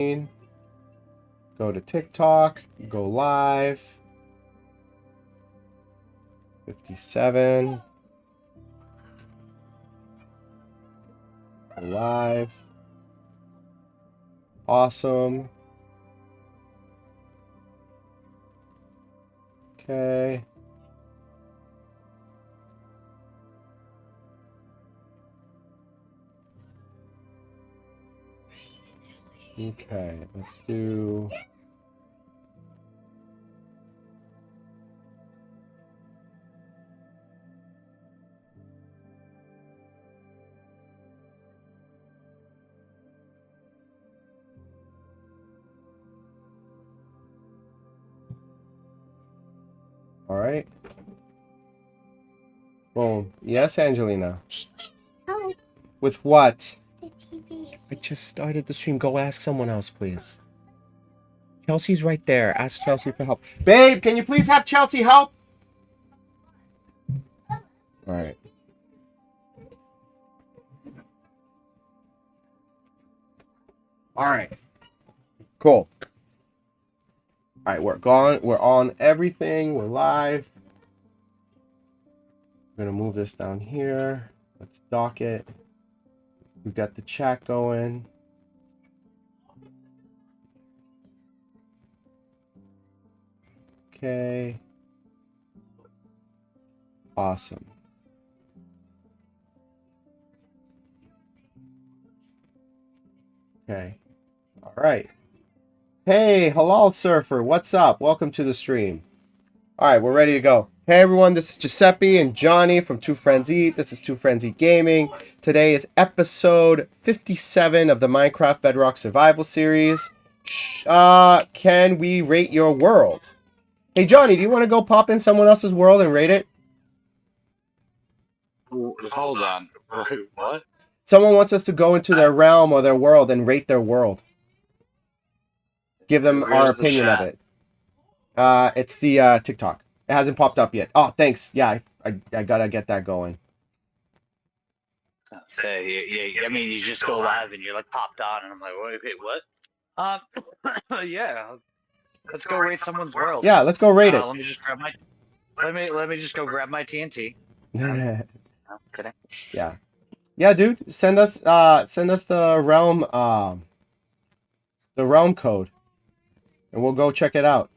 Go to TikTok. Go live. 57. Go live. Awesome. Okay. Okay, let's do... All right. Boom. Yes, Angelina. Oh, With what? the TV. I just started the stream. Go ask someone else, please. Chelsea's right there. Ask Chelsea for help. Babe, can you please have Chelsea help? All right. All right. Cool. All right, we're gone. We're on everything. We're live. I'm gonna move this down here. Let's dock it. We've got the chat going. Okay. Awesome. Okay. All right. Hey, Halal Surfer, what's up? Welcome to the stream. All right, we're ready to go. Hey everyone, this is Giuseppe and Johnny from Two Friends Eat. This is Two Friends Eat Gaming. Today is episode 57 of the Minecraft Bedrock Survival Series. Can we rate your world? Hey Johnny, do you want to go pop in someone else's world and rate it? Hold on. What? Someone wants us to go into their realm or their world and rate their world. Give them our opinion of it. It's the TikTok. It hasn't popped up yet. Oh, thanks. Yeah, I gotta get that going. So I mean, you just go live and you're like popped on, and I'm like, wait, what? Yeah, let's go rate someone's world. Yeah, let's go rate it. Let me just grab my. Let me just go grab my TNT. Okay. Yeah. Yeah, dude. Send us the realm code, and we'll go check it out.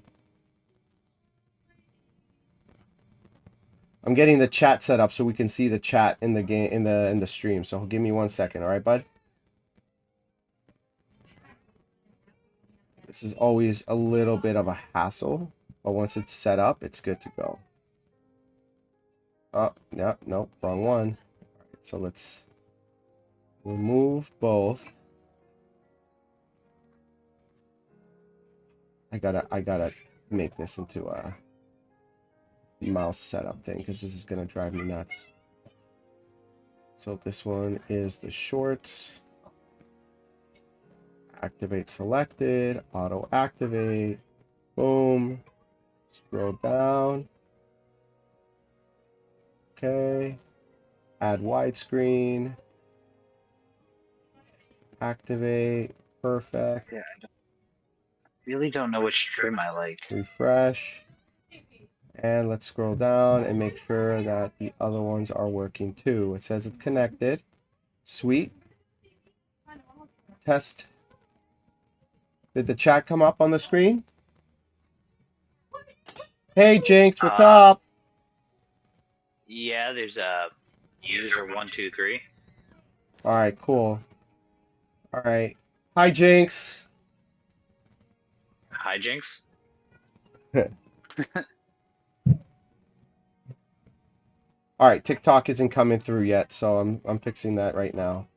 I'm getting the chat set up so we can see the chat in the game in the stream. So give me 1 second, all right, bud? This is always a little bit of a hassle, but once it's set up, it's good to go. Oh, yeah, nope, wrong one. All right, so let's remove both. I gotta make this into a mouse setup thing because this is gonna drive me nuts. So this one is the shorts. Activate selected, auto activate, boom, scroll down. Okay, add widescreen, activate, perfect. Yeah, I really don't know which trim I like. Refresh, and let's scroll down and make sure that the other ones are working too. It says it's connected. Sweet. Test. Did the chat come up on the screen? Hey Jinx, what's up? Yeah, there's a user 123. All right, cool. All right. Hi Jinx. Hi, Jinx. All right, TikTok isn't coming through yet, so I'm fixing that right now.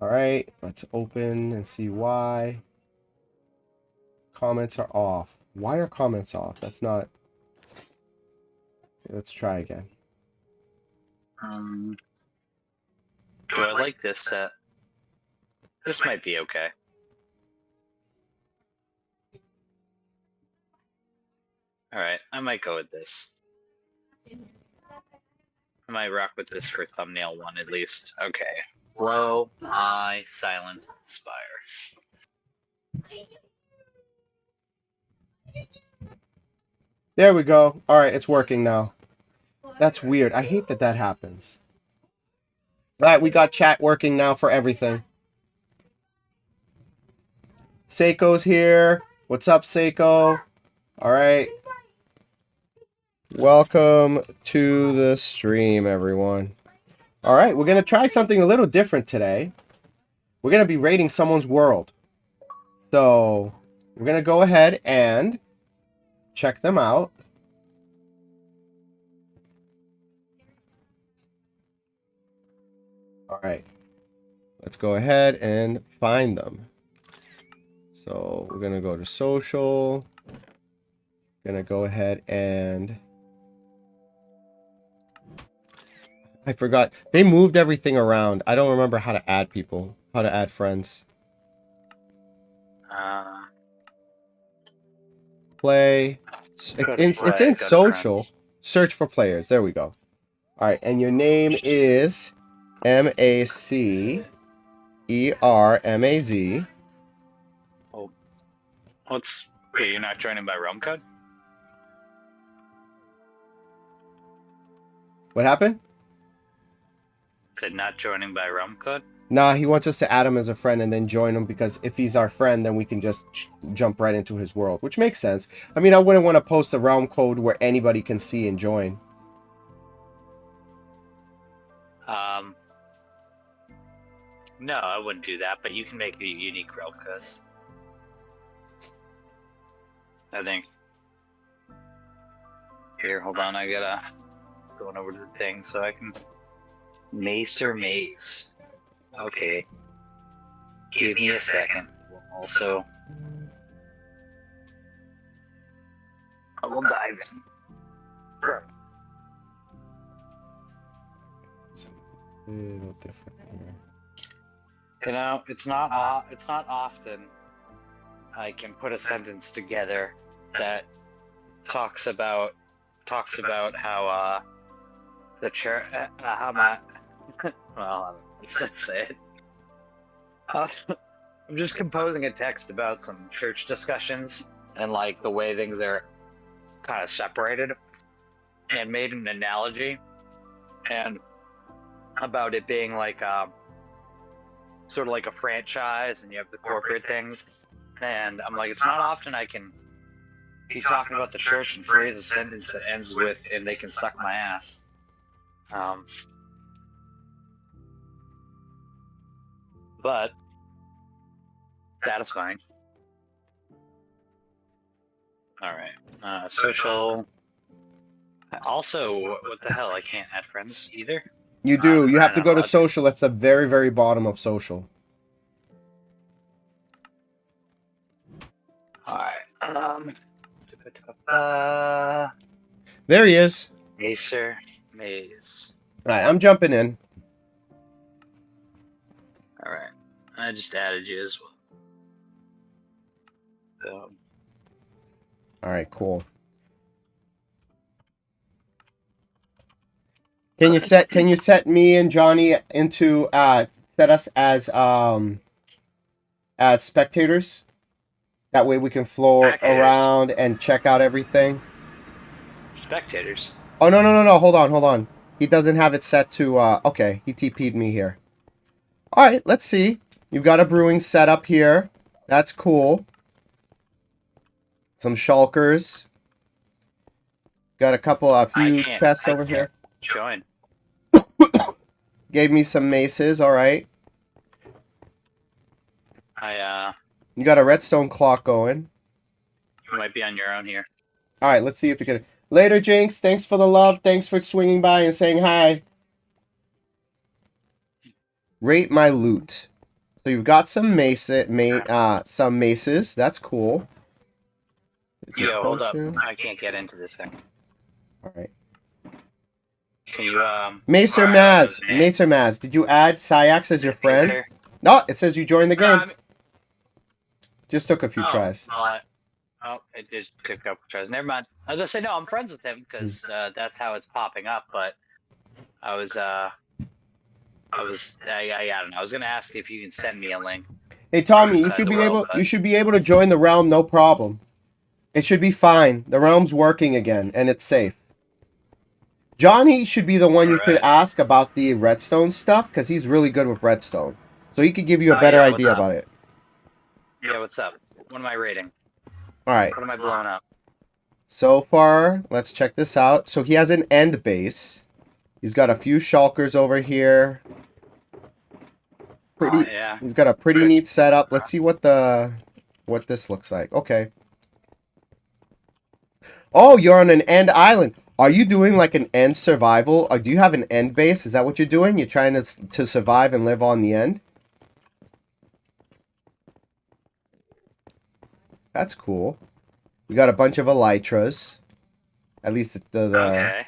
All right, let's open and see why. Comments are off. Why are comments off? That's not... Okay, let's try again. Do I like this set? This might be okay. Alright, I might go with this. I might rock with this for thumbnail one at least. Okay. Blow, eye, silence, inspire. There we go. All right, it's working now. That's weird. I hate that that happens. All right, we got chat working now for everything. Seiko's here. What's up, Seiko? All right. Welcome to the stream, everyone. All right, we're going to try something a little different today. We're going to be rating someone's world. So, we're going to go ahead and check them out. All right. Let's go ahead and find them. So, we're going to go to social. Going to go ahead and... I forgot. They moved everything around. I don't remember how to add people. How to add friends. Play. It's in social. Search for players. There we go. All right, and your name is MACERMAZ. Oh, what's? Wait, you're not joining by realm code? What happened? Said not joining by realm code? Nah, he wants us to add him as a friend and then join him, because if he's our friend, then we can just jump right into his world, which makes sense. I mean, I wouldn't want to post a realm code where anybody can see and join. No, I wouldn't do that, but you can make a unique realm code. I think. Here, hold on, I gotta going over to the thing so I can Maze. Okay. Give me a second. Also, I will dive in. It's a little different here. You know, it's not often I can put a sentence together that talks about how the church how my well, let's say it. I'm just composing a text about some church discussions and like the way things are kind of separated, and made an analogy and about it being like sort of like a franchise, and you have the corporate things, and I'm like, it's not often I can be talking about the church and phrase a sentence that ends with "and they can suck my ass." But satisfying. All right, social. Also, what the hell? I can't add friends either. You do. You have to go to social. That's the very, very bottom of social. All right. There he is. Maze. All right, I'm jumping in. All right. I just added you as well. All right, cool. Can you set me and Johnny into set us as spectators? That way we can floor around and check out everything. Spectators. Oh no! Hold on. He doesn't have it set to. Okay, he TP'd me here. All right, let's see. You've got a brewing set up here. That's cool. Some shulkers. Got a few chests over here. Join. Gave me some maces. All right. You got a redstone clock going. You might be on your own here. All right, let's see if we can. Later, Jinx. Thanks for the love. Thanks for swinging by and saying hi. Rate my loot. So you've got some some maces. That's cool. Yo, hold up. I can't get into this thing. All right. Can you MacerMaz, did you add Syax as your friend? No, it says you joined the game. Just took a few tries. It just took a couple tries. Never mind. I was gonna say no, I'm friends with him because that's how it's popping up. But I don't know. I was gonna ask if you can send me a link. Hey Tommy, you should be able to join the realm, no problem. It should be fine. The realm's working again, and it's safe. Johnny should be the one you should ask about the redstone stuff, because he's really good with redstone. So he could give you a better idea about it. Yeah, what's up? What am I rating? Alright. What am I blowing up? So far, let's check this out. So he has an end base. He's got a few shulkers over here. Pretty. Yeah. He's got a pretty neat setup. Let's see what this looks like. Okay. Oh, you're on an end island. Are you doing like an end survival? Or do you have an end base? Is that what you're doing? You're trying to survive and live on the end? That's cool. We got a bunch of elytras. At least the Okay.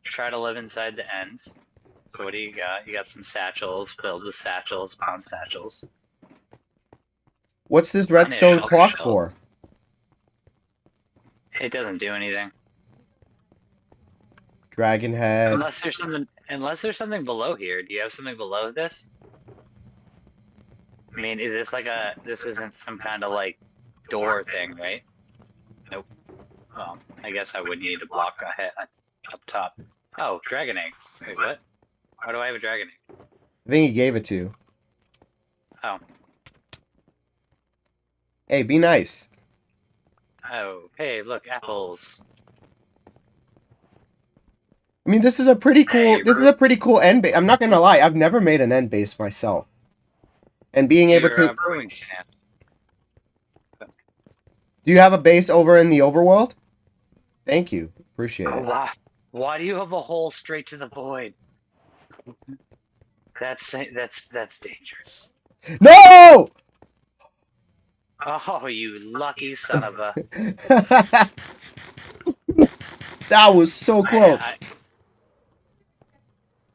Try to live inside the end. So what do you got? You got some satchels filled with satchels upon satchels. What's this redstone clock for? It doesn't do anything. Dragon head. Unless there's something below here. Do you have something below this? I mean, is this like this isn't some kind of like door thing, right? Nope. Oh, I guess I would need to block a head up top. Oh, dragon egg. Wait, what? Why do I have a dragon egg? I think he gave it to you. Oh. Hey, be nice. Oh, hey, look, apples. I mean, this is a pretty cool. This is a pretty cool end base. I'm not gonna lie. I've never made an end base myself. And being able to. Brewing stand. Do you have a base over in the overworld? Thank you. Appreciate it. Why do you have a hole straight to the void? That's dangerous. No! Oh, you lucky son of a. That was so close.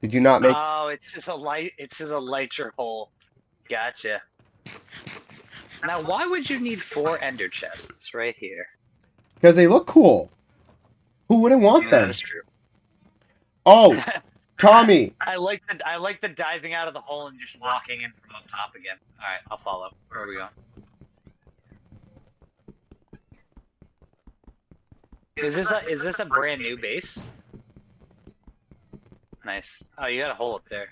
Did you not make? Oh, it's just a lighter hole. Gotcha. Now, why would you need 4 ender chests right here? Because they look cool. Who wouldn't want them? That's true. Oh, Tommy. I like the diving out of the hole and just walking in from up top again. All right, I'll follow. Where are we going? Is this a brand new base? Nice. Oh, you got a hole up there.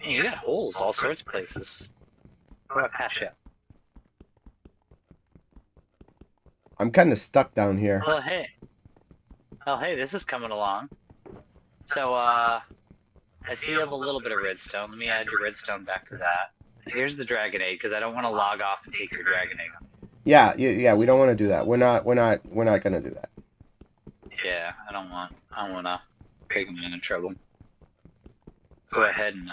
Man, you got holes all sorts of places. What about past you? I'm kind of stuck down here. Oh hey. Oh hey, this is coming along. So I see you have a little bit of redstone. Let me add your redstone back to that. Here's the dragon egg because I don't want to log off and take your dragon egg. Yeah, we don't want to do that. We're not gonna do that. Yeah, I don't want to break him into trouble. Go ahead and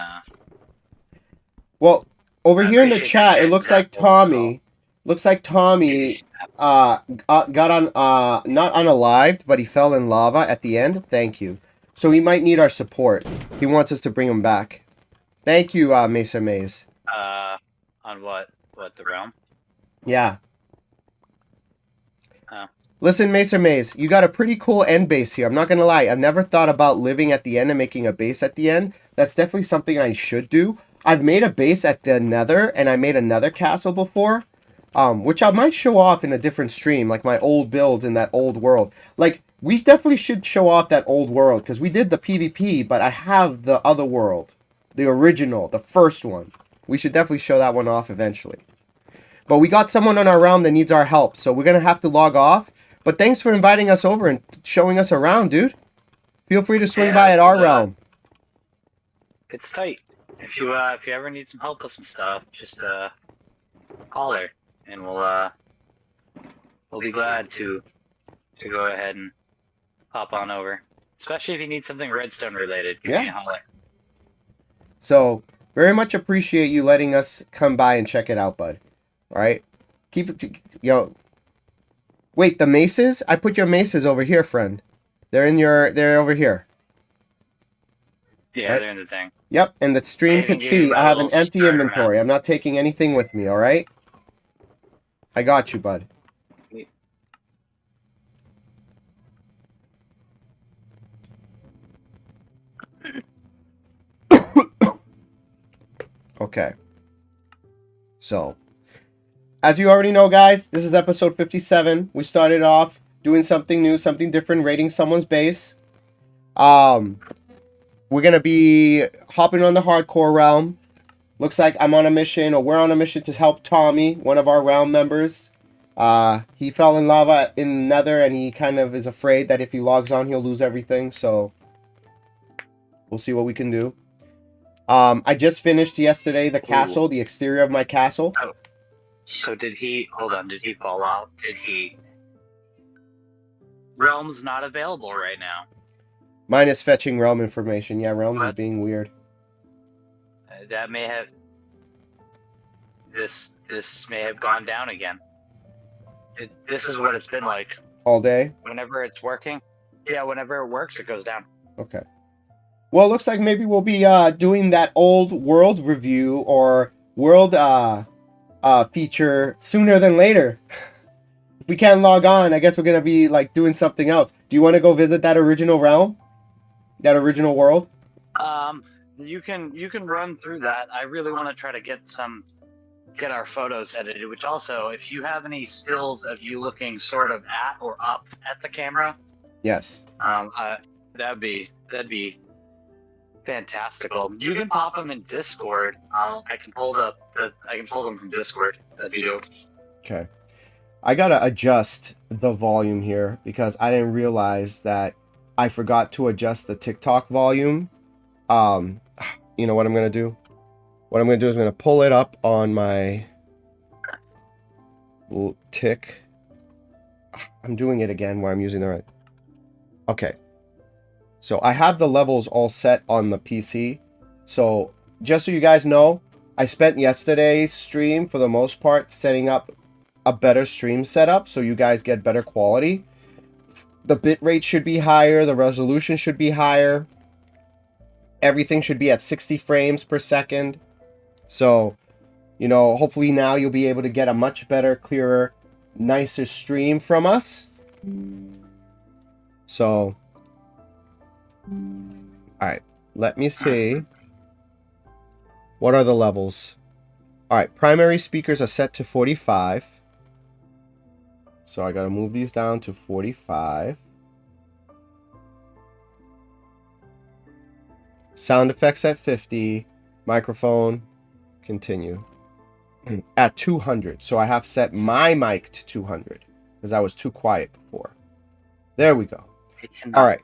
Well, over here in the chat, it looks like Tommy got on not unalived, but he fell in lava at the end. Thank you. So he might need our support. He wants us to bring him back. Thank you, Mesa Maze. on what the realm? Yeah. Oh. Listen, Mesa Maze, you got a pretty cool end base here. I'm not gonna lie. I've never thought about living at the end and making a base at the end. That's definitely something I should do. I've made a base at the Nether, and I made another castle before, which I might show off in a different stream, like my old builds in that old world. Like, we definitely should show off that old world, because we did the PvP, but I have the other world. The original, the first one. We should definitely show that one off eventually. But we got someone on our realm that needs our help, so we're going to have to log off. But thanks for inviting us over and showing us around, dude. Feel free to swing by at our realm. It's tight. If you ever need some help with some stuff, just holler, and we'll be glad to go ahead and hop on over. Especially if you need something redstone related. Give me a holler. So, very much appreciate you letting us come by and check it out, bud. All right? Keep it, Wait, the maces? I put your maces over here, friend. They're over here. Yeah, right? they're in the thing. Yep, and the stream could see I have an empty inventory. I'm not taking anything with me, all right? I got you, bud. Okay. So, as you already know, guys, this is episode 57. We started off doing something new, something different, rating someone's base. We're going to be hopping on the hardcore realm. Looks like I'm on a mission, or we're on a mission to help Tommy, one of our realm members. He fell in lava in the nether, and he kind of is afraid that if he logs on, he'll lose everything. So we'll see what we can do. I just finished yesterday the castle, the exterior of my castle. Oh. So did he, hold on, did he fall out? Did he? Realm's not available right now. Mine is fetching realm information. Yeah, realm is being weird. That may have, this may have gone down again. This is what it's been like. All day? Whenever it's working. Yeah, whenever it works, it goes down. Okay. Well, it looks like maybe we'll be doing that old world review or world feature sooner than later. If we can't log on, I guess we're gonna be like doing something else. Do you want to go visit that original realm? That original world? You can run through that. I really want to try to get our photos edited, which also, if you have any stills of you looking sort of at or up at the camera, yes. That'd be fantastical. You can pop them in Discord. I can pull them from Discord. That'd be dope. Okay. I gotta adjust the volume here because I didn't realize that I forgot to adjust the TikTok volume. You know what I'm gonna do? What I'm gonna do is I'm gonna pull it up on my tick. I'm doing it again where I'm using the right. Okay. So I have the levels all set on the PC. So just so you guys know, I spent yesterday's stream for the most part setting up a better stream setup so you guys get better quality. The bitrate should be higher, the resolution should be higher. Everything should be at 60 frames per second. So, you know, hopefully now you'll be able to get a much better, clearer, nicer stream from us. So, alright, let me see. What are the levels? Alright, primary speakers are set to 45. So I gotta move these down to 45. Sound effects at 50. Microphone, continue. At 200. So I have set my mic to 200 because I was too quiet before. There we go. All right.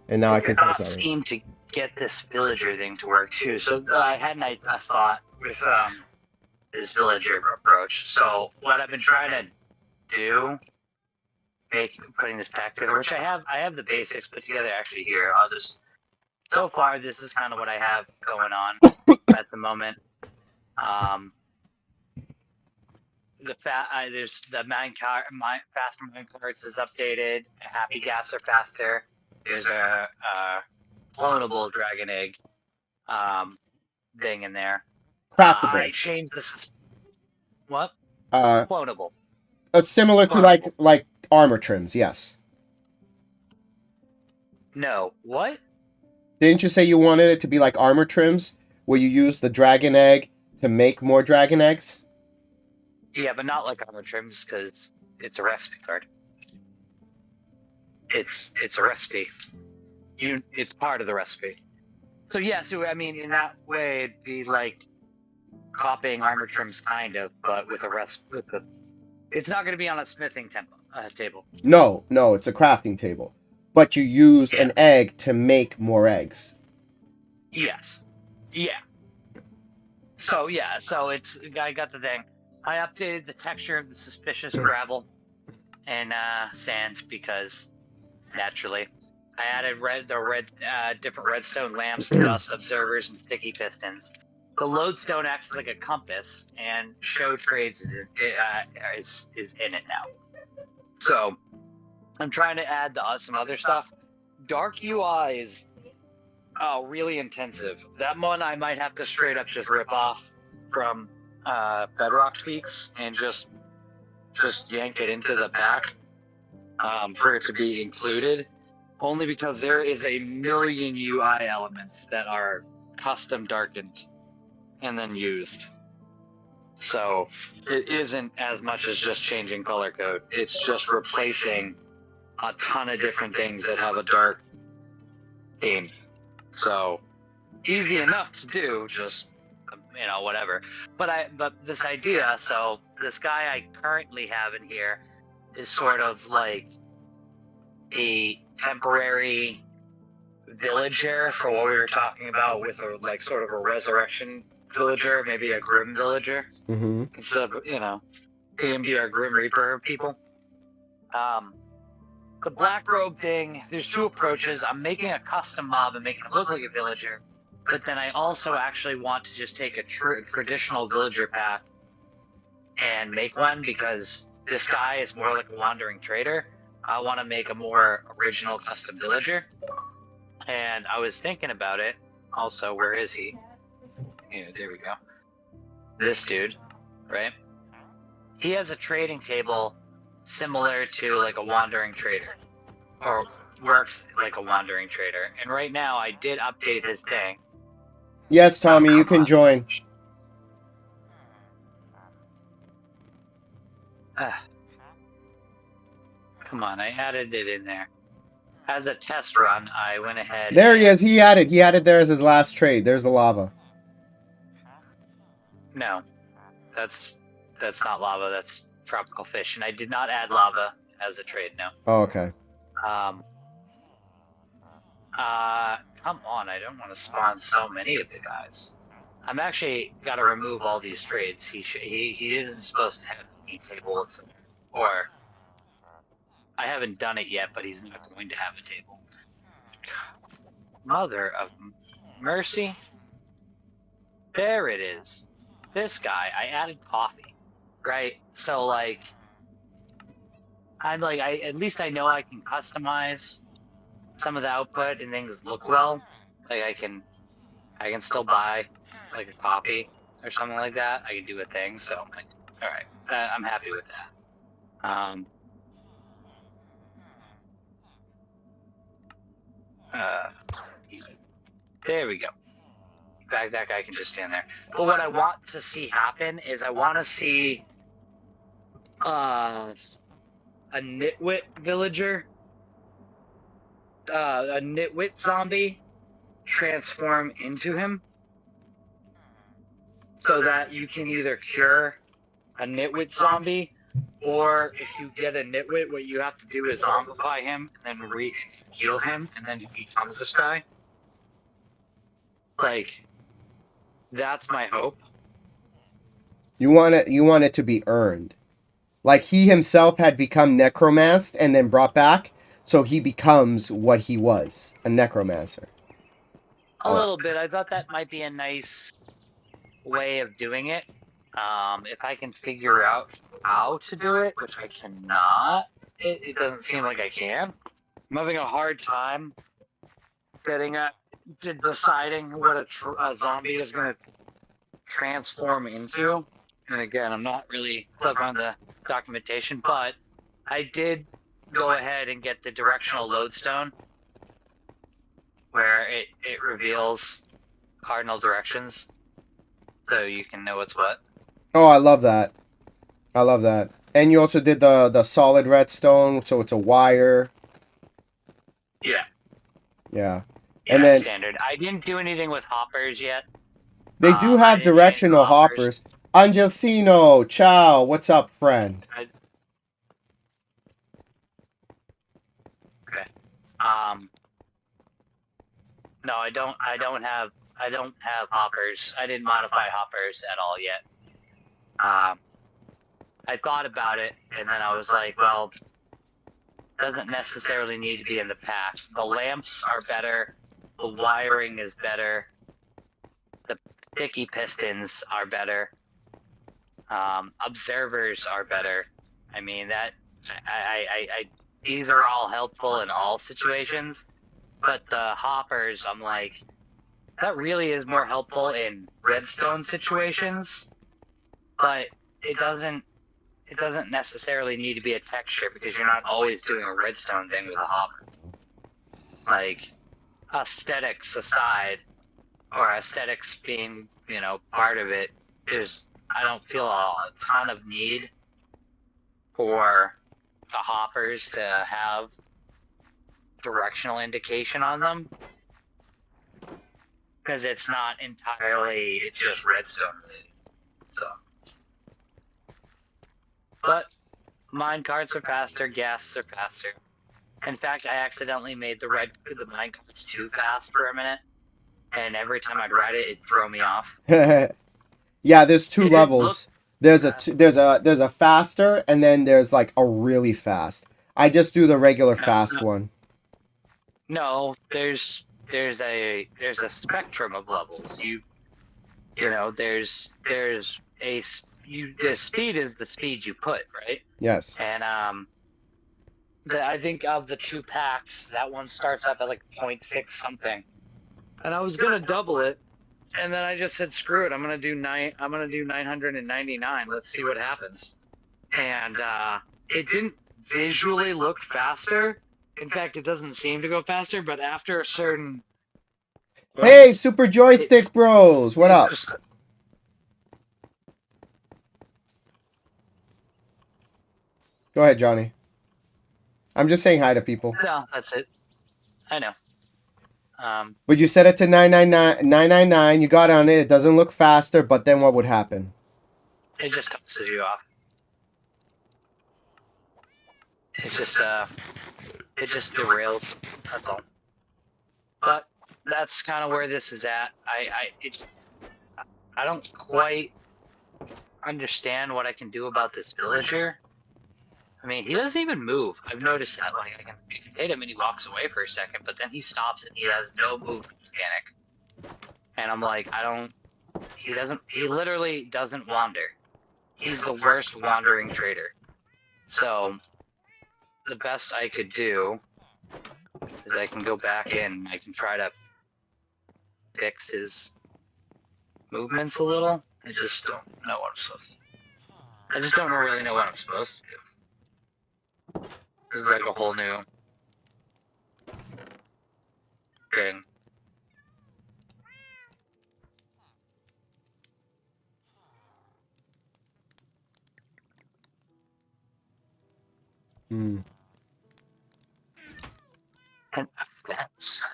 And now I can seem to get this villager thing to work too. So I had a thought with this villager approach. So what I've been trying to do, putting this pack together, which I have the basics put together actually here. So far, this is kind of what I have going on at the moment. There's the faster mine carts is updated. Happy gas are faster. There's a clonable dragon egg thing in there. Craftable. I changed this. What? Clonable. It's similar to like armor trims, yes. No. What? Didn't you say you wanted it to be like armor trims, where you use the dragon egg to make more dragon eggs? Yeah, but not like armor trims, because it's a recipe card. It's a recipe. It's part of the recipe. So yeah, so I mean, in that way, it'd be like copying armor trims, kind of, but with a recipe. It's not going to be on a smithing table. No, it's a crafting table. But you use an egg to make more eggs. Yes. Yeah. So I got the thing. I updated the texture of the suspicious gravel and sand because naturally. I added different redstone lamps, dust observers, and sticky pistons. The lodestone acts like a compass, and show trades is in it now. So I'm trying to add some other stuff. Dark UI is really intensive. That one I might have to straight up just rip off from Bedrock Peaks and just yank it into the back for it to be included. Only because there is a million UI elements that are custom darkened and then used. So it isn't as much as just changing color code. It's just replacing a ton of different things that have a dark theme. So easy enough to do, just whatever. But this idea, so this guy I currently have in here is sort of like a temporary villager for what we were talking about with a like sort of a resurrection villager, maybe a grim villager. Mm-hmm. Instead of, he can be our grim reaper people. The black robe thing, there's two approaches. I'm making a custom mob and making it look like a villager, but then I also actually want to just take a traditional villager pack and make one, because this guy is more like a wandering trader. I want to make a more original custom villager. And I was thinking about it. Also, where is he? Yeah, there we go. This dude, right? He has a trading table similar to like a wandering trader, or works like a wandering trader. And right now, I did update his thing. Yes, Tommy, you can join. Come on, I added it in there. As a test run, I went ahead. There he is. He added there as his last trade. There's the lava. No, that's not lava. That's tropical fish, and I did not add lava as a trade. No. Oh, okay. Come on, I don't want to spawn so many of the guys. I'm actually got to remove all these trades. He isn't supposed to have any tables, or I haven't done it yet, but he's not going to have a table. Mother of mercy. There it is. This guy, I added coffee, right? So like, at least I know I can customize some of the output and things look well. Like I can still buy like a copy or something like that. I can do a thing. So like, all right, I'm happy with that. There we go. That guy can just stand there. But what I want to see happen is I want to see a nitwit villager, a nitwit zombie transform into him, so that you can either cure a nitwit zombie, or if you get a nitwit, what you have to do is zombify him and then heal him, and then he becomes this guy. Like, that's my hope. You want it to be earned. Like he himself had become necromanced and then brought back, so he becomes what he was, a necromancer. A little bit. I thought that might be a nice way of doing it. If I can figure out how to do it, which I cannot, it doesn't seem like I can. I'm having a hard time deciding what a zombie is going to transform into. And again, I'm not really clever on the documentation, but I did go ahead and get the directional lodestone, where it reveals cardinal directions, so you can know what's what. Oh, I love that. I love that. And you also did the solid redstone, so it's a wire. Yeah. Yeah. Yeah, And then standard. I didn't do anything with hoppers yet. they do have directional hoppers. Angelcino, ciao. What's up, friend? Okay. No, I don't have hoppers. I didn't modify hoppers at all yet. I thought about it, and then I was like, well, doesn't necessarily need to be in the pack. The lamps are better. The wiring is better. The sticky pistons are better. Observers are better. I mean, these are all helpful in all situations, but the hoppers, I'm like, that really is more helpful in redstone situations, but it doesn't necessarily need to be a texture, because you're not always doing a redstone thing with a hopper. Like, aesthetics aside, or aesthetics being, part of it, there's I don't feel a ton of need for the hoppers to have directional indication on them, because it's not entirely, it's just redstone related. So, but mine carts are faster, gases are faster. In fact, I accidentally made the mine carts too fast for a minute, and every time I'd ride it, it'd throw me off. Yeah, there's two It didn't look levels. There's fast. there's a faster, and then there's like a really fast. I just do the regular fast No, one. no, there's a spectrum of levels. You know, the speed is the speed you put, right? Yes. And I think of the two packs, that one starts up at like 0.6 something. And I was gonna double it, and then I just said screw it. I'm gonna do 999. Let's see what happens. And it didn't visually look faster. In fact, it doesn't seem to go faster, but after a certain Hey, point, Super Joystick Bros, what it up? just Go ahead, Johnny. I'm just saying hi to people. no, that's it. I know. But you set it to 999. You got on it. It doesn't look faster, but then what would happen? It just tosses you off. It's just it just derails. That's all. But that's kind of where this is at. I don't quite understand what I can do about this villager. I mean, he doesn't even move. I've noticed that. Like, I can hit him and he walks away for a second, but then he stops and he has no movement mechanic. And I'm like, he literally doesn't wander. He's the worst wandering trader. So, the best I could do is I can go back in. I can try to fix his movements a little. I just don't know what I'm supposed to do. I just don't really know what I'm supposed to do. This is like a whole new thing. Hmm. An offense.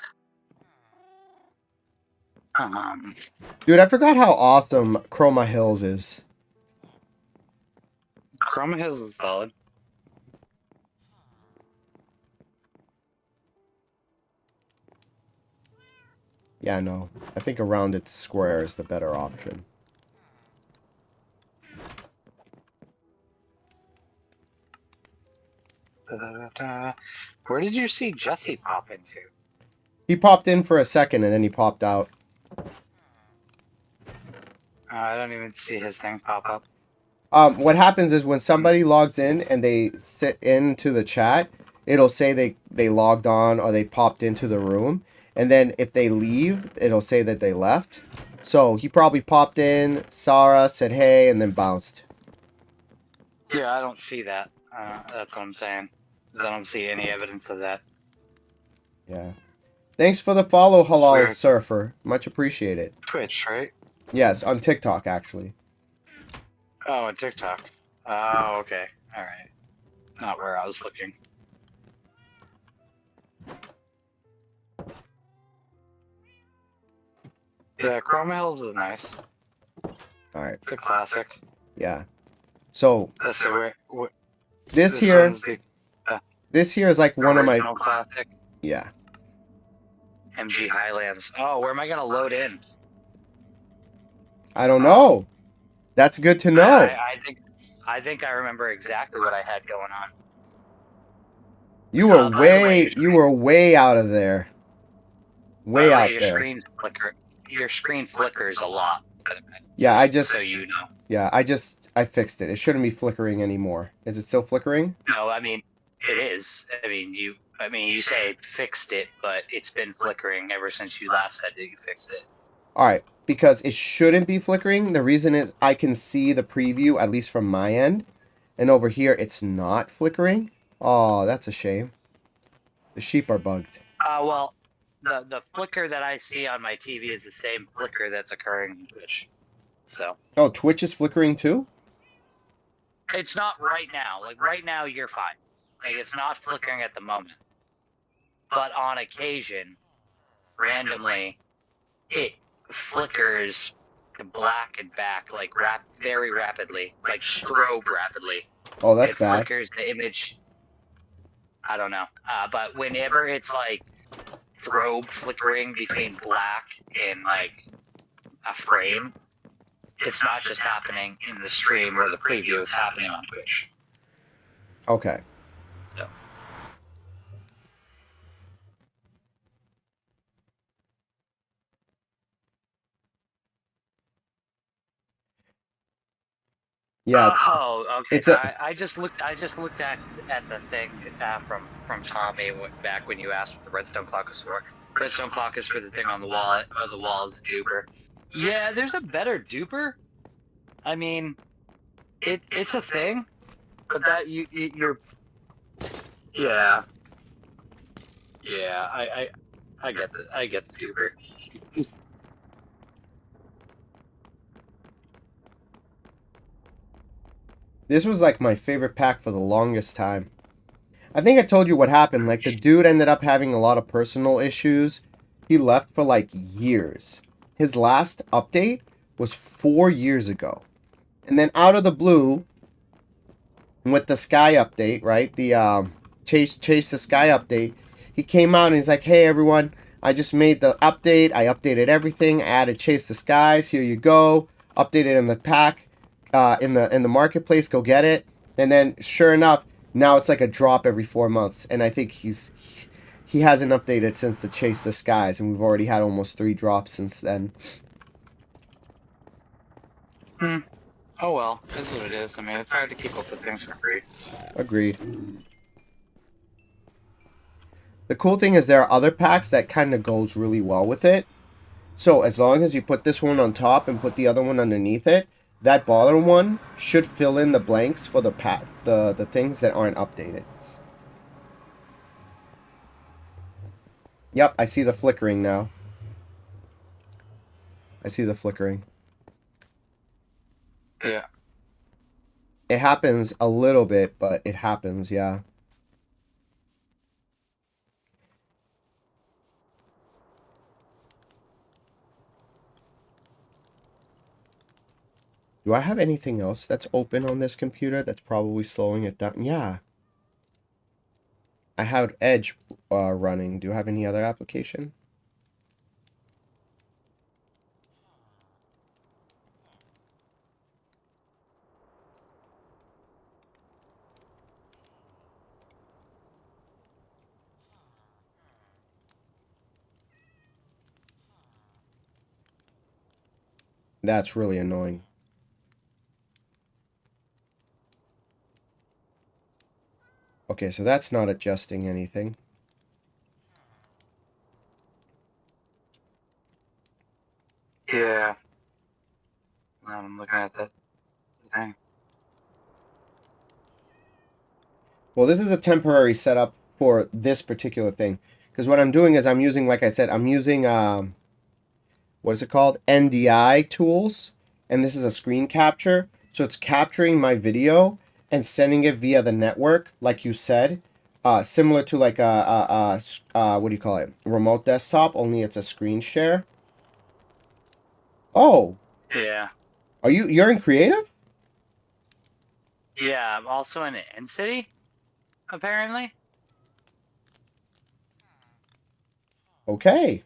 Dude, I forgot how awesome Chroma Hills is. Chroma Hills is solid. Yeah, no. I think a rounded square is the better option. Where did you see Jesse pop into? He popped in for a second and then he popped out. I don't even see his thing pop up. What happens is when somebody logs in and they sit into the chat, it'll say they logged on or they popped into the room. And then if they leave, it'll say that they left. So he probably popped in, saw us, said hey, and then bounced. Yeah, I don't see that. That's what I'm saying. I don't see any evidence of that. Yeah. Thanks for the follow, Halal Weird. Surfer. Much appreciated. Twitch, right? Yes, on TikTok, actually. Oh, on TikTok. Oh, okay. All right. Not where I was looking. Yeah, Chroma Hills is nice. All right. It's a classic. Yeah. So That's the this here one's the is like one of my original classic. yeah. MG Highlands. Oh, where am I gonna load in? I don't know. That's good to know. I think I remember exactly what I had going on. You were By the way, you were way out of there. Way out your there. screen flicker. Your screen flickers a lot. Yeah, I just so you know. yeah, I fixed it. It shouldn't be flickering anymore. Is it still flickering? No, I mean it is. I mean you say fixed it, but it's been flickering ever since you last said that you fixed it. All right, because it shouldn't be flickering. The reason is I can see the preview at least from my end, and over here it's not flickering. Oh, that's a shame. The sheep are bugged. Well, the flicker that I see on my TV is the same flicker that's occurring on Twitch. So Oh, Twitch is flickering too? it's not right now. Like right now, you're fine. Like it's not flickering at the moment. But on occasion, randomly, it flickers to black and back like very rapidly, like strobe rapidly. Oh, that's It bad. flickers the image. I don't know. But whenever it's like strobe flickering between black and like a frame, it's not just happening in the stream or the preview, it's happening on Twitch. Okay. So. Yeah. Oh, okay. It's a. I just looked. I just looked at the thing from Tommy back when you asked what the redstone clock was for. Redstone clock is for the thing on the wall. Or the wall is the duper. Yeah, there's a better duper. I mean, it's a thing, but that you're. Yeah. Yeah. I get the duper. This was like my favorite pack for the longest time. I think I told you what happened. Like the dude ended up having a lot of personal issues. He left for like years. His last update was 4 years ago. And then out of the blue, with the Sky update, right? The Chase the Sky update, he came out and he's like, "Hey everyone, I just made the update. I updated everything. I added Chase the Skies. Here you go. Updated in the pack, in the marketplace. Go get it." And then, sure enough, now it's like a drop every 4 months. And I think he hasn't updated since the Chase the Skies, and we've already had almost 3 drops since then. Oh well, that's what it is. I mean, it's hard to keep up with things for free. Agreed. The cool thing is there are other packs that kind of goes really well with it. So as long as you put this one on top and put the other one underneath it, that bottom one should fill in the blanks for the the things that aren't updated. Yep, I see the flickering now. I see the flickering. Yeah. It happens a little bit, but it happens, yeah. Do I have anything else that's open on this computer that's probably slowing it down? Yeah. I have Edge running. Do you have any other application? That's really annoying. Okay, so that's not adjusting anything. Yeah. I'm looking at that thing. Well, this is a temporary setup for this particular thing. Because what I'm doing is I'm using, like I said, I'm using, what is it called? NDI tools. And this is a screen capture. So it's capturing my video and sending it via the network, like you said. Similar to like what do you call it? Remote desktop, only it's a screen share. Oh. Yeah. You're in creative? Yeah, I'm also in City, apparently. Okay.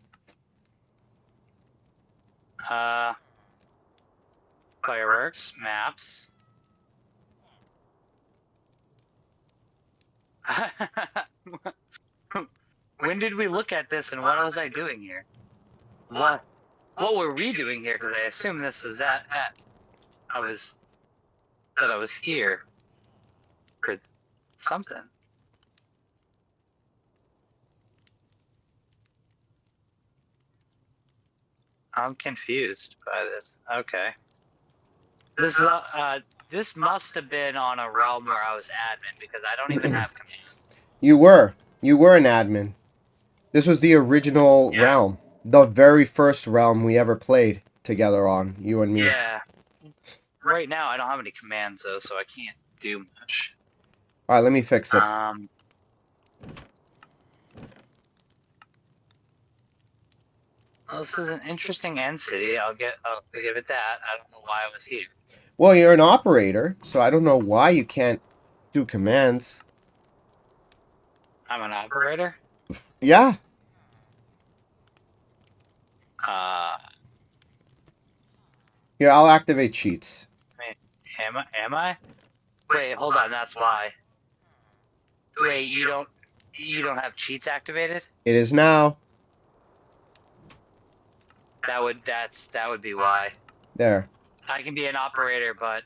Fireworks, maps. When did we look at this and what was I doing here? What were we doing here? Because I assume this was at I was here for something. I'm confused by this. Okay. This must have been on a realm where I was admin because I don't even have commands. You were an admin. This was the original realm. The very first realm we ever played together on, you and me. Yeah. right now I don't have any commands though, so I can't do much. All right, let me fix it. Well, this is an interesting end city. I'll give it that. I don't know why I was here. Well, you're an operator, so I don't know why you can't do commands. I'm an operator. Yeah. Here, I'll activate cheats. Am I? Wait, hold on. That's why. Wait, you don't have cheats activated? It is now. That would be why. There. I can be an operator, but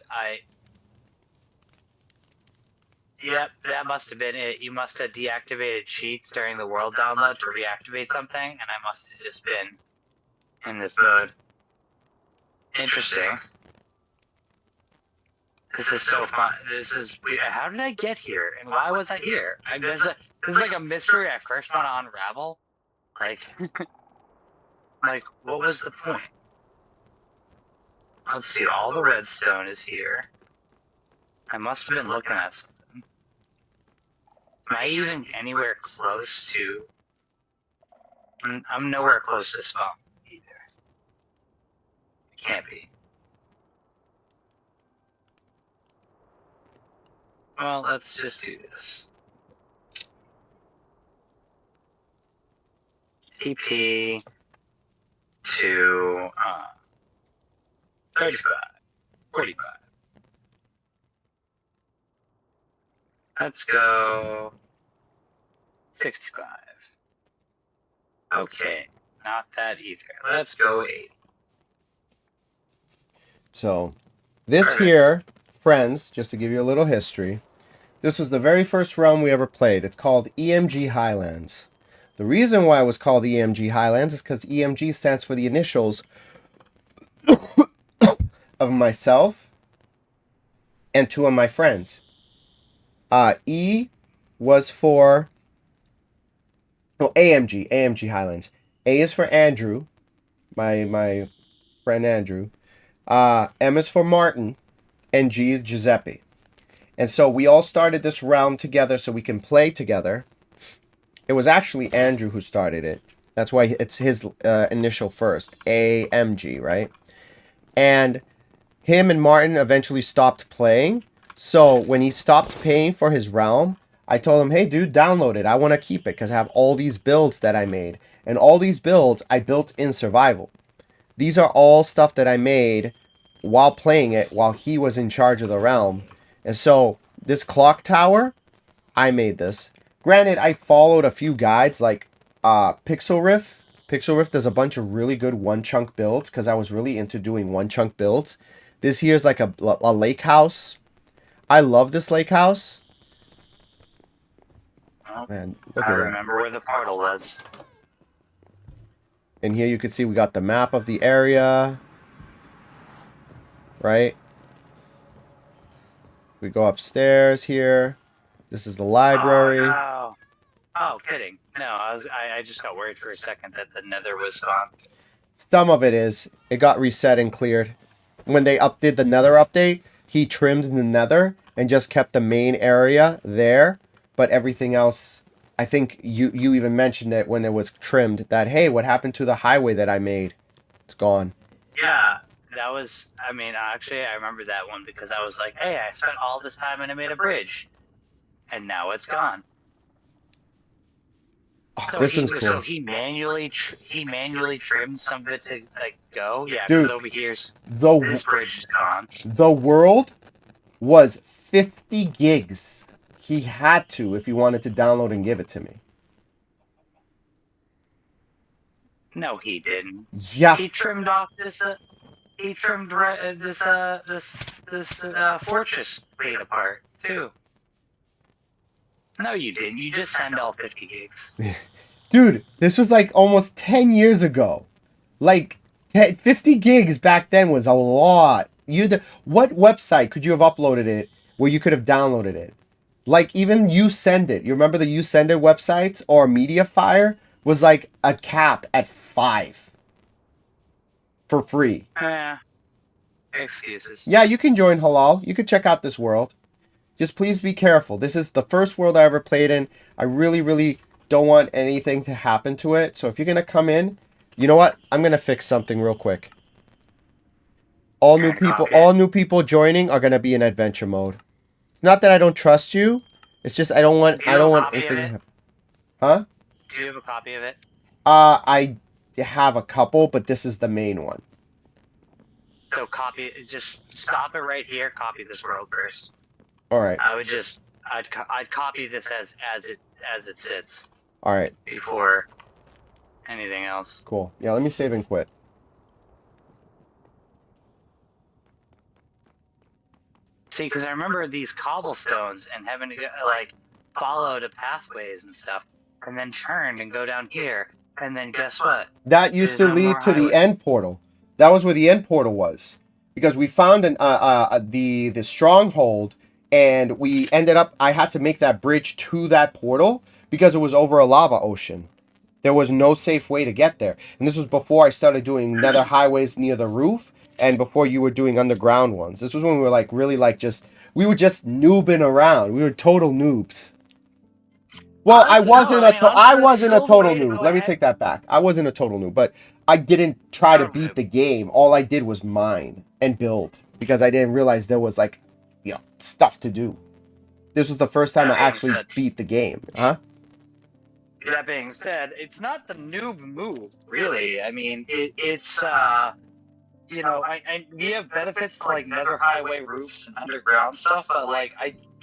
Yep, that must have been it. You must have deactivated cheats during the world download to reactivate something, and I must have just been in this mode. Interesting. This is so fun. This is weird. How did I get here, and why was I here? This is like a mystery I first want to unravel. Like, like, what was the point? Let's see. All the redstone is here. I must have been looking at something. Am I even anywhere close to... I'm nowhere close to spawn either. Can't be. Well, let's just do this. TP to 35, 45. Let's go 65. Okay, not that either. Let's go 8. So, this here, friends, just to give you a little history, this was the very first realm we ever played. It's called EMG Highlands. The reason why it was called EMG Highlands is because EMG stands for the initials of myself and 2 of my friends. E was for AMG Highlands. A is for Andrew, my friend Andrew. M is for Martin, and G is Giuseppe. And so we all started this realm together so we can play together. It was actually Andrew who started it. That's why it's his initial first, AMG, right? And him and Martin eventually stopped playing. So when he stopped paying for his realm, I told him, hey, dude, download it. I want to keep it because I have all these builds that I made. And all these builds I built in survival. These are all stuff that I made while playing it, while he was in charge of the realm. And so this clock tower, I made this. Granted, I followed a few guides like Pixel Riff. Pixel Riff does a bunch of really good one-chunk builds because I was really into doing one-chunk builds. This here is like a lake house. I love this lake house. Well, Man, look I at that. remember where the portal was. And here you can see we got the map of the area. Right? We go upstairs here. This is the library. Oh, no. Oh, kidding. No, I just got worried for a second that the nether was gone. Some of it is. It got reset and cleared. When they did the nether update, he trimmed the nether and just kept the main area there. But everything else, I think you even mentioned it when it was trimmed, that, hey, what happened to the highway that I made? It's gone. Yeah, that was, I mean, actually, I remember that one because I was like, hey, I spent all this time and I made a bridge. And now it's gone. Oh, So this one's cool. So he manually trimmed some of it to like go. Yeah, Dude, because over here's the this bridge is gone. The world was 50 gigs. He had to if he wanted to download and give it to me. No, he didn't. Yeah. He trimmed off this. He trimmed this fortress made apart too. No, you didn't. You just send all 50 gigs. Dude, this was like almost 10 years ago. Like 50 gigs back then was a lot. What website could you have uploaded it where you could have downloaded it? Like even You Send It. You remember the You Send It websites or Mediafire was like a cap at 5 for free. Yeah. Excuses. Yeah, you can join Halal. You could check out this world. Just please be careful. This is the first world I ever played in. I really, really don't want anything to happen to it. So if you're going to come in, you know what? I'm going to fix something real quick. All new people joining are going to be in adventure mode. It's not that I don't trust you. It's just I don't want anything to happen. Huh? Do you have a copy of it? I have a couple, but this is the main one. So copy. Just stop it right here. Copy this world first. All right. I'd copy this as it sits. All right. Before anything else. Cool. Yeah, let me save and quit. See, because I remember these cobblestones and having to like follow the pathways and stuff, and then turn and go down here, and then guess what? That used to lead to the end portal. That was where the end portal was, because we found the stronghold, and we ended up. I had to make that bridge to that portal because it was over a lava ocean. There was no safe way to get there, and this was before I started doing nether highways near the roof. And before you were doing underground ones. This was when we were like really like we were just noobing around. We were total noobs. Well, I wasn't a total noob. Let me take that back. I wasn't a total noob, but I didn't try to beat the game. All I did was mine and build because I didn't realize there was like, stuff to do. This was the first time I actually beat the game. Huh? That being said, it's not the noob move, really. I mean, it's we have benefits to like nether highway roofs and underground stuff, but like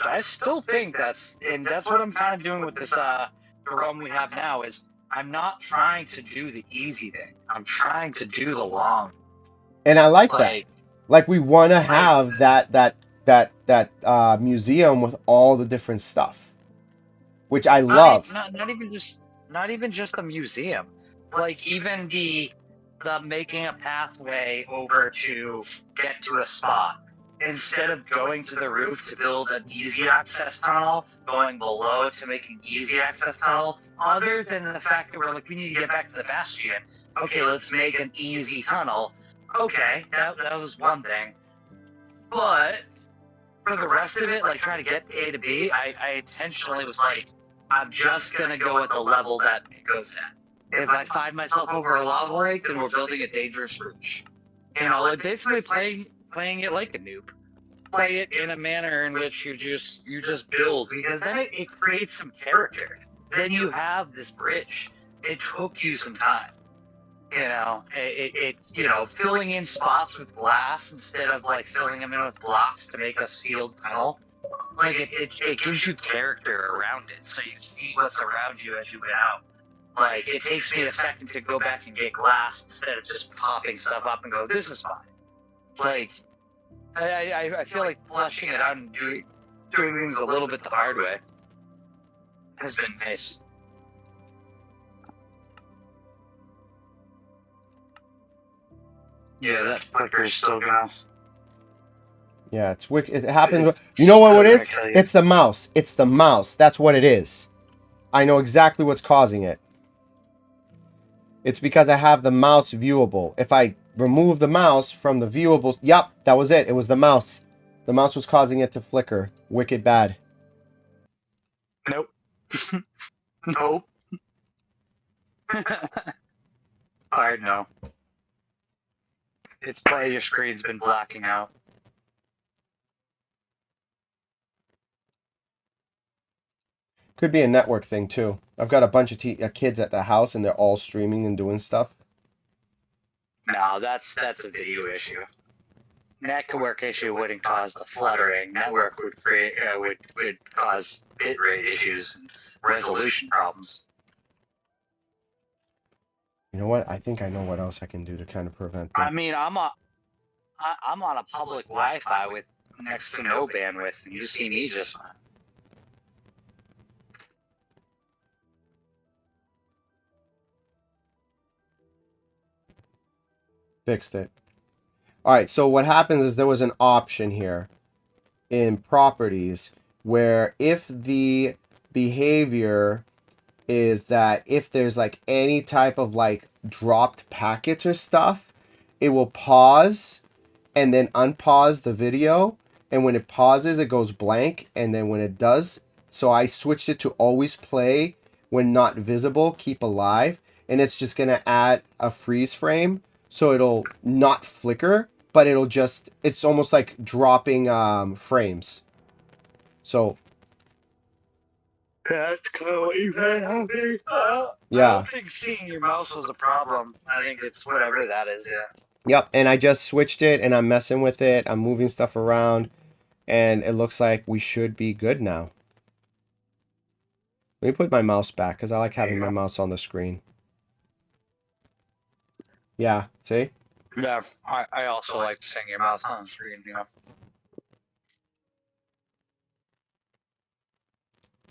I still think that's what I'm kind of doing with this the realm we have now is I'm not trying to do the easy thing. I'm trying to do the long. And I like that. Like we want to have that museum with all the different stuff, which I love. Not even just the museum, like even the making a pathway over to get to a spot. Instead of going to the roof to build an easy access tunnel, going below to make an easy access tunnel, other than the fact that we're like, we need to get back to the bastion. Okay, let's make an easy tunnel. Okay, that was one thing. But for the rest of it, like trying to get to A to B, I intentionally was like, I'm just going to go at the level that it goes at. If I find myself over a lava lake, then we're building a dangerous bridge. Like basically playing it like a noob. Play it in a manner in which you just build, because then it creates some character. Then you have this bridge. It took you some time. Filling in spots with glass instead of like filling them in with blocks to make a sealed tunnel. Like it gives you character around it, so you see what's around you as you get out. Like, it takes me a second to go back and get glass instead of just popping stuff up and go, this is fine. Like, I feel like fleshing it out and doing things a little bit the hard way has been nice. Yeah, that flicker's still gonna... Yeah, it's wicked. It happens. You know what it is? It's the mouse. It's the mouse. That's what it is. I know exactly what's causing it. It's because I have the mouse viewable. If I remove the mouse from the viewable... Yep, that was it. It was the mouse. The mouse was causing it to flicker. Wicked bad. Nope. Nope. Hard no. It's probably your screen's been blacking out. Could be a network thing too. I've got a bunch of kids at the house and they're all streaming and doing stuff. No, that's a video issue. Network issue wouldn't cause the fluttering. Network would create would cause bitrate issues and resolution problems. You know what? I think I know what else I can do to kind of prevent that. I mean, I'm on a public Wi-Fi with next to no bandwidth, and you see me just fine. Fixed it. All right, so what happens is there was an option here in properties where if the behavior is that if there's like any type of like dropped packets or stuff, it will pause and then unpause the video. And when it pauses, it goes blank. And then when it does, so I switched it to always play when not visible, keep alive. And it's just going to add a freeze frame. So it'll not flicker, but it'll just, it's almost like dropping frames. So That's cool. Yeah. yeah. I don't think seeing your mouse was a problem. I think it's whatever that is, yeah. Yep, and I just switched it and I'm messing with it. I'm moving stuff around and it looks like we should be good now. Let me put my mouse back because I like having my mouse on the screen. Yeah, see? Yeah, I also like seeing your mouse on the screen, you know.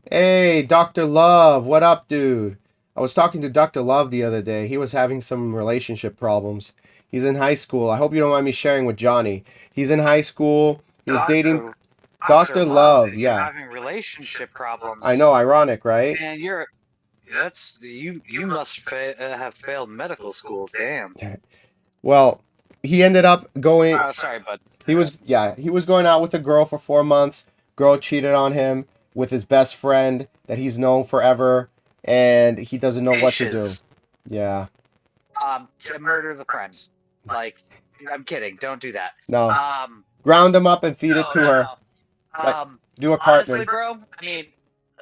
Hey, Dr. Love, what up, dude? I was talking to Dr. Love the other day. He was having some relationship problems. He's in high school. I hope you don't mind me sharing with Johnny. He's in high school. He was dating Dr. Love, yeah. Having relationship problems. I know, ironic, right? Man, you must have failed medical school. Damn. Well, he ended up going. Sorry, bud. He was going out with a girl for 4 months. Girl cheated on him with his best friend that he's known forever, and he doesn't know what to do. Yeah. Murder the friend. Like, I'm kidding. Don't do that. No. Ground him up and feed it to her. No. Like, do a Honestly, Cartman. bro. I mean,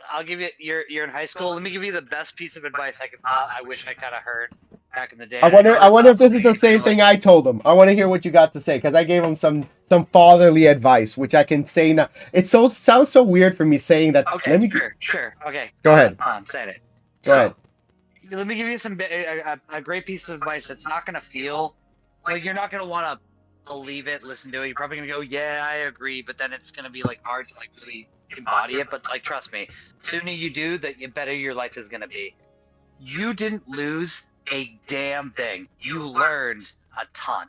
I'll give you. You're in high school. Let me give you the best piece of advice I wish I kind of heard back in the day. I wonder if this is the same thing I told him. I want to hear what you got to say because I gave him some fatherly advice, which I can say now. It sounds so weird for me saying that. Okay, sure. Okay. Go ahead. On, say it. Go ahead. Let me give you a great piece of advice that's not gonna feel like you're not gonna want to believe it, listen to it. You're probably gonna go, yeah, I agree, but then it's gonna be like hard to like really embody it. But like, trust me, sooner you do, the better your life is gonna be. You didn't lose a damn thing. You learned a ton.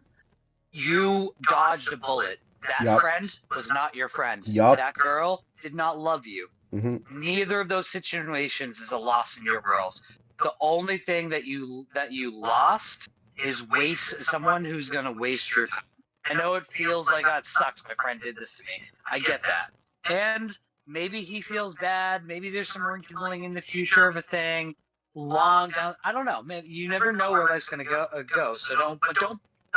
You dodged a bullet. That friend was not your friend. That girl did not love you. Mm-hmm. Neither of those situations is a loss in your world. The only thing that you lost is someone who's gonna waste your time. I know it feels like, oh, it sucks. My friend did this to me. I get that. And maybe he feels bad. Maybe there's some rekindling in the future of a thing. Long down, I don't know. Man, you never know where life's gonna go. So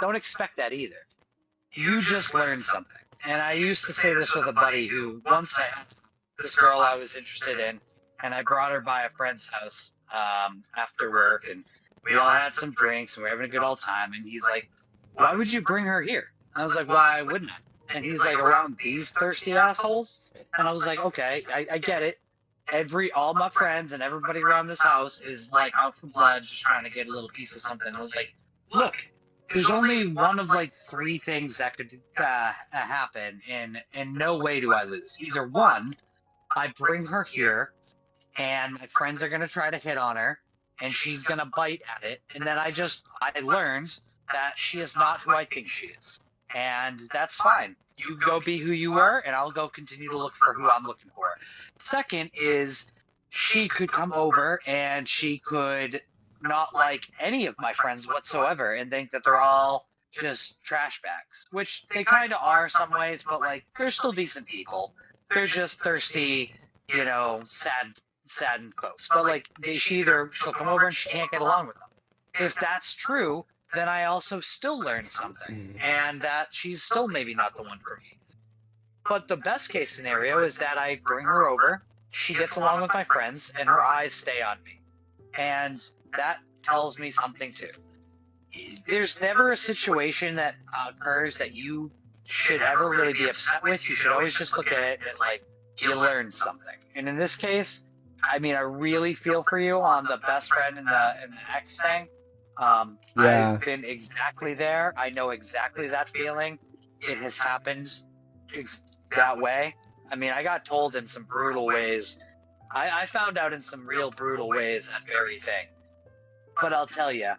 don't expect that either. You just learned something. And I used to say this with a buddy who once I had this girl I was interested in, and I brought her by a friend's house after work, and we all had some drinks, and we were having a good old time. And he's like, "Why would you bring her here?" I was like, "Why wouldn't I?" And he's like, "Around these thirsty assholes?" And I was like, "Okay, I get it. All my friends and everybody around this house is like out for blood, just trying to get a little piece of something." I was like, "Look, there's only one of like 3 things that could happen, and no way do I lose. Either one, I bring her here, and my friends are gonna try to hit on her, and she's gonna bite at it, and then I learned that she is not who I think she is, and that's fine. You go be who you were, and I'll go continue to look for who I'm looking for." Second is, she could come over and she could not like any of my friends whatsoever and think that they're all just trash bags, which they kind of are some ways, but like they're still decent people. They're just thirsty, sad and close. But like she'll come over and she can't get along with them. If that's true, then I also still learned something, and that she's still maybe not the one for me. But the best case scenario is that I bring her over, she gets along with my friends, and her eyes stay on me. And that tells me something too. There's never a situation that occurs that you should ever really be upset with. You should always just look at it as like, you learned something. And in this case, I mean, I really feel for you on the best friend and the ex thing. I've been exactly there. I know exactly that feeling. It has happened that way. I mean, I got told in some brutal ways. I found out in some real brutal ways that very thing. But I'll tell you,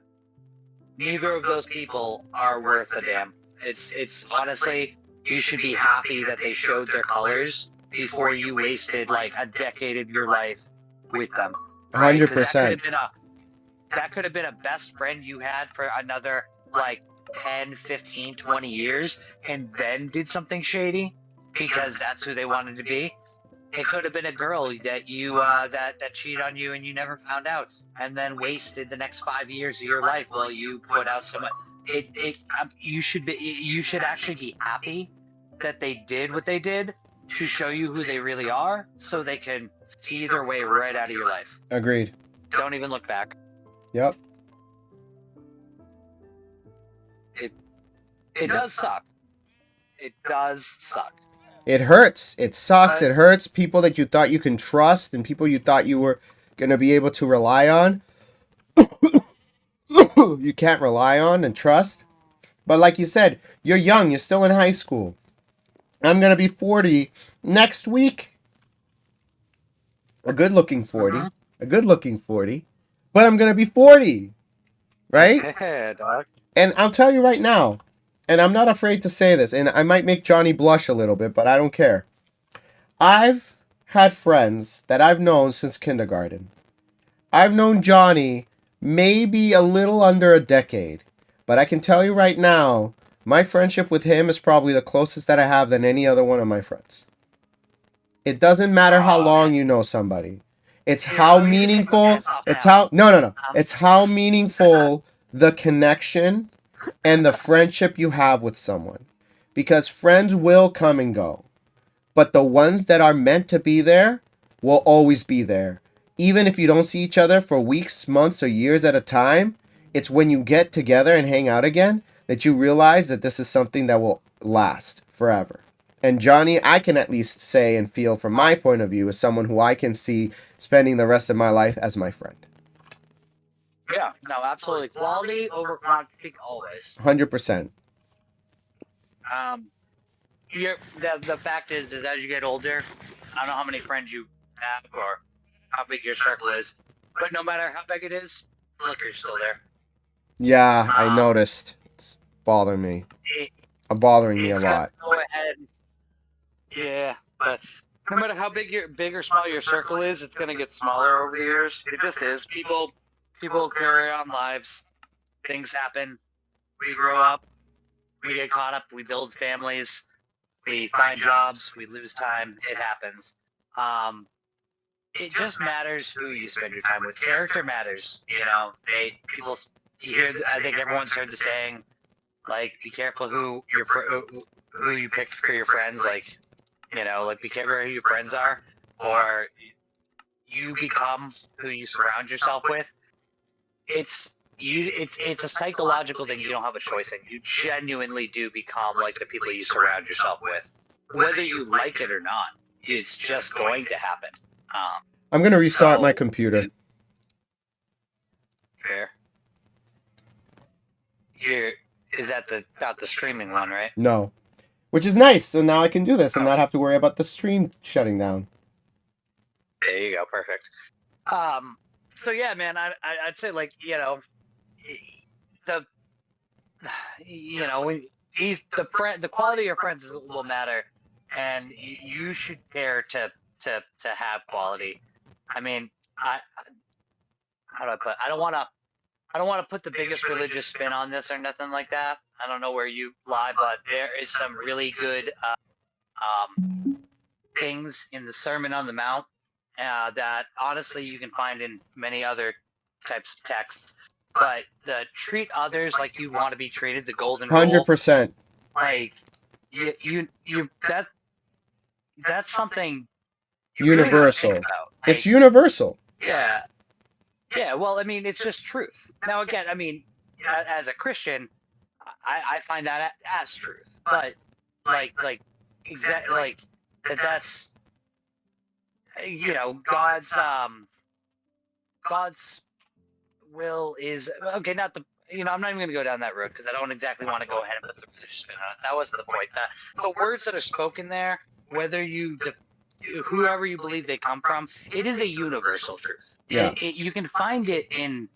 neither of those people are worth a damn. It's honestly, you should be happy that they showed their colors before you wasted like a decade of your life with them. 100%. That could have been a best friend you had for another like 10, 15, 20 years and then did something shady because that's who they wanted to be. It could have been a girl that you that cheated on you and you never found out, and then wasted the next 5 years of your life while you put out some. You should actually be happy that they did what they did to show you who they really are, so they can see their way right out of your life. Agreed. Don't even look back. Yep. It does suck. It does suck. It hurts. It sucks. It hurts. People that you thought you can trust and people you thought you were going to be able to rely on, you can't rely on and trust. But like you said, you're young. You're still in high school. I'm going to be 40 next week. A good-looking 40. A good-looking 40. But I'm going to be 40. Right? Yeah, dog. And I'll tell you right now, and I'm not afraid to say this, and I might make Johnny blush a little bit, but I don't care. I've had friends that I've known since kindergarten. I've known Johnny maybe a little under a decade. But I can tell you right now, my friendship with him is probably the closest that I have than any other one of my friends. It doesn't matter how long you know somebody. It's how meaningful, it's how, no. It's how meaningful the connection and the friendship you have with someone. Because friends will come and go. But the ones that are meant to be there will always be there. Even if you don't see each other for weeks, months, or years at a time, it's when you get together and hang out again that you realize that this is something that will last forever. And Johnny, I can at least say and feel from my point of view as someone who I can see spending the rest of my life as my friend. Yeah, no, absolutely. Quality over quantity, always. 100%. The fact is as you get older, I don't know how many friends you have or how big your circle is, but no matter how big it is, flicker's still there. Yeah, I noticed. It's bothering me. Bothering me a lot. Go ahead. Yeah, but no matter how big or small your circle is, it's gonna get smaller over the years. It just is. People carry on lives. Things happen. We grow up. We get caught up. We build families. We find jobs. We lose time. It happens. It just matters who you spend your time with. Character matters. You know, I think everyone's heard the saying, like, be careful who you pick for your friends. Like, you know, like, be careful who your friends are, or you become who you surround yourself with. It's a psychological thing you don't have a choice in. You genuinely do become like the people you surround yourself with, whether you like it or not. It's just going to happen. I'm going to restart my computer. Fair. Is that not the streaming one, right? No. Which is nice. So now I can do this and not have to worry about the stream shutting down. There you go. Perfect. So yeah, man, I'd say, like, you know, the quality of your friends will matter, and you should care to have quality. I mean, how do I put? I don't want to put the biggest religious spin on this or nothing like that. I don't know where you lie, but there is some really good things in the Sermon on the Mount that honestly you can find in many other types of texts. But the treat others like you want to be treated, the golden rule. 100%. Like that's something universal. Really about. Like, it's universal. Yeah. Yeah, well, I mean, it's just truth. Now, again, I mean, as a Christian, I find that as truth. But, that's, you know, God's will is, okay, not the, you know, I'm not even going to go down that road because I don't exactly want to go ahead and put the religious spin on it. That wasn't the point. The words that are spoken there, whether whoever you believe they come from, it is a universal truth. Yeah. You can find it in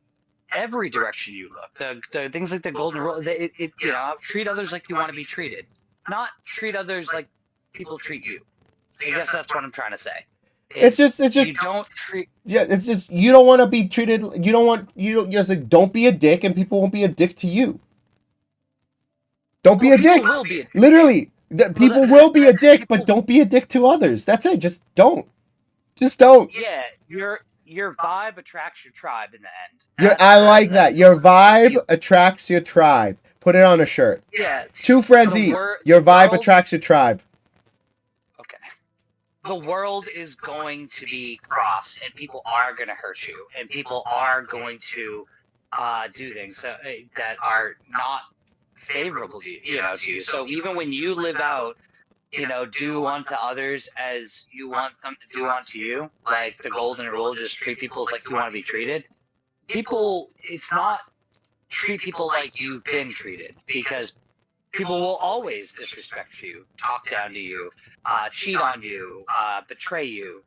every direction you look. The things like the golden rule, you know, treat others like you want to be treated, not treat others like people treat you. I guess that's what I'm trying to say. It's just you don't treat. Yeah, it's just you don't want to be treated. You don't just like, don't be a dick, and people won't be a dick to you. Don't be a dick. Will be a dick. Literally, people will be a dick, but don't be a dick to others. That's it. Just don't. Just don't. Yeah, your vibe attracts your tribe in the end. I like that. Your vibe attracts your tribe. Put it on a shirt. Yeah. Two friends eat. Your vibe attracts your tribe. Okay. The world is going to be cross, and people are going to hurt you, and people are going to do things that are not favorable to you. So even when you live out, do unto others as you want them to do unto you, like the golden rule, just treat people as like you want to be treated. People, it's not treat people like you've been treated, because people will always disrespect you, talk down to you, cheat on you, betray you.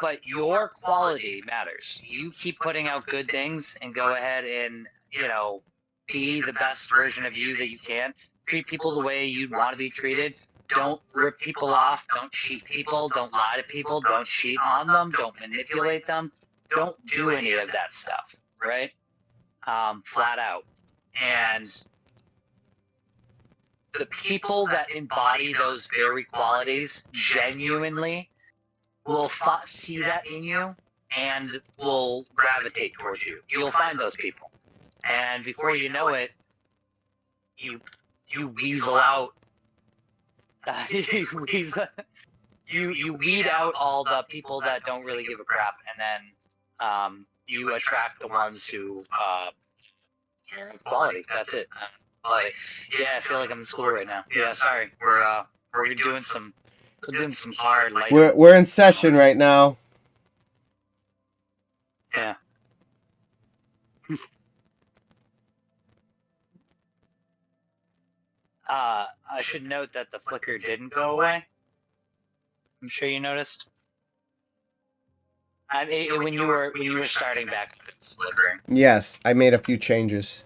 But your quality matters. You keep putting out good things and go ahead and, be the best version of you that you can. Treat people the way you'd want to be treated. Don't rip people off. Don't cheat people. Don't lie to people. Don't cheat on them. Don't manipulate them. Don't do any of that stuff, right? Flat out. And the people that embody those very qualities genuinely will see that in you and will gravitate towards you. You'll find those people. And before you know it, you weasel out. You weed out all the people that don't really give a crap, and then you attract the ones who are of quality. That's it. Yeah, I feel like I'm in school right now. Yeah, sorry. We're doing some hard life. We're in session right now. Yeah. I should note that the flicker didn't go away. I'm sure you noticed. When you were starting back, it was flickering. Yes, I made a few changes.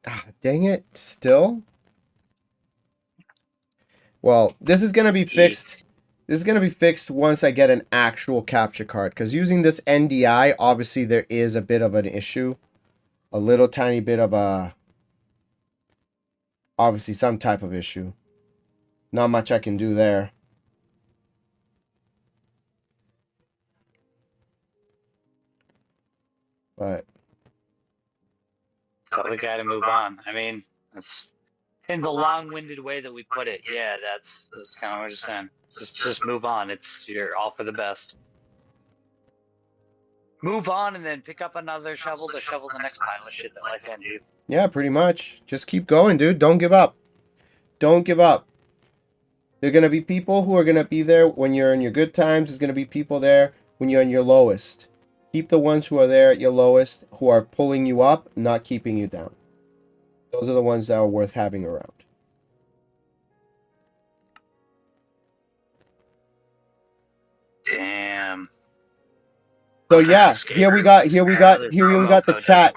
Ah, dang it! Still. Well, this is gonna be fixed. This is gonna be fixed once I get an actual capture card. Because using this NDI, obviously there is a bit of an issue, a little tiny bit of a. Obviously, some type of issue. Not much I can do there. But tell the guy to move on. I mean, that's in the long-winded way that we put it. Yeah, that's kind of what I'm saying. Just move on. You're all for the best. Move on and then pick up another shovel to shovel the next pile of shit that life hands you. Yeah, pretty much. Just keep going, dude. Don't give up. Don't give up. There are going to be people who are going to be there when you're in your good times. There's going to be people there when you're in your lowest. Keep the ones who are there at your lowest, who are pulling you up, not keeping you down. Those are the ones that are worth having around. Damn. So yeah, here we got the chat.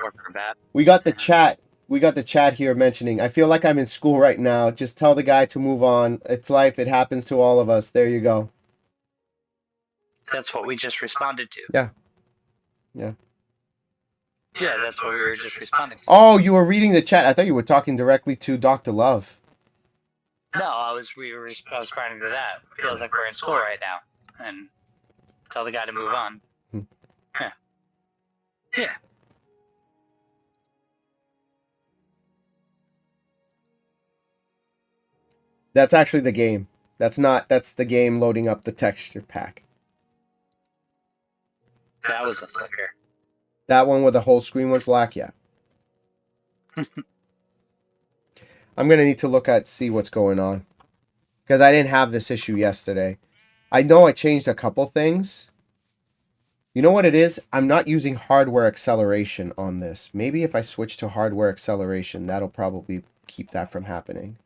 We got the chat. We got the chat here mentioning, I feel like I'm in school right now. Just tell the guy to move on. It's life. It happens to all of us. There you go. That's what we just responded to. Yeah. Yeah. Yeah, that's what we were just responding to. Oh, you were reading the chat. I thought you were talking directly to Dr. Love. No, I was responding to that. It feels like we're in school right now. And tell the guy to move on. Yeah. Yeah. That's actually the game. That's the game loading up the texture pack. That was a flicker. That one where the whole screen went black, yeah. I'm going to need to see what's going on. Because I didn't have this issue yesterday. I know I changed a couple things. You know what it is? I'm not using hardware acceleration on this. Maybe if I switch to hardware acceleration, that'll probably keep that from happening.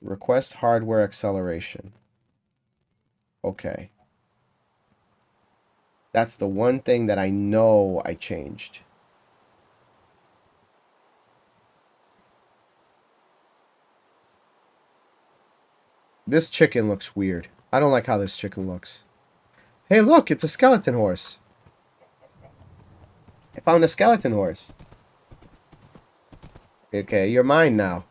Request hardware acceleration. Okay. That's the one thing that I know I changed. This chicken looks weird. I don't like how this chicken looks. Hey, look, it's a skeleton horse. found a skeleton horse. Okay, you're mine now.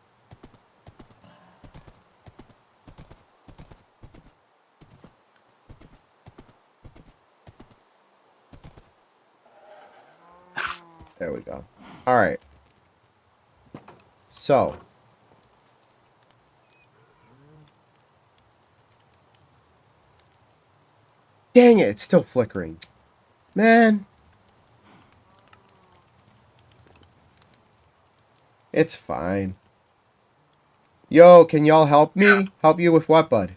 There we go. Alright. So. Dang it, it's still flickering. Man. It's fine. Yo, can y'all help me? Help you with what, bud?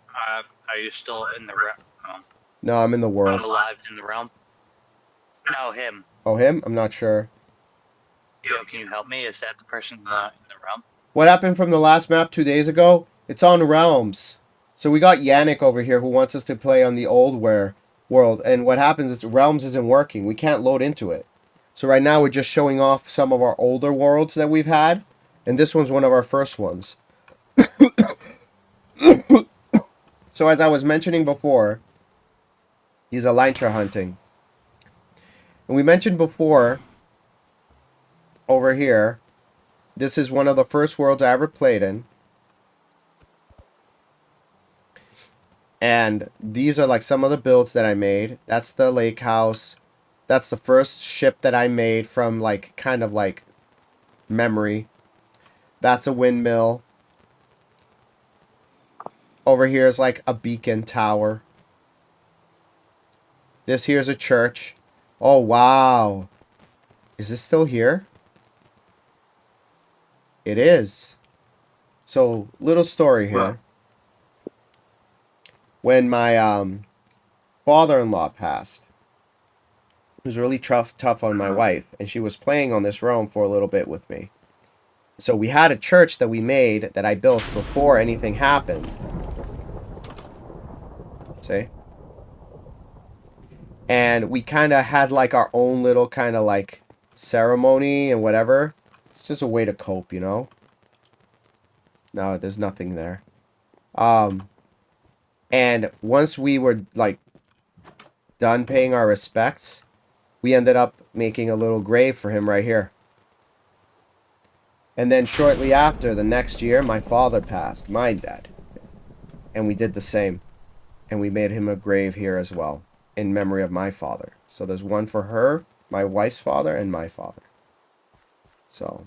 Are you still in the realm? No, I'm in the world. Alive in the realm? No, him. Oh, him? I'm not sure. Yo, can you help me? Is that the person in the realm? What happened from the last map 2 days ago? It's on Realms. So we got Yannick over here who wants us to play on the old world. And what happens is Realms isn't working. We can't load into it. So right now we're just showing off some of our older worlds that we've had. And this one's one of our first ones. So as I was mentioning before, he's Elytra hunting. And we mentioned before, over here, this is one of the first worlds I ever played in. And these are like some of the builds that I made. That's the lake house. That's the first ship that I made from like, kind of like memory. That's a windmill. Over here is like a beacon tower. This here's a church. Oh, wow. Is this still here? It is. So, little story here. Wow. When my father-in-law passed, it was really tough on my wife, and she was playing on this realm for a little bit with me. So we had a church that we made that I built before anything happened. See? And we kind of had like our own little kind of like ceremony and whatever. It's just a way to cope, you know? No, there's nothing there. And once we were like done paying our respects, we ended up making a little grave for him right here. And then shortly after, the next year, my father passed, my dad. And we did the same. And we made him a grave here as well, in memory of my father. So there's one for her, my wife's father, and my father. So,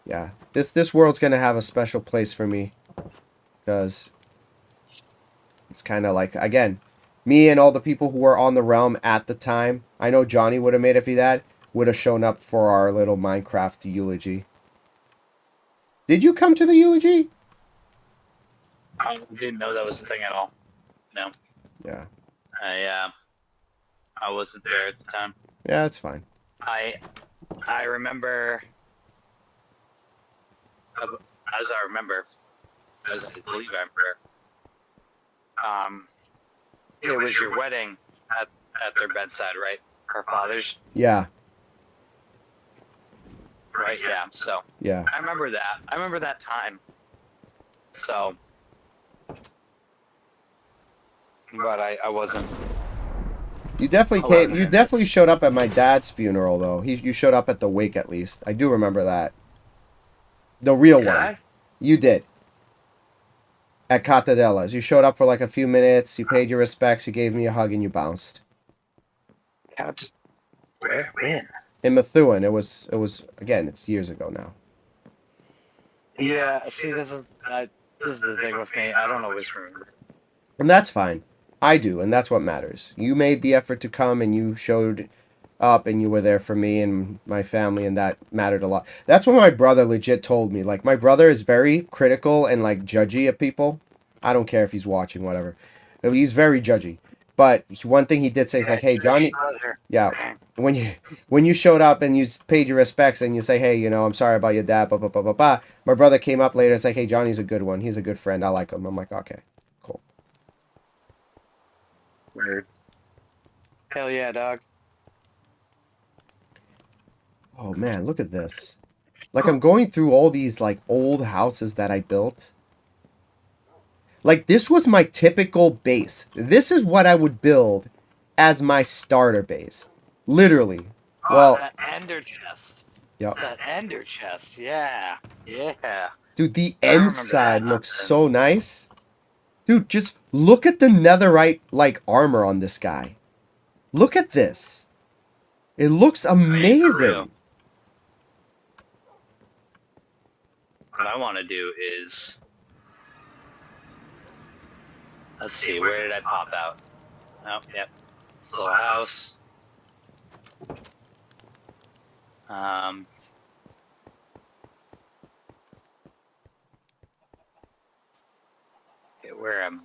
yeah. This world's going to have a special place for me. Because it's kind of like, again, me and all the people who were on the realm at the time. I know Johnny would have made it if he had. Would have shown up for our little Minecraft eulogy. Did you come to the eulogy? I didn't know that was a thing at all. No. Yeah. I wasn't there at the time. Yeah, that's fine. I remember, as I believe I remember, it was your wedding at their bedside, right? Her father's, Yeah. right? Yeah. So Yeah. I remember that. I remember that time. So, but I wasn't. You definitely came. You definitely showed up at my dad's funeral, though. You showed up at the wake, at least. I do remember that. The real one. I? You did. At Catadella's. You showed up for like a few minutes. You paid your respects. You gave me a hug, and you bounced. Where? When? In Methuen. It was. Again, it's years ago now. Yeah. See, this is the thing with me. I don't always remember. And that's fine. I do, and that's what matters. You made the effort to come, and you showed up, and you were there for me and my family, and that mattered a lot. That's what my brother legit told me. Like, my brother is very critical and, like, judgy of people. I don't care if he's watching, whatever. He's very judgy. But one thing he did say is, like, hey, Johnny... Yeah, when you showed up and you paid your respects and you say, hey, you know, I'm sorry about your dad, blah, blah, blah, blah, blah. My brother came up later and said, hey, Johnny's a good one. He's a good friend. I like him. I'm like, okay. Weird. Hell yeah, dog. Oh man, look at this. Like, I'm going through all these like old houses that I built. Like, this was my typical base. This is what I would build as my starter base. Literally. Oh, Well, that ender chest. yep. That ender chest. Yeah. Yeah. Dude, the I remember inside that looks nonsense. so nice. Dude, just look at the netherite, like, armor on this guy. Look at this. It looks For real. amazing. What I want to do is, let's see, where did I pop out? Oh, yep. This little house. Okay, where am?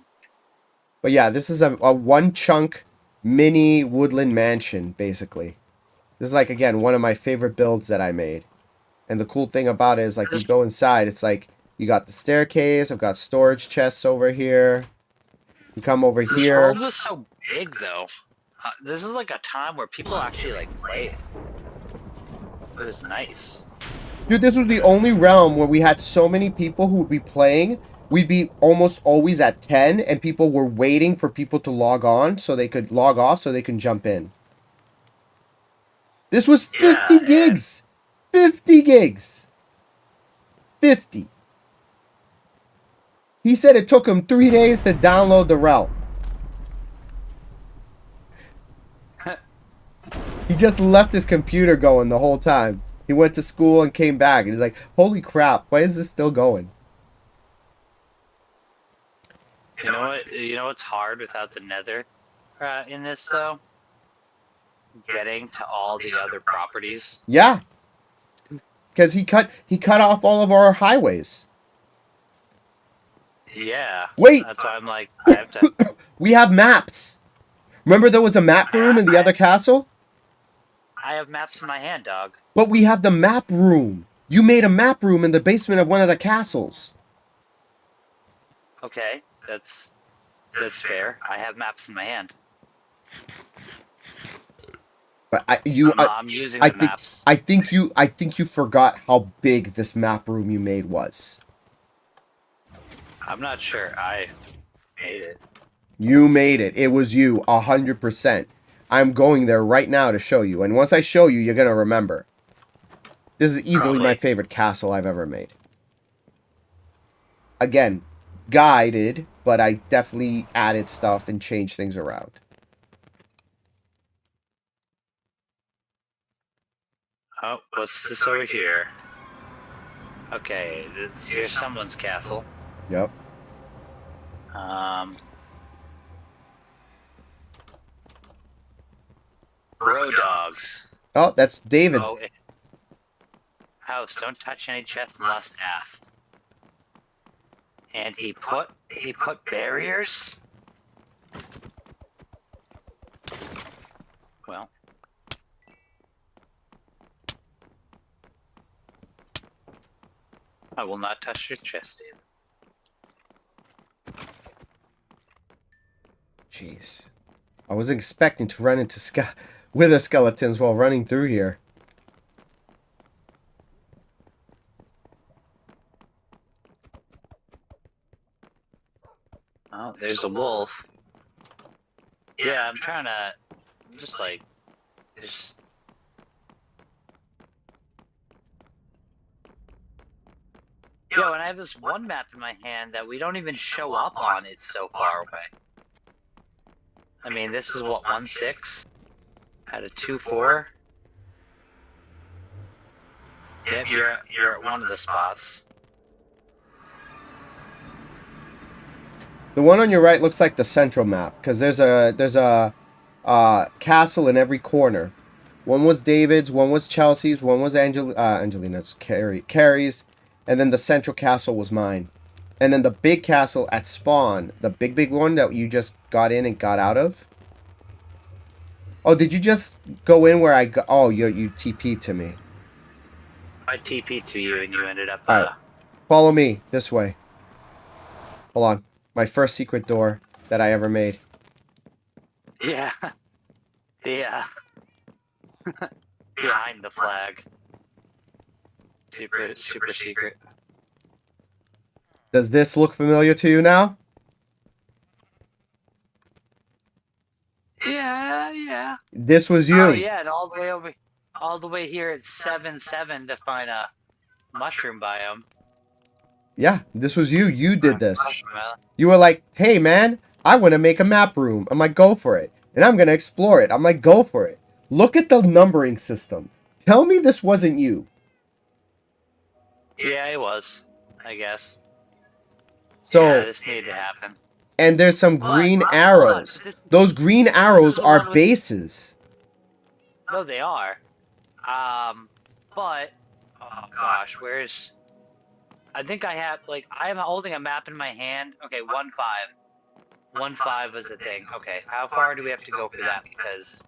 But yeah, this is a one chunk mini woodland mansion, basically. This is like, again, one of my favorite builds that I made. And the cool thing about it is, like, you go inside, it's like, you got the staircase, I've got storage chests over here. You come over This here. world was so big, though. This is like a time where people actually like play it. It was nice. Dude, this was the only realm where we had so many people who would be playing. We'd be almost always at 10, and people were waiting for people to log on so they could log off so they can jump in. This was 50 gigs. 50 gigs. 50. He said it took him 3 days to download the realm. He just left his computer going the whole time. He went to school and came back. And he's like, holy crap, why is this still going? You know what? You know what's hard without the nether in this, though? Getting to all the other properties. Yeah. Because he cut off all of our highways. Yeah. Wait. That's why I'm like, I have to. We have maps. Remember there was a map room in the other castle? I have maps in my hand, dog. But we have the map room. You made a map room in the basement of one of the castles. Okay, that's fair. I have maps in my hand. But I'm using the maps. I think you forgot how big this map room you made was. I'm not sure. I made it. You made it. It was you, 100%. I'm going there right now to show you. And once I show you, you're going to remember. This is easily my favorite castle I've ever made. Again, guided, but I definitely added stuff and changed things around. Oh, what's this over here? Okay, here's someone's castle. Yep. Bro dogs. Oh, that's David. Oh, house, don't touch any chests unless asked. And he put barriers? Well. I will not touch your chest, David. Jeez. I wasn't expecting to run into wither skeletons while running through here. Oh, there's a wolf. Yeah, I'm trying to just like Yo, and I have this one map in my hand that we don't even show up on. It's so far away. I mean, this is what, 1-6? Out of 2-4? Yep, you're at one of the spots. The one on your right looks like the central map, because there's a castle in every corner. One was David's, one was Chelsea's, one was Angelina's, Carrie's, and then the central castle was mine. And then the big castle at spawn, the big one that you just got in and got out of. Oh, did you just go in where I go? Oh, you TP'd to me. I TP'd to you and you ended up... Alright, follow me this way. Hold on. My first secret door that I ever made. Yeah. Yeah. Behind the flag. Super secret. Does this look familiar to you now? Yeah. This was you. Oh yeah, and all the way here it's 7-7 to find a mushroom biome. Yeah, this was you. You did this. Marshmallow. You were like, hey, man, I want to make a map room. I'm like, go for it. And I'm going to explore it. I'm like, go for it. Look at the numbering system. Tell me this wasn't you. Yeah, it was. I guess. So, yeah, this needed to happen. and there's some green arrows. Those green arrows are bases. No, they are. But oh gosh, where's? I think I have I'm holding a map in my hand. Okay, 1-5. 1-5 was the thing. Okay, how far do we have to go for that? Because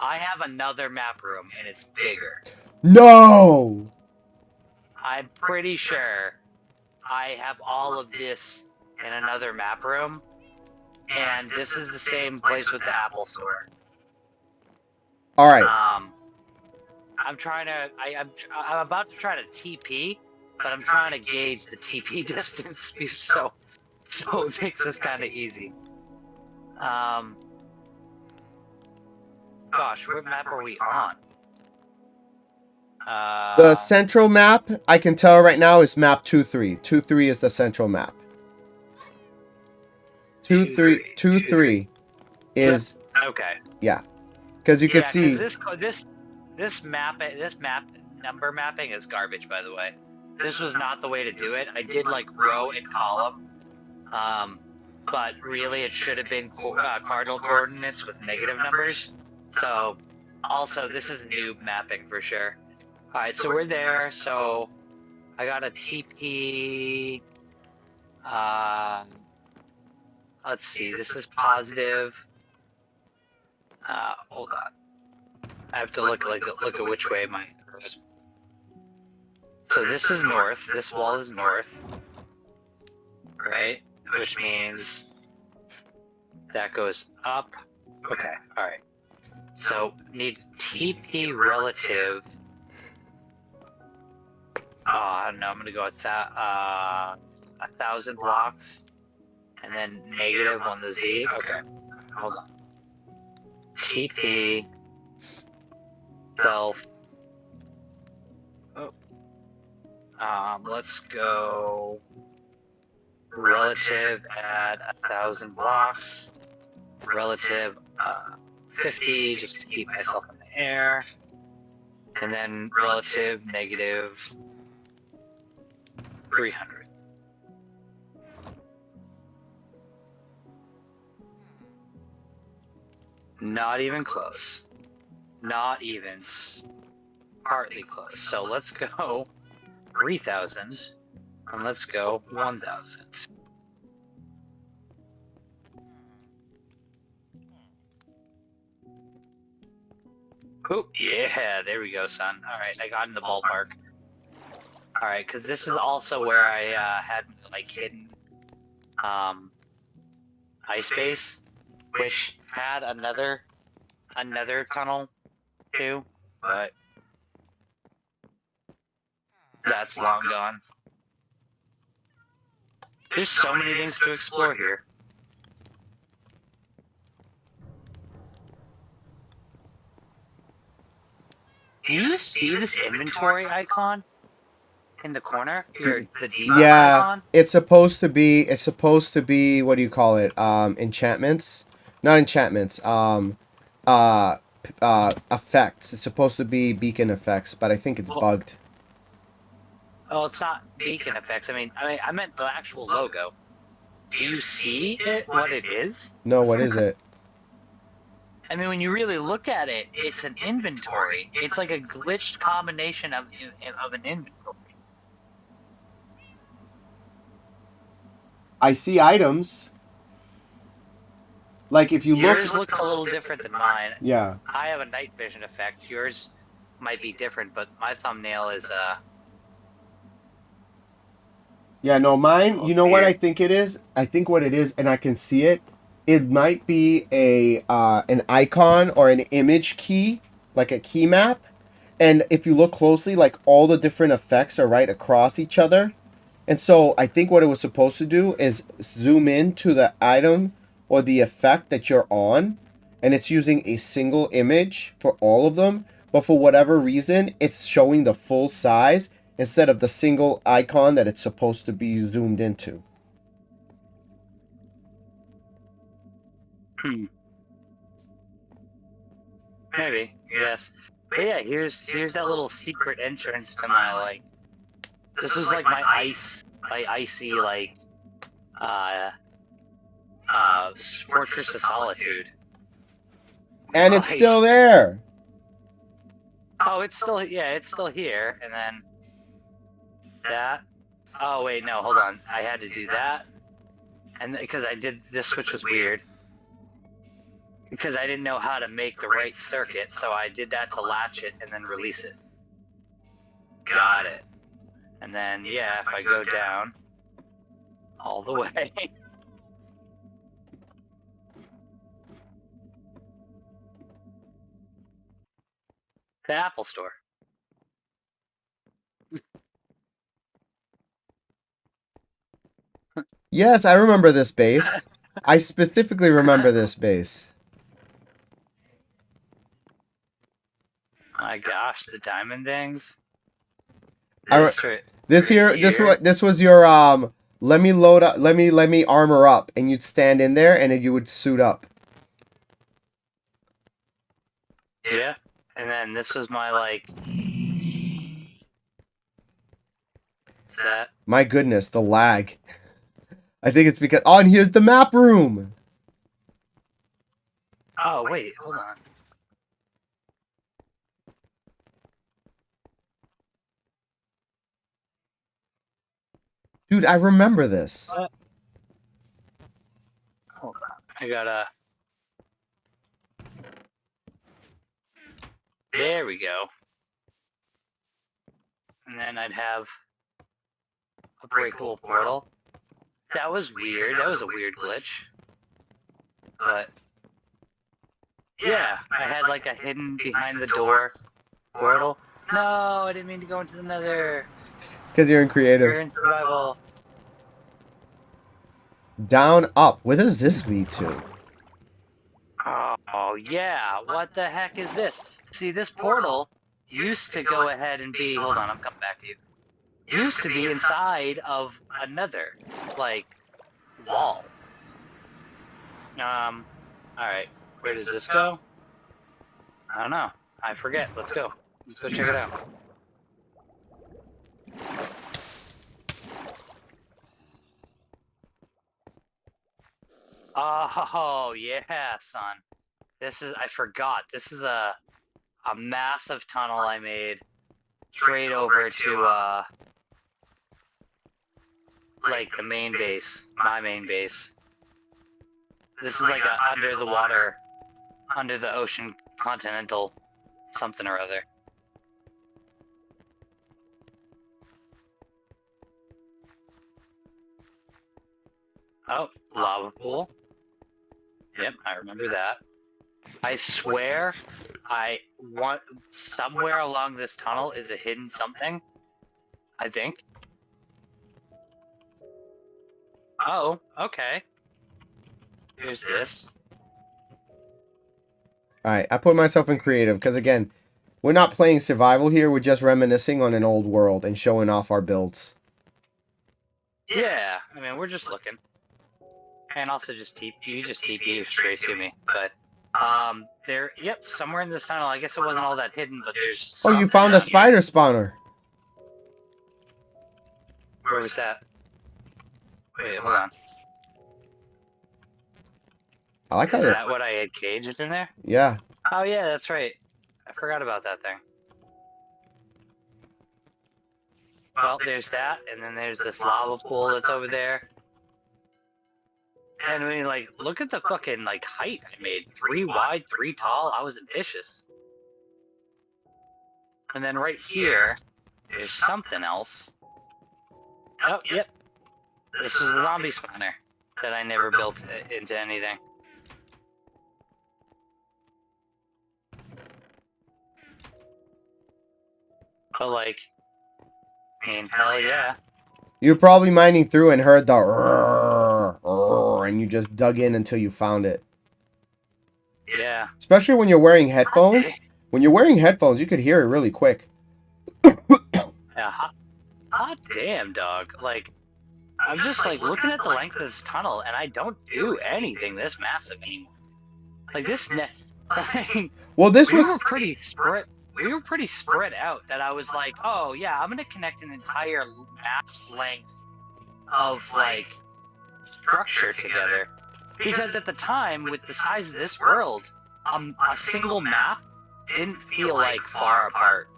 I have another map room and it's bigger. No! I'm pretty sure I have all of this in another map room, and this is the same place with the Apple Store. All right. I'm trying to. I'm about to try to TP, but I'm trying to gauge the TP distance, so it makes this kind of easy. Gosh, what map are we on? The central map, I can tell right now, is map 2-3. 2-3 is the central map. 2-3 is okay. Yeah, because you can see this map number mapping is garbage. By the way, this was not the way to do it. I did like row and column, but really it should have been cardinal coordinates with negative numbers. So, also this is noob mapping for sure. All right, so we're there. So, I got a TP. Let's see. This is positive. Hold on. I have to look at which way my. So this is north. This wall is north, right? Which means that goes up. Okay. All right. So need TP relative. No, I'm gonna go with that. 1,000 blocks, and then negative on the Z. Okay. Hold on. TP 12. Oh. Let's go relative at 1,000 blocks. Relative 50, just to keep myself in the air. And then relative negative 300. Not even close. Not even partly close. So let's go 3,000 and let's go 1,000. Oh, yeah, there we go, son. All right, I got in the ballpark. All right, because this is also where I had like hidden ice base, which had another tunnel too, but that's long gone. There's so many things to explore here. Do you see this inventory icon in the corner? The default icon? It's supposed to be what do you call it? Enchantments? Not enchantments. Effects. It's supposed to be beacon effects, but I think it's bugged. Oh, it's not beacon effects. I meant the actual logo. Do you see it? What it is? No, what is it? I mean, when you really look at it, it's an inventory. It's like a glitched combination of an inventory. I see items. Like if you look. Yours looks a little different than mine. Yeah. I have a night vision effect. Yours might be different, but my thumbnail is Yeah, no, mine. You know what I think it is? I think what it is, and I can see it. It might be an icon or an image key, like a key map. And if you look closely, like all the different effects are right across each other. And so I think what it was supposed to do is zoom in to the item or the effect that you're on. and it's using a single image for all of them, but for whatever reason, it's showing the full size instead of the single icon that it's supposed to be zoomed into. Maybe, yes. But yeah, here's that little secret entrance to my like. This was like my icy like, Fortress of Solitude. And it's still there. Oh, it's still here, and then that. Oh wait, no, hold on. I had to do that, and because I did this switch was weird. Because I didn't know how to make the right circuit, so I did that to latch it and then release it. Got it. And then, yeah, if I go down all the way. The Apple Store. Yes, I remember this base. I specifically remember this base. My gosh, the diamond things. This was your let me load up, let me armor up, and you'd stand in there and then you would suit up. Yeah, and then this was my like. What's that? My goodness, the lag. I think it's because and here's the map room. Oh wait, hold on. Dude, I remember this. Hold on. I gotta. There we go. And then I'd have a breakable portal. That was weird. That was a weird glitch. But yeah, I had like a hidden behind the door portal. No, I didn't mean to go into the nether. It's because you're in creative. You're in survival. Down, up. Where does this lead to? Oh yeah, what the heck is this? See, this portal used to go ahead and be. Hold on, I'm coming back to you. Used to be inside of another, like, wall. Alright, where does this go? I don't know. I forget. Let's go. Let's go check it out. Oh, yeah, son. I forgot. This is a massive tunnel I made straight over to, like the main base, my main base. This is like a under the water, under the ocean continental something or other. Oh, lava pool. Yep, I remember that. I swear, somewhere along this tunnel is a hidden something. I think. Oh, okay. Here's this. Alright, I put myself in creative because, again, we're not playing survival here. We're just reminiscing on an old world and showing off our builds. Yeah, I mean, we're just looking. And also you just TP straight to me. But, yep, somewhere in this tunnel. I guess it wasn't all that hidden, but there's Oh, you found a spider spawner. Where was that? Wait, hold on. I like how Is that what I had caged in there? Yeah. Oh yeah, that's right. I forgot about that thing. Well, there's that, and then there's this lava pool that's over there. And I mean, like, look at the fucking, like, height I made. 3 wide, 3 tall. I was ambitious. And then right here, there's something else. Oh, yep. This is a zombie spawner that I never built into anything. But, like, I mean, hell yeah. You're probably mining through and heard the and you just dug in until you found it. Yeah. Yeah. Especially when you're wearing headphones. When you're wearing headphones, you could hear it really quick. Yeah. Hot damn, dog. Like, I'm just like looking at the length of this tunnel, and I don't do anything this massive anymore. Like this net. Well, this we was were pretty spread. We were pretty spread out. That I was like, oh yeah, I'm gonna connect an entire map's length of like structure together. Because at the time, with the size of this world, a single map didn't feel like far apart.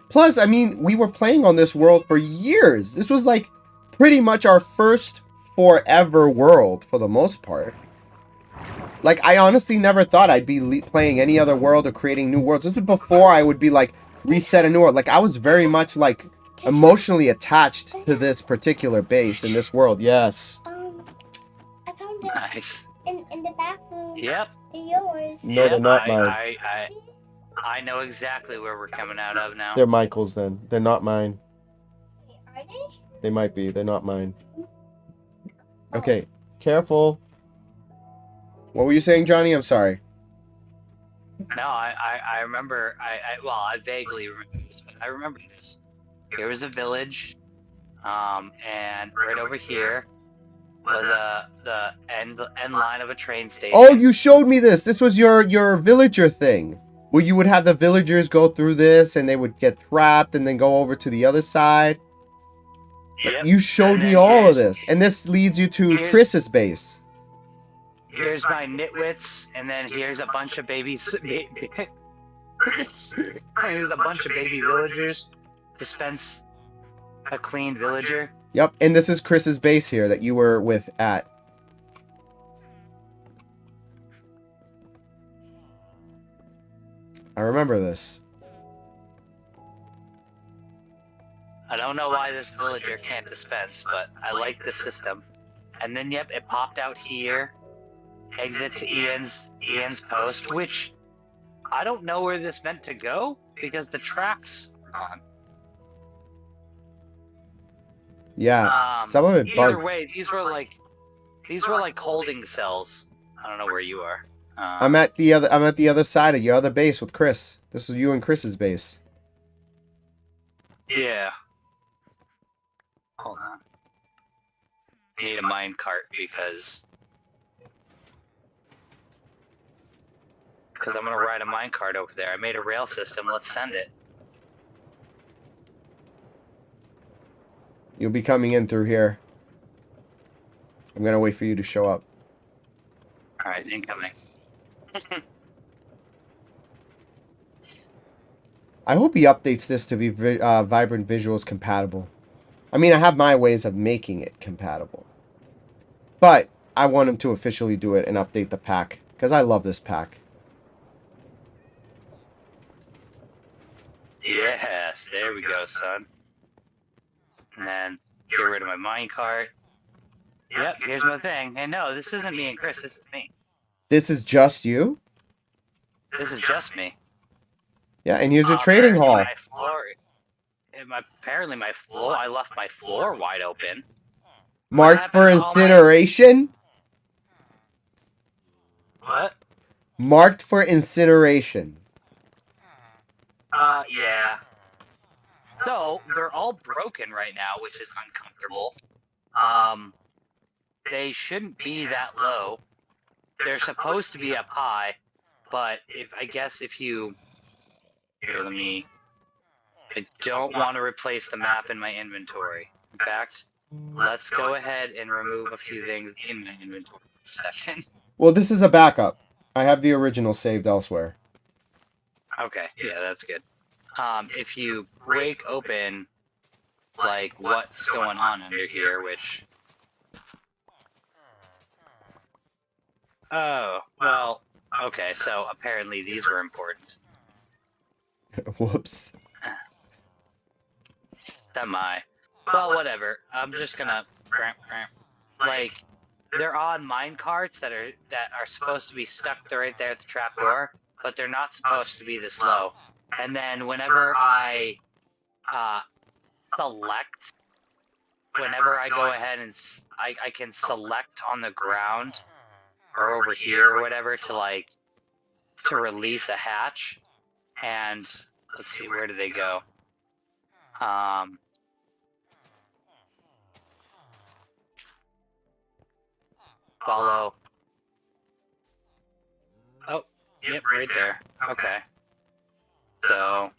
Plus, I mean, we were playing on this world for years. This was like pretty much our first forever world for the most part. Like, I honestly never thought I'd be playing any other world or creating new worlds. This was before I would be like, reset a new world. Like, I was very much like emotionally attached to this particular base in this world. Yes. I found this Nice. in the bathroom. Yep. They're yours. No, Yep, they're not mine. I know exactly where we're coming out of now. They're Michael's then. They're not mine. Are they? They might be. They're not mine. Okay. Careful. What were you saying, Johnny? I'm sorry. No, I remember. I vaguely remember this, but I remember this. Here was a village, and right over here was the end line of a train station. Oh, you showed me this. This was your villager thing. Where you would have the villagers go through this and they would get trapped and then go over to the other side. Yep. You showed me all of this. And this leads you to Chris's base. Here's my nitwits, and then here's a bunch of babies. Here's a bunch of baby villagers. Dispense a clean villager. Yep, and this is Chris's base here that you were with at. I remember this. I don't know why this villager can't dispense, but I like the system. And then, yep, it popped out here. Exit to Ian's post, which I don't know where this meant to go because the tracks are gone. Yeah, some of it bugged. Either way, these were like holding cells. I don't know where you are. I'm at the other side of your other base with Chris. This was you and Chris's base. Yeah. Hold on. I need a mine cart because I'm gonna ride a mine cart over there. I made a rail system. Let's send it. You'll be coming in through here. I'm gonna wait for you to show up. All right, incoming. I hope he updates this to be Vibrant Visuals compatible. I mean, I have my ways of making it compatible. But I want him to officially do it and update the pack. Because I love this pack. Yes, there we go, son. And then get rid of my minecart. Yep, here's my thing. And no, this isn't me and Chris, this is me. This is just you? This is just me. Yeah, and here's your trading hall. Apparently my floor, I left my floor wide open. Marked for incineration? What? Marked for incineration. Yeah. So, they're all broken right now, which is uncomfortable. They shouldn't be that low. They're supposed to be up high, but I guess if you... Here, I don't want to replace the map in my inventory. In fact, let's go ahead and remove a few things in my inventory for a second. Well, this is a backup. I have the original saved elsewhere. Okay, yeah, that's good. If you break open, like, what's going on under here, which... Oh, well, okay, so apparently these were important. Whoops. Semi. Well, whatever. I'm just gonna... Like, they're on mine carts that are supposed to be stuck right there at the trapdoor, but they're not supposed to be this low. And then whenever I go ahead and I can select on the ground or over here or whatever to like to release a hatch, and let's see, where do they go? Follow. Oh, yep, right there. Okay. So.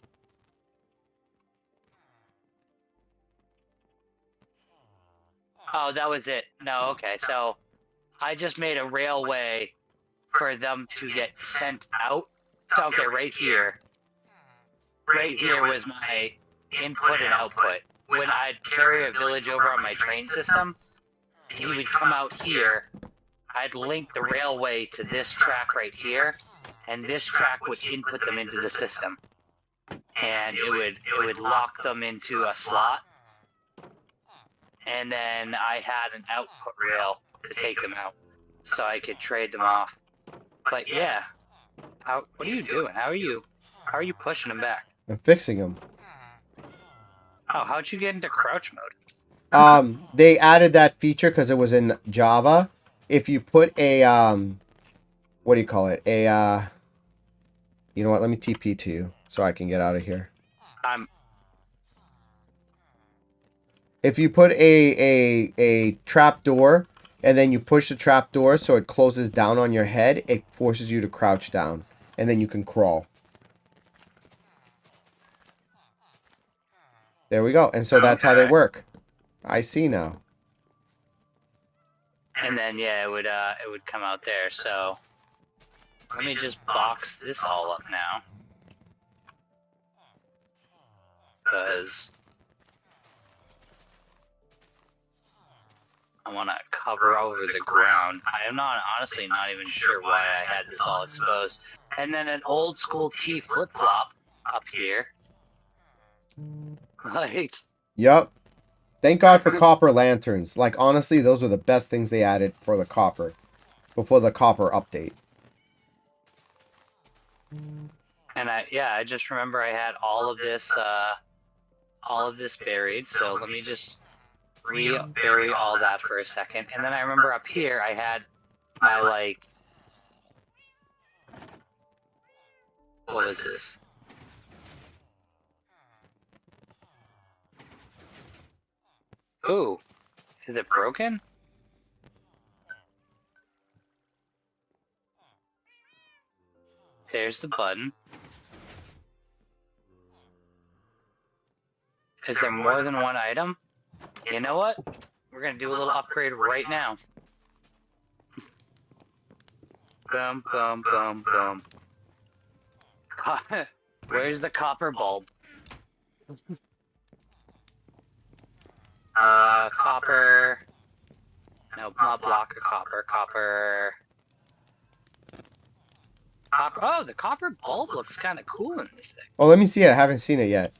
Oh, that was it. No, okay. So I just made a railway for them to get sent out. So, okay, right here. Right here was my input and output. When I'd carry a village over on my train system, he would come out here. I'd link the railway to this track right here, and this track would input them into the system. And it would lock them into a slot. And then I had an output rail to take them out, so I could trade them off. But yeah, what are you doing? How are you pushing them back? I'm fixing them. Oh, how'd you get into crouch mode? They added that feature because it was in Java. If you put a what do you call it? You know what? Let me TP to you so I can get out of here. If you put a trap door and then you push the trap door so it closes down on your head, it forces you to crouch down, and then you can crawl. There we go. And so that's how they work. I see now. And then yeah, it would come out there. So let me just box this all up now, because I want to cover over the ground. I am honestly not even sure why I had this all exposed. And then an old school T flip-flop up here. Like. Yep. Thank God for copper lanterns. Like, honestly, those are the best things they added for the copper. Before the copper update. And I just remember I had all of this buried. So let me just bury all that for a second. And then I remember up here I had my, like, what was this? Ooh, is it broken? There's the button. Is there more than one item? You know what? We're gonna do a little upgrade right now. Boom, boom, boom, boom. Where's the copper bulb? Copper. No, not block of copper. Copper. Copper. Oh, the copper bulb looks kind of cool in this thing. Oh, let me see it. I haven't seen it yet.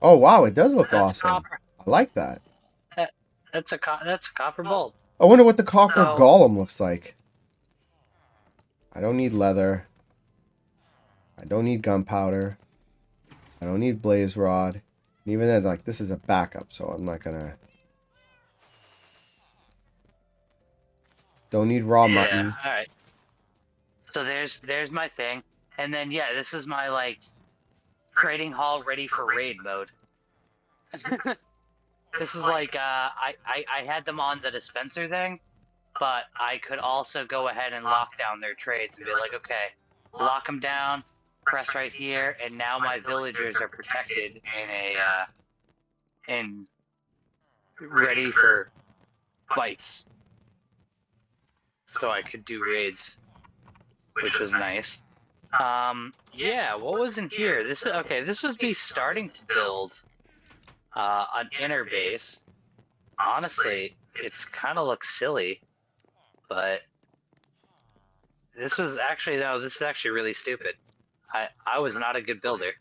Oh, wow. It does look awesome. Copper. I like that. That's a copper bulb. I wonder what the copper golem looks like. I don't need leather. I don't need gunpowder. I don't need blaze rod. And even then, like, this is a backup, so I'm not gonna... Don't need raw mutton. Alright. So there's my thing. And then, yeah, this is my, like, trading hall ready for raid mode. This is like, I had them on the dispenser thing, but I could also go ahead and lock down their trades and be like, okay, lock them down, press right here, and now my villagers are protected and ready for fights. So I could do raids, which was nice. Yeah, what was in here? This was me starting to build an inner base. Honestly, it's kind of looks silly, but this is actually really stupid. I was not a good builder.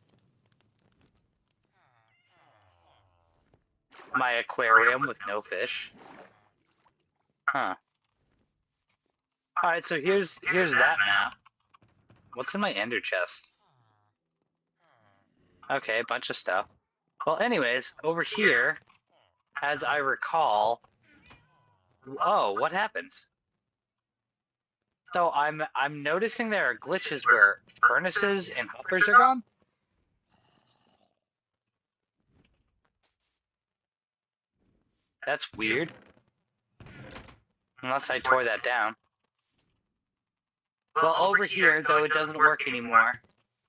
My aquarium with no fish. Huh. Alright, so here's that map. What's in my ender chest? Okay, a bunch of stuff. Well, anyways, over here, as I recall... Oh, what happened? So I'm noticing there are glitches where furnaces and hoppers are gone. That's weird. Unless I tore that down. Well, over here, though it doesn't work anymore.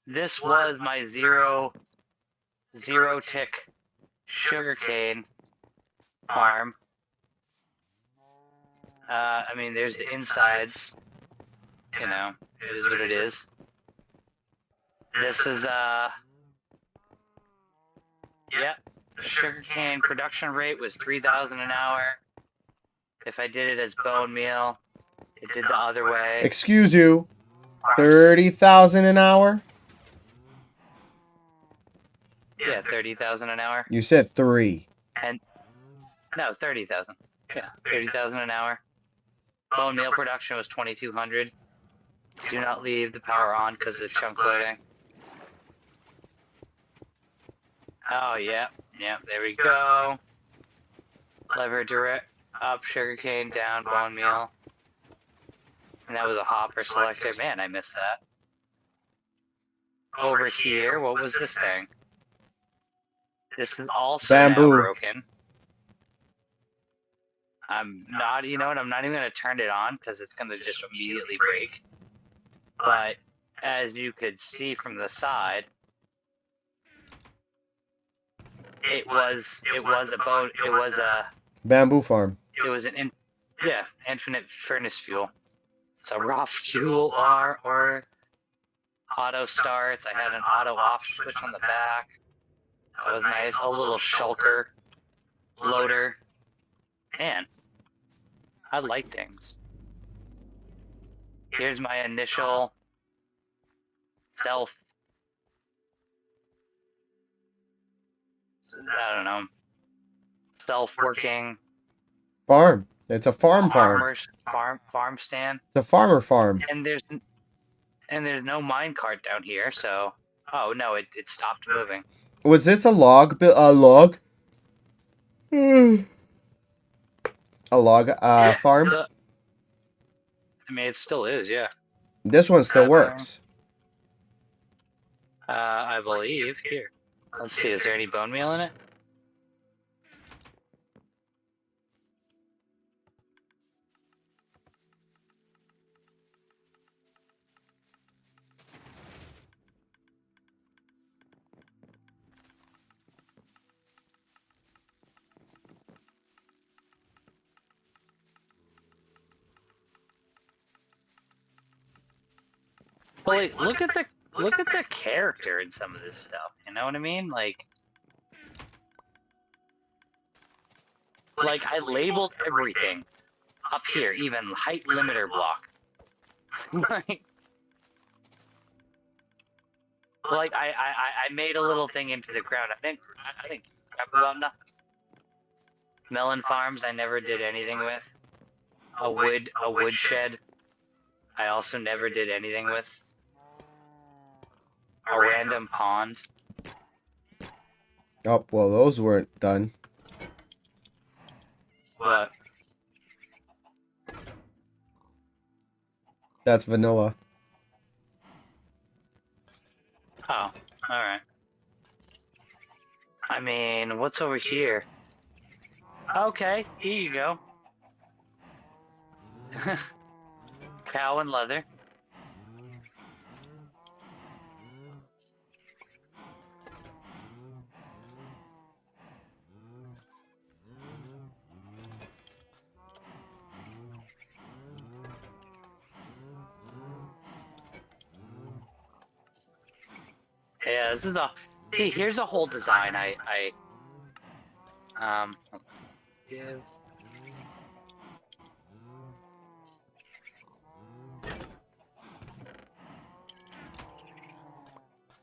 This was my zero tick sugarcane farm. I mean, there's the insides. You know, it is what it is. This is yep. The sugarcane production rate was 3,000 an hour. If I did it as bone meal, it did the other way. Excuse you. 30,000 an hour? Yeah, 30,000 an hour. You said 3. And no, 30,000. Yeah, 30,000 an hour. Bone meal production was 2,200. Do not leave the power on because of chunk loading. Oh, yeah. Yeah, there we go. Lever direct up, sugarcane down, bone meal. And that was a hopper selector. Man, I missed that. Over here, what was this thing? This is also Bamboo. now broken. I'm not, you know what, I'm not even going to turn it on because it's going to just immediately break. But as you could see from the side, it was a Bamboo farm. it was an infinite furnace fuel. So raw fuel or auto starts. I had an auto off switch on the back. That was nice. A little shulker loader. Man, I like things. Here's my initial self-working Farm. It's a farm. farm stand. It's a farmer farm. And there's no minecart down here, so oh no, it stopped moving. Was this a log? A log? A log farm? I mean, it still is, yeah. This one still works. I believe. Here. Let's see, is there any bone meal in it? But like, look at the character in some of this stuff. You know what I mean? Like I labeled everything up here, even height limiter block. like I made a little thing into the ground. I think crap about nothing. Melon farms I never did anything with. A wood shed I also never did anything with. A random pond. Oh, well, those weren't done. What? That's vanilla. Oh, alright. I mean, what's over here? Okay, here you go. Cow and leather. Yeah, this is a. See, here's a whole design. Yeah.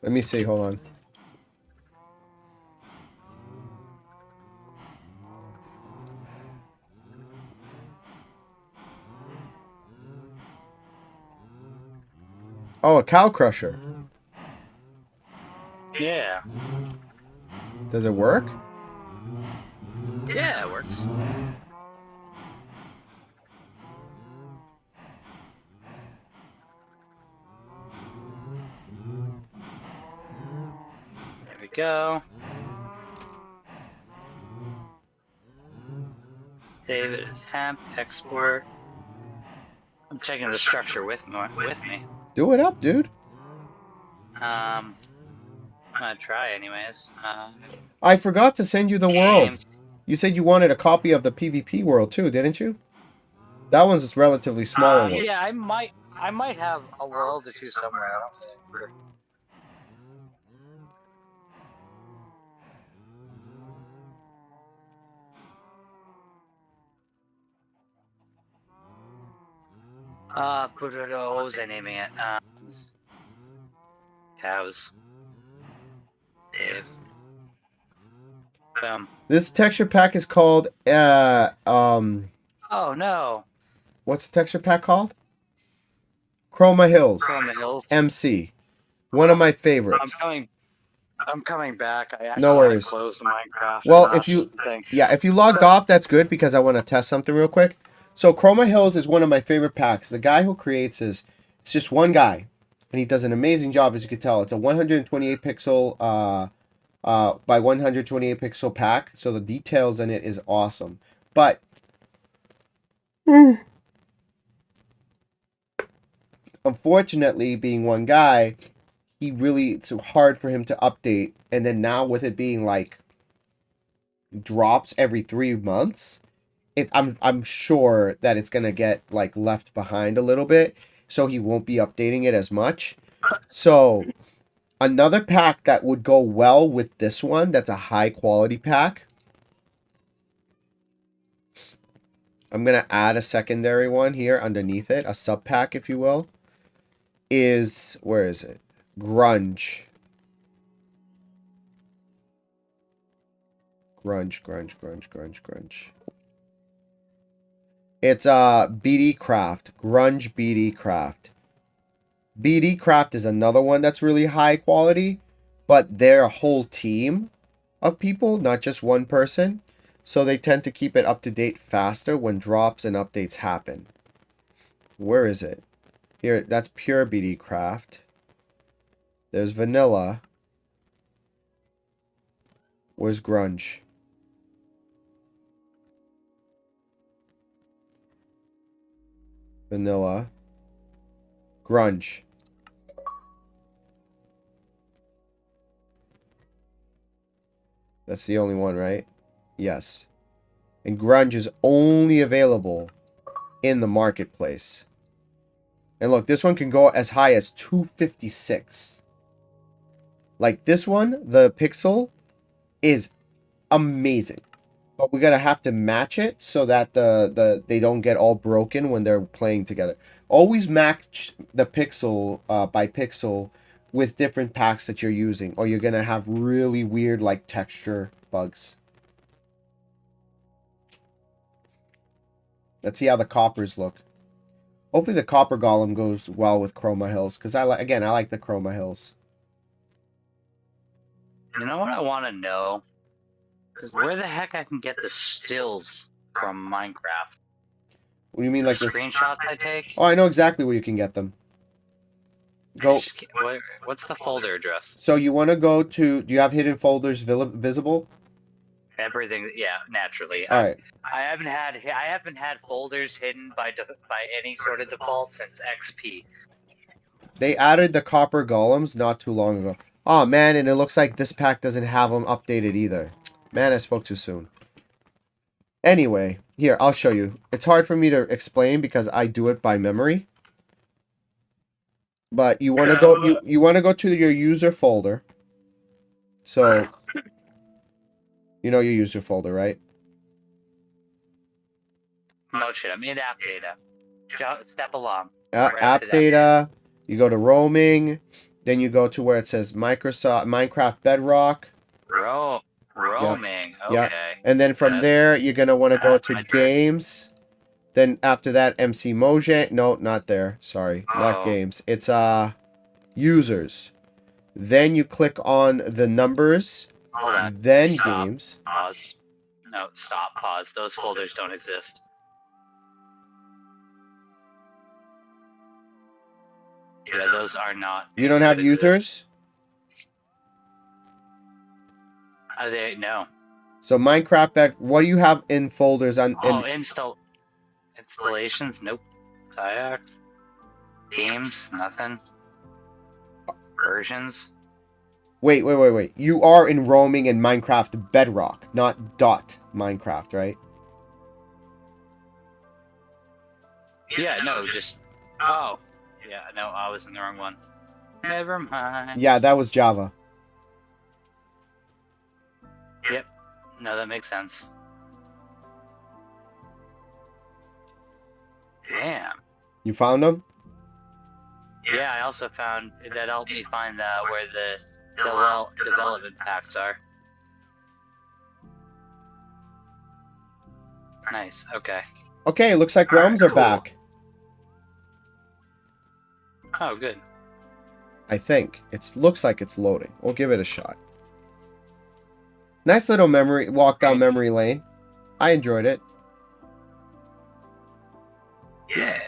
Let me see, hold on. Oh, a cow crusher. Yeah. Does it work? Yeah, it works. we go. Save it as temp, export. I'm checking the structure with me. Do it up, dude. I'm gonna try anyways. I forgot to send you the world. Games. You said you wanted a copy of the PvP world too, didn't you? That one's just relatively smaller one. Yeah, I might have a world or two somewhere. I don't really remember. What was I naming it? Cows. Save. This texture pack is called Oh no. what's the texture pack called? Chroma Hills. Chroma Hills. MC. One of my favorites. I'm coming back. I actually No worries. closed Minecraft. Well, if you logged off, that's good because I want to test something real quick. So Chroma Hills is one of my favorite packs. The guy who creates it's just one guy, and he does an amazing job, as you can tell. It's a 128 pixel by 128 pixel pack, so the details in it is awesome. But unfortunately, being one guy, it's hard for him to update. And then now with it being like drops every 3 months, I'm sure that it's gonna get like left behind a little bit, so he won't be updating it as much. So another pack that would go well with this one, that's a high quality pack. I'm gonna add a secondary one here underneath it, a sub pack, if you will. Where is it? Grunge. Grunge. It's BD Craft. Grunge BD Craft. BD Craft is another one that's really high quality, but they're a whole team of people, not just one person. So they tend to keep it up to date faster when drops and updates happen. Where is it? Here, that's pure BD Craft. There's vanilla. Where's grunge? Vanilla. Grunge. That's the only one, right? Yes. And grunge is only available in the marketplace. And look, this one can go as high as 256. Like this one, the pixel is amazing. But we're gonna have to match it so that they don't get all broken when they're playing together. Always match the pixel by pixel with different packs that you're using, or you're gonna have really weird like texture bugs. Let's see how the coppers look. Hopefully the copper golem goes well with Chroma Hills, because I like the Chroma Hills. You know what I want to know? Is where the heck I can get the stills from Minecraft? What do you mean, like the screenshots I take? Oh, I know exactly where you can get them. Go. What's the folder address? So you want to go to? Do you have hidden folders visible? Everything, yeah, naturally. All right. I haven't had folders hidden by any sort of default since XP. They added the copper golems not too long ago. Oh man, and it looks like this pack doesn't have them updated either. Man, I spoke too soon. Anyway, here, I'll show you. It's hard for me to explain because I do it by memory. But you want to go you want to go to your user folder. So you know your user folder, right? No shit, I'm in app data. Step along. App data. You go to roaming. Then you go to where it says Minecraft Bedrock. Roaming. Yeah. Okay. And then from there, you're going to want to go to games. Then after that, MC Mojang. No, not there. Sorry. Not games. It's users. Then you click on the numbers. Hold on. Then Stop. games. Pause. No, stop. Pause. Those folders don't exist. Yeah, those are not. You don't have users? No. So Minecraft bed. What do you have in folders on? Installations? Nope. Kayak. Games? Nothing. Versions? Wait. You are in roaming in Minecraft Bedrock, not dot Minecraft, right? Yeah, no, just. Oh. Yeah, no, I was in the wrong one. Never mind. Yeah, that was Java. Yep. No, that makes sense. Damn. You found them? Yeah, I also found that helped me find where the development packs are. Nice. Okay. Okay, looks like realms are cool. back. Oh, good. I think. Looks like it's loading. We'll give it a shot. Nice little walk down memory lane. I enjoyed it. Yeah.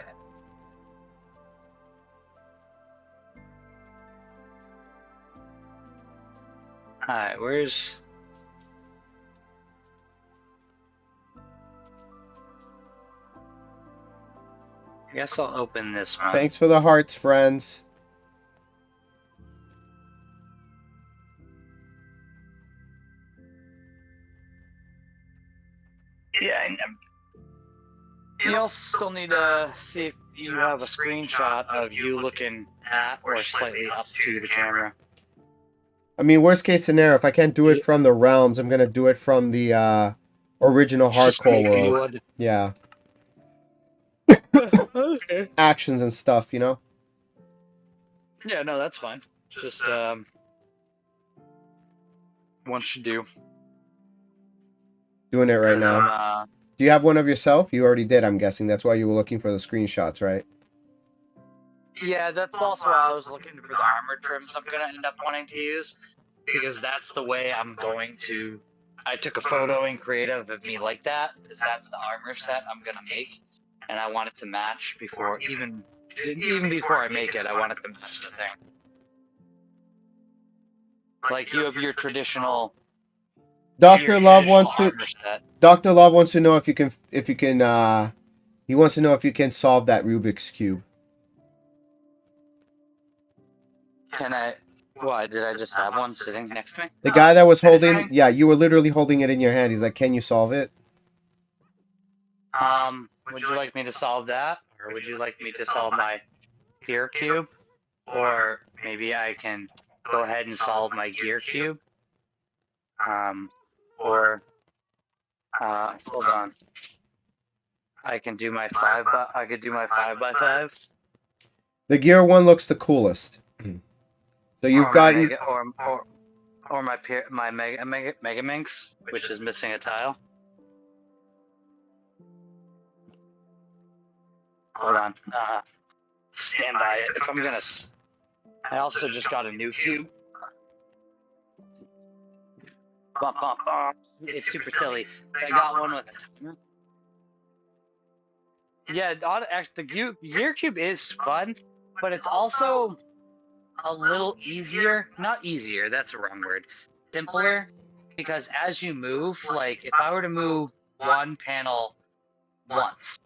Alright, where's... I guess I'll open this one. Thanks for the hearts, friends. Yeah, you'll still need to see if you have a screenshot of you looking at or slightly up to the camera. I mean, worst case scenario, if I can't do it from the realms, I'm gonna do it from the original hardcore world. Yeah. Okay. Actions and stuff, you know? Yeah, no, that's fine. Just one should do. Doing it right now. Do you have one of yourself? You already did, I'm guessing. That's why you were looking for the screenshots, right? Yeah, that's also why I was looking for the armor trims I'm going to end up wanting to use. Because that's the way I'm going to... I took a photo in creative of me like that. Because that's the armor set I'm going to make. And I want it to match before... Even before I make it, I want it to match the thing. Like, you have your traditional... Dr. Love wants to... armor set. Dr. Love wants to know if you can... he wants to know if you can solve that Rubik's Cube. Can I... Why, did I just have one sitting next to me? The guy that was holding... Yeah, you were literally holding it in your hand. He's like, can you solve it? Would you like me to solve that? Or would you like me to solve my gear cube? Or maybe I can go ahead and solve my gear cube? Hold on. I can do my 5x5. The gear one looks the coolest. So you've gotten... Or my Mega Minx, which is missing a tile. Hold on. Stand by it. If I'm gonna... I also just got a new cube. Bump, bump, bump. It's super silly. I got one with a timer. Yeah, actually, the gear cube is fun, but it's also a little easier. Not easier, that's the wrong word. Simpler, because as you move, like, if I were to move one panel once,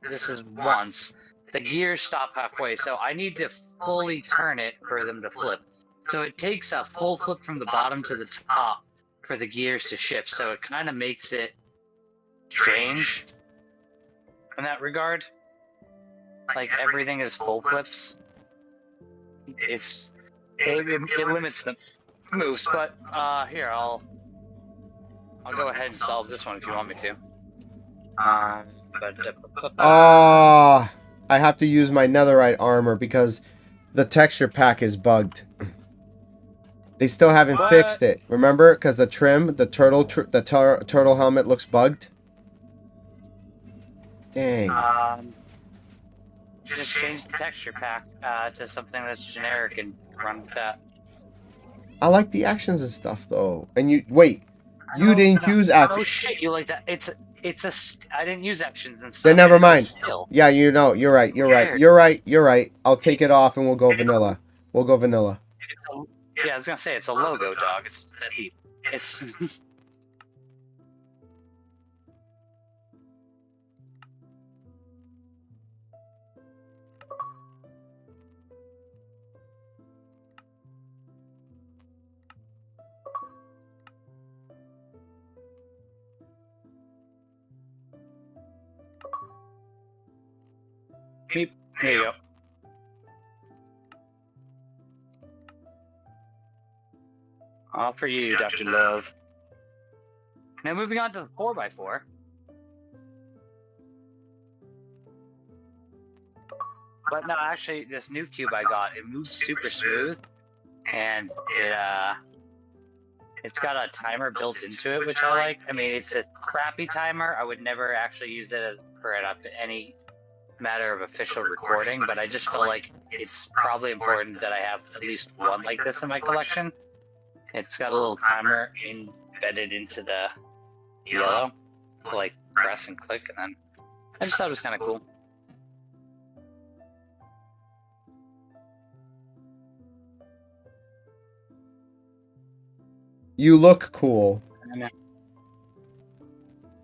this is once, the gears stop halfway, so I need to fully turn it for them to flip. So it takes a full flip from the bottom to the top for the gears to shift, so it kind of makes it strange in that regard. Like, everything is full flips. It limits the moves, but here, I'll go ahead and solve this one if you want me to. I have to use my netherite armor because the texture pack is bugged. They still haven't fixed it. Remember? Because the trim, the turtle helmet looks bugged. Dang. Just change the texture pack to something that's generic and run with that. I like the actions and stuff though. And you didn't use actions. Oh shit! You like that? I didn't use actions and stuff. Then never mind. Yeah, you know, you're right. I'll take it off and we'll go vanilla. Yeah, I was gonna say it's a logo, dog. It's Meep. There you go. All for you, Dr. Love. Now moving on to the 4x4. But no, actually, this new cube I got, it moves super smooth, and it's got a timer built into it, which I like. I mean, it's a crappy timer. I would never actually use it for any matter of official recording, but I just feel like it's probably important that I have at least one like this in my collection. It's got a little timer embedded into the yellow to like press and click, and then I just thought it was kind of cool. You look cool. I know.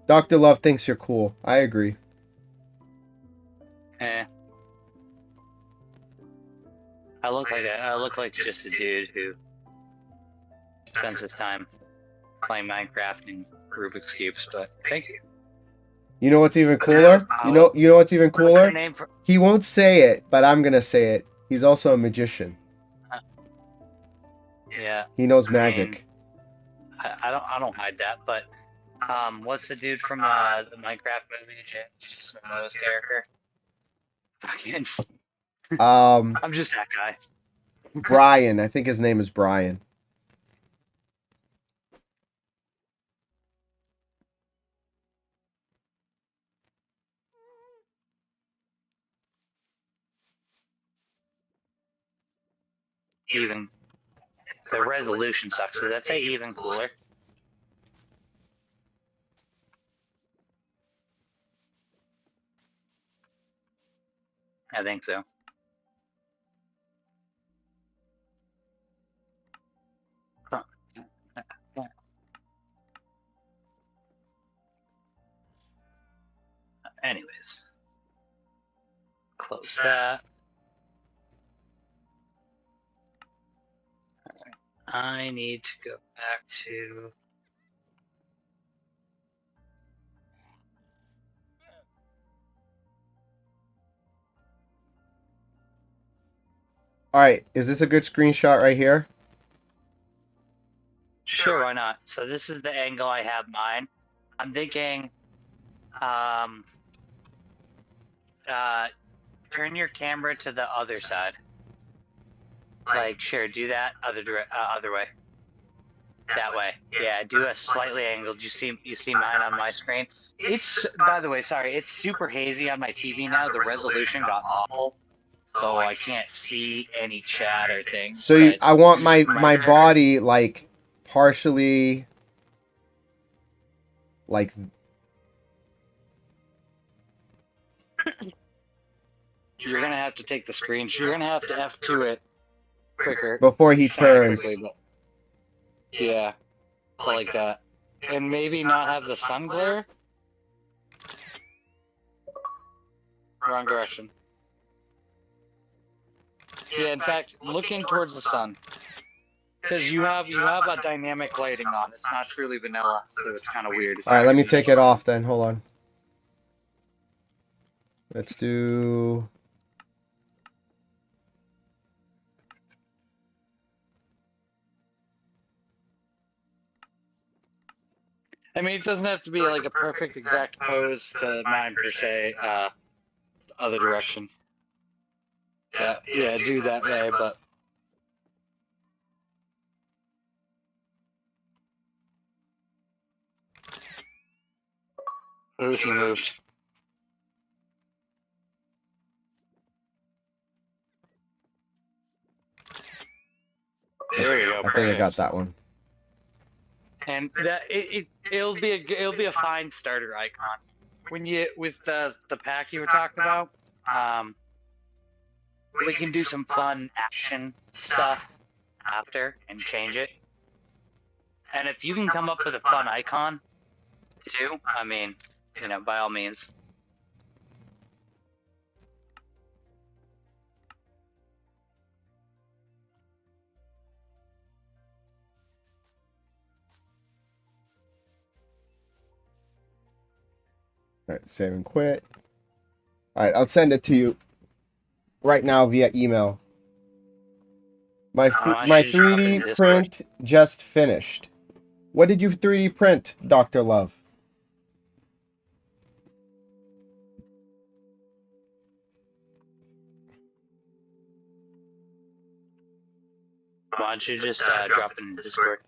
Dr. Love thinks you're cool. I agree. I look like just a dude who spends his time playing Minecraft and Rubik's cubes. But thank you. You know what's even cooler? You know what's even What's your cooler? name for? He won't say it, but I'm gonna say it. He's also a magician. Yeah. He knows I mean, magic. I don't hide that, but what's the dude from the Minecraft movie, just Snow's character? Fucking, I'm just that guy. Brian. I think his name is Brian. Even the resolution sucks. Does that say even cooler? I think so. Huh. Anyways, close that. I need to go back to. Alright, is this a good screenshot right here? Sure, why not? So this is the angle I have mine. I'm thinking, turn your camera to the other side. Like, sure, do that other way. That way. Yeah, do a slightly angled. You see mine on my screen? It's, by the way, sorry, it's super hazy on my TV now. The resolution got awful, so I can't see any chat or things. So I want my my body like partially like You're gonna have to take the screen. You're gonna have to F2 it quicker before he turns. quickly, but yeah, like that, and maybe not have the sun glare. Wrong direction. Yeah, in fact, looking towards the sun, because you have a dynamic lighting on. It's not truly vanilla, so it's kind of weird. Alright, let me take it off then. Hold on. Let's do... I mean, it doesn't have to be like a perfect exact pose to mine per se. Other direction. Yeah, do that way, but. Ooh, he moved. There you go. I think I got that one. And that it'll be a fine starter icon. When you with the pack you were talking about, we can do some fun action stuff after and change it. And if you can come up with a fun icon, too, I mean, you know, by all means. All right, save and quit. All right, I'll send it to you right now via email. My I should drop it in 3D Discord. print just finished. What did you 3D print, Dr. Love? Why don't you just drop it in Discord?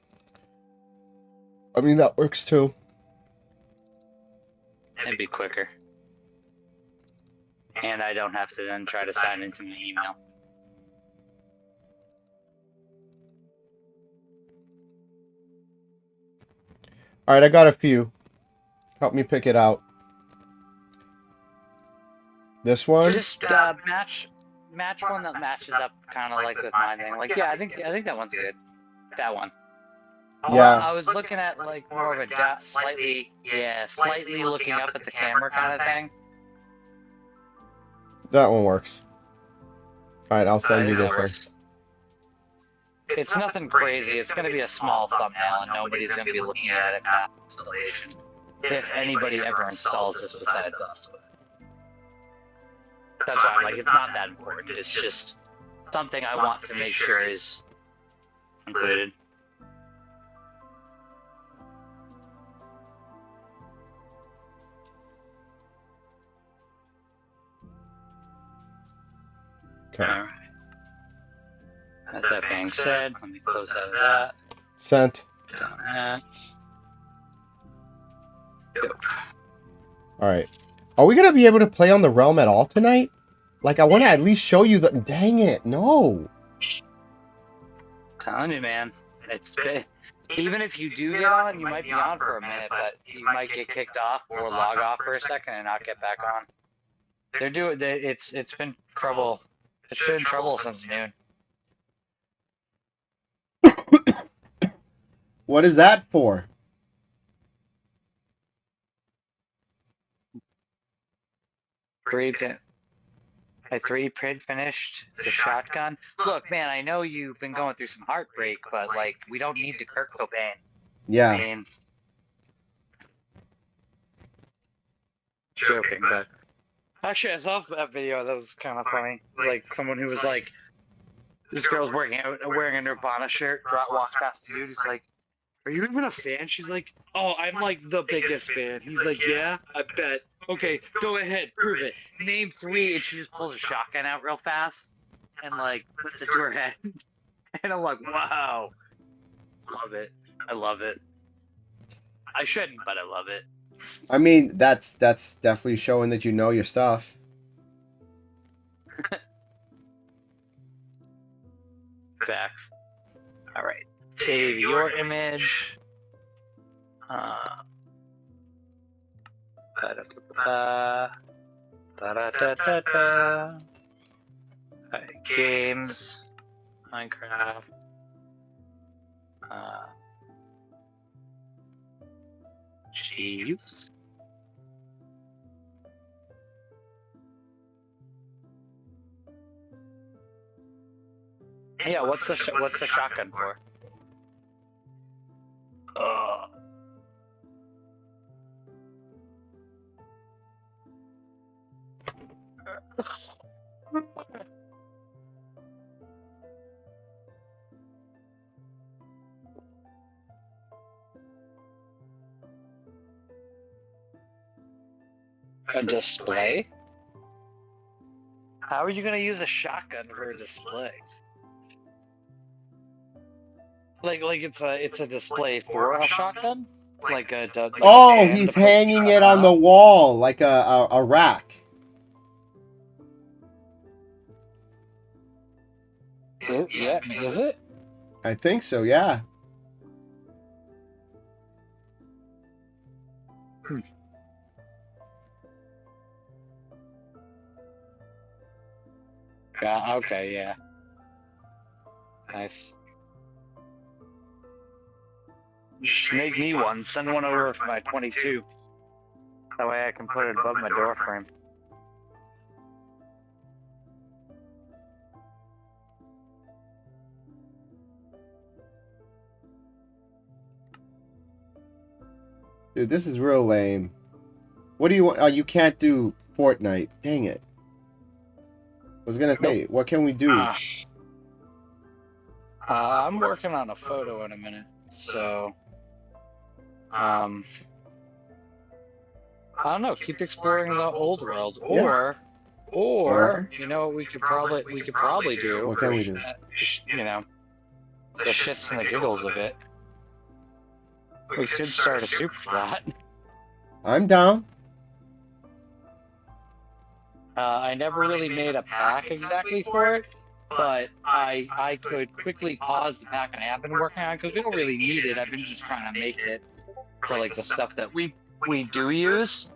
I mean, that works too. It'd be quicker. And I don't have to then try to sign into my email. All right, I got a few. Help me pick it out. This one? Just match one that matches up kind of like with my thing. Like, yeah, I think that one's good. That one. Yeah. I was looking at like more of a slightly looking up at the camera kind of thing. That one works. All right, I'll send you this one. It's nothing crazy. It's going to be a small thumbnail, and nobody's going to be looking at it after installation. If anybody ever installs this besides us. That's why I'm like, it's not that important. It's just something I want to make sure is included. Okay. Alright. That's that being said, let me close out of that. Sent. Done that. Dope. All right. Are we gonna be able to play on the realm at all tonight? Like, I want to at least show you the. Dang it! No. Telling you, man. It's even if you do get on, you might be on for a minute, but you might get kicked off or log off for a second and not get back on. It's been trouble. It's been trouble since noon. What is that for? My 3D print finished the shotgun. Look, man, I know you've been going through some heartbreak, but like, we don't need to Kurt Cobain. Yeah. I mean, joking, but actually, I saw that video. That was kind of funny. Like someone who was like, this girl's wearing a Nirvana shirt, walks past the dude. He's like, "Are you even a fan?" She's like, "Oh, I'm like the biggest fan." He's like, "Yeah, I bet." Okay, go ahead, prove it. Name 3, and she just pulls a shotgun out real fast and like puts it to her head. And I'm like, wow, love it. I love it. I shouldn't, but I love it. I mean, that's definitely showing that you know your stuff. Facts. All right, save your image. Alright, games, Minecraft. Chiefs. Yeah, what's the shotgun for? A display? How are you gonna use a shotgun for a display? Like it's a display for a shotgun? Like a Oh, stand he's to put hanging the it on the shotgun wall like a rack. Yeah, is it? I think so, yeah. Yeah, okay, yeah. Nice. Just make me one. Send one over for my 22. That way I can put it above my door frame. Dude, this is real lame. What do you want? Oh, you can't do Fortnite. Dang it. I was gonna say, what can we do? I'm working on a photo in a minute, so I don't know. Keep exploring the old world, Yeah. or you know what we could probably do. What can we do? You know, the shits and the giggles of it. We could start a super flat. I'm down. I never really made a pack exactly for it, but I could quickly pause the pack I have been working on because we don't really need it. I've been just trying to make it for like the stuff that we do use.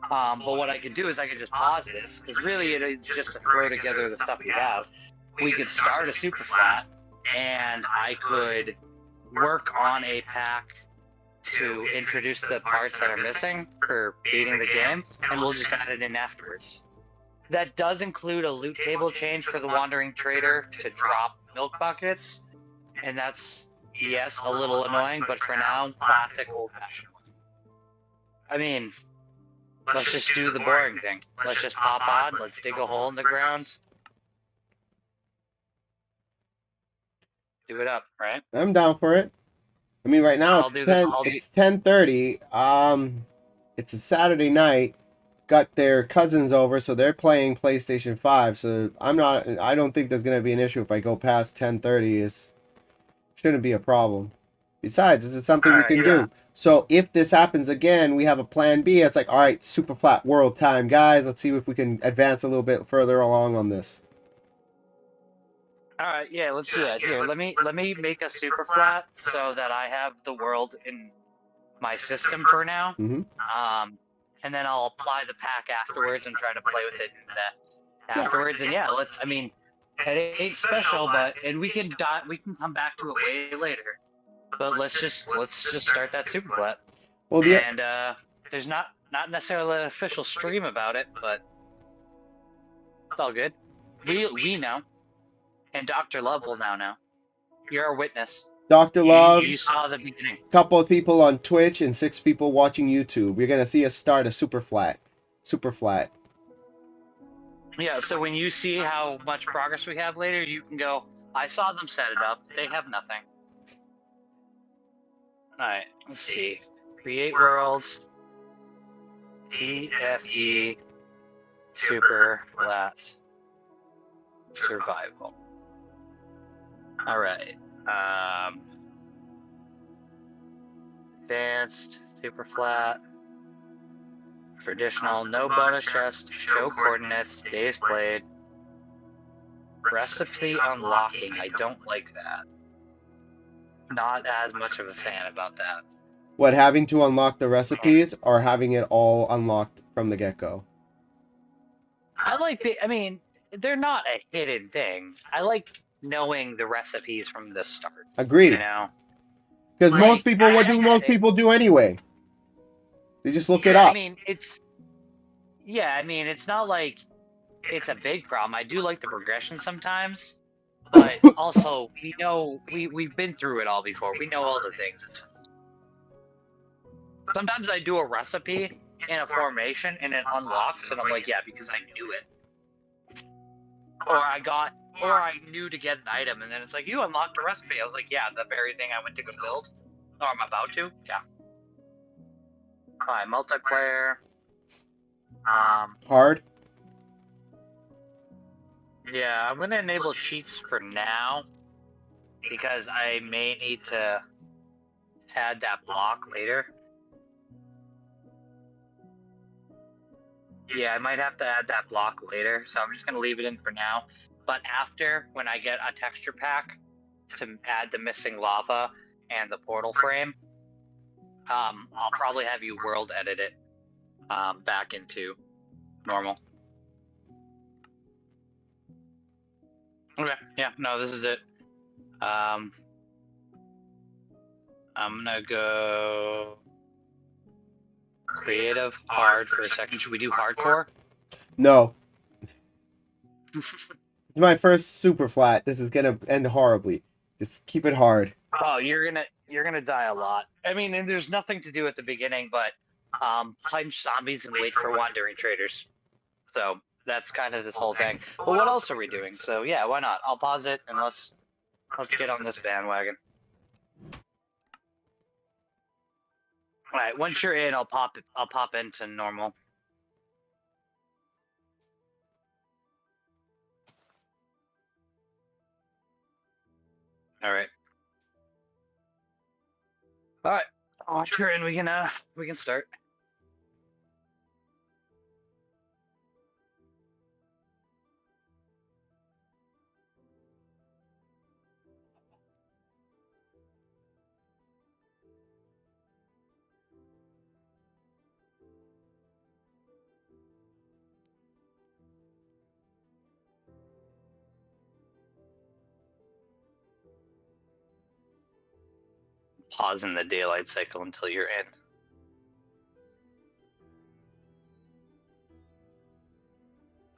But what I could do is I could just pause this because really it is just to throw together the stuff we have. We could start a super flat, and I could work on a pack to introduce the parts that are missing for beating the game, and we'll just add it in afterwards. That does include a loot table change for the Wandering Trader to drop milk buckets, and that's, yes, a little annoying, but for now, classic old-fashioned. I mean, let's just do the boring thing. Let's just pop on, let's dig a hole in the ground. Do it up, right? I'm down for it. I mean, right now it's 10:30. It's a Saturday night. Got their cousins over, so they're playing PlayStation 5. So I don't think there's gonna be an issue if I go past 10:30. It shouldn't be a problem. Besides, this is something we can do. So if this happens again, we have a plan B. It's like, all right, super flat world time, guys. Let's see if we can advance a little bit further along on this. All right, yeah, let's do that. Here, let me make a super flat so that I have the world in my system for now. Mm-hmm. And then I'll apply the pack afterwards and try to play with it afterwards. And yeah, I mean, it ain't special, and we can come back to it way later. But let's just start that super flat. Well, and there's not necessarily an official stream about it, but it's all good. We know, and Dr. Love will now know. You're a witness. Dr. Love, you saw the beginning. Couple of people on Twitch and 6 people watching YouTube. You're gonna see us start a super flat. Yeah, so when you see how much progress we have later, you can go, I saw them set it up. They have nothing. Alright, let's see. Create world. TFE. Super flat. Survival. Alright. Advanced, super flat, traditional, no bonus chest, show coordinates, days played, recipe unlocking. I don't like that. Not as much of a fan about that. What, having to unlock the recipes or having it all unlocked from the get-go? I mean, they're not a hidden thing. I like knowing the recipes from the start. Agreed. You know? Because most people, what do most people do anyway? They just look it up. I mean, it's not like it's a big problem. I do like the progression sometimes, but also we know we've been through it all before. We know all the things. Sometimes I do a recipe in a formation and it unlocks, and I'm like, yeah, because I knew it. Or I knew to get an item, and then it's like, you unlocked a recipe. I was like, yeah, the very thing I went to go build. Or I'm about to. Yeah. Alright, multiplayer. Hard? Yeah, I'm gonna enable cheats for now, because I may need to add that block later. Yeah, I might have to add that block later, so I'm just gonna leave it in for now. But after, when I get a texture pack to add the missing lava and the portal frame, I'll probably have you world edit it back into normal. Okay, yeah, no, this is it. I'm gonna go creative hard for a second. Should we do hardcore? No. It's my first super flat. This is gonna end horribly. Just keep it hard. Oh, you're gonna die a lot. I mean, and there's nothing to do at the beginning, but punch zombies and wait for wandering traders. So that's kind of this whole thing. But what else are we doing? So yeah, why not? I'll pause it and let's get on this bandwagon. All right, once you're in, I'll pop into normal. All right. All right. Once you're in, we can start. Pausing the daylight cycle until you're in.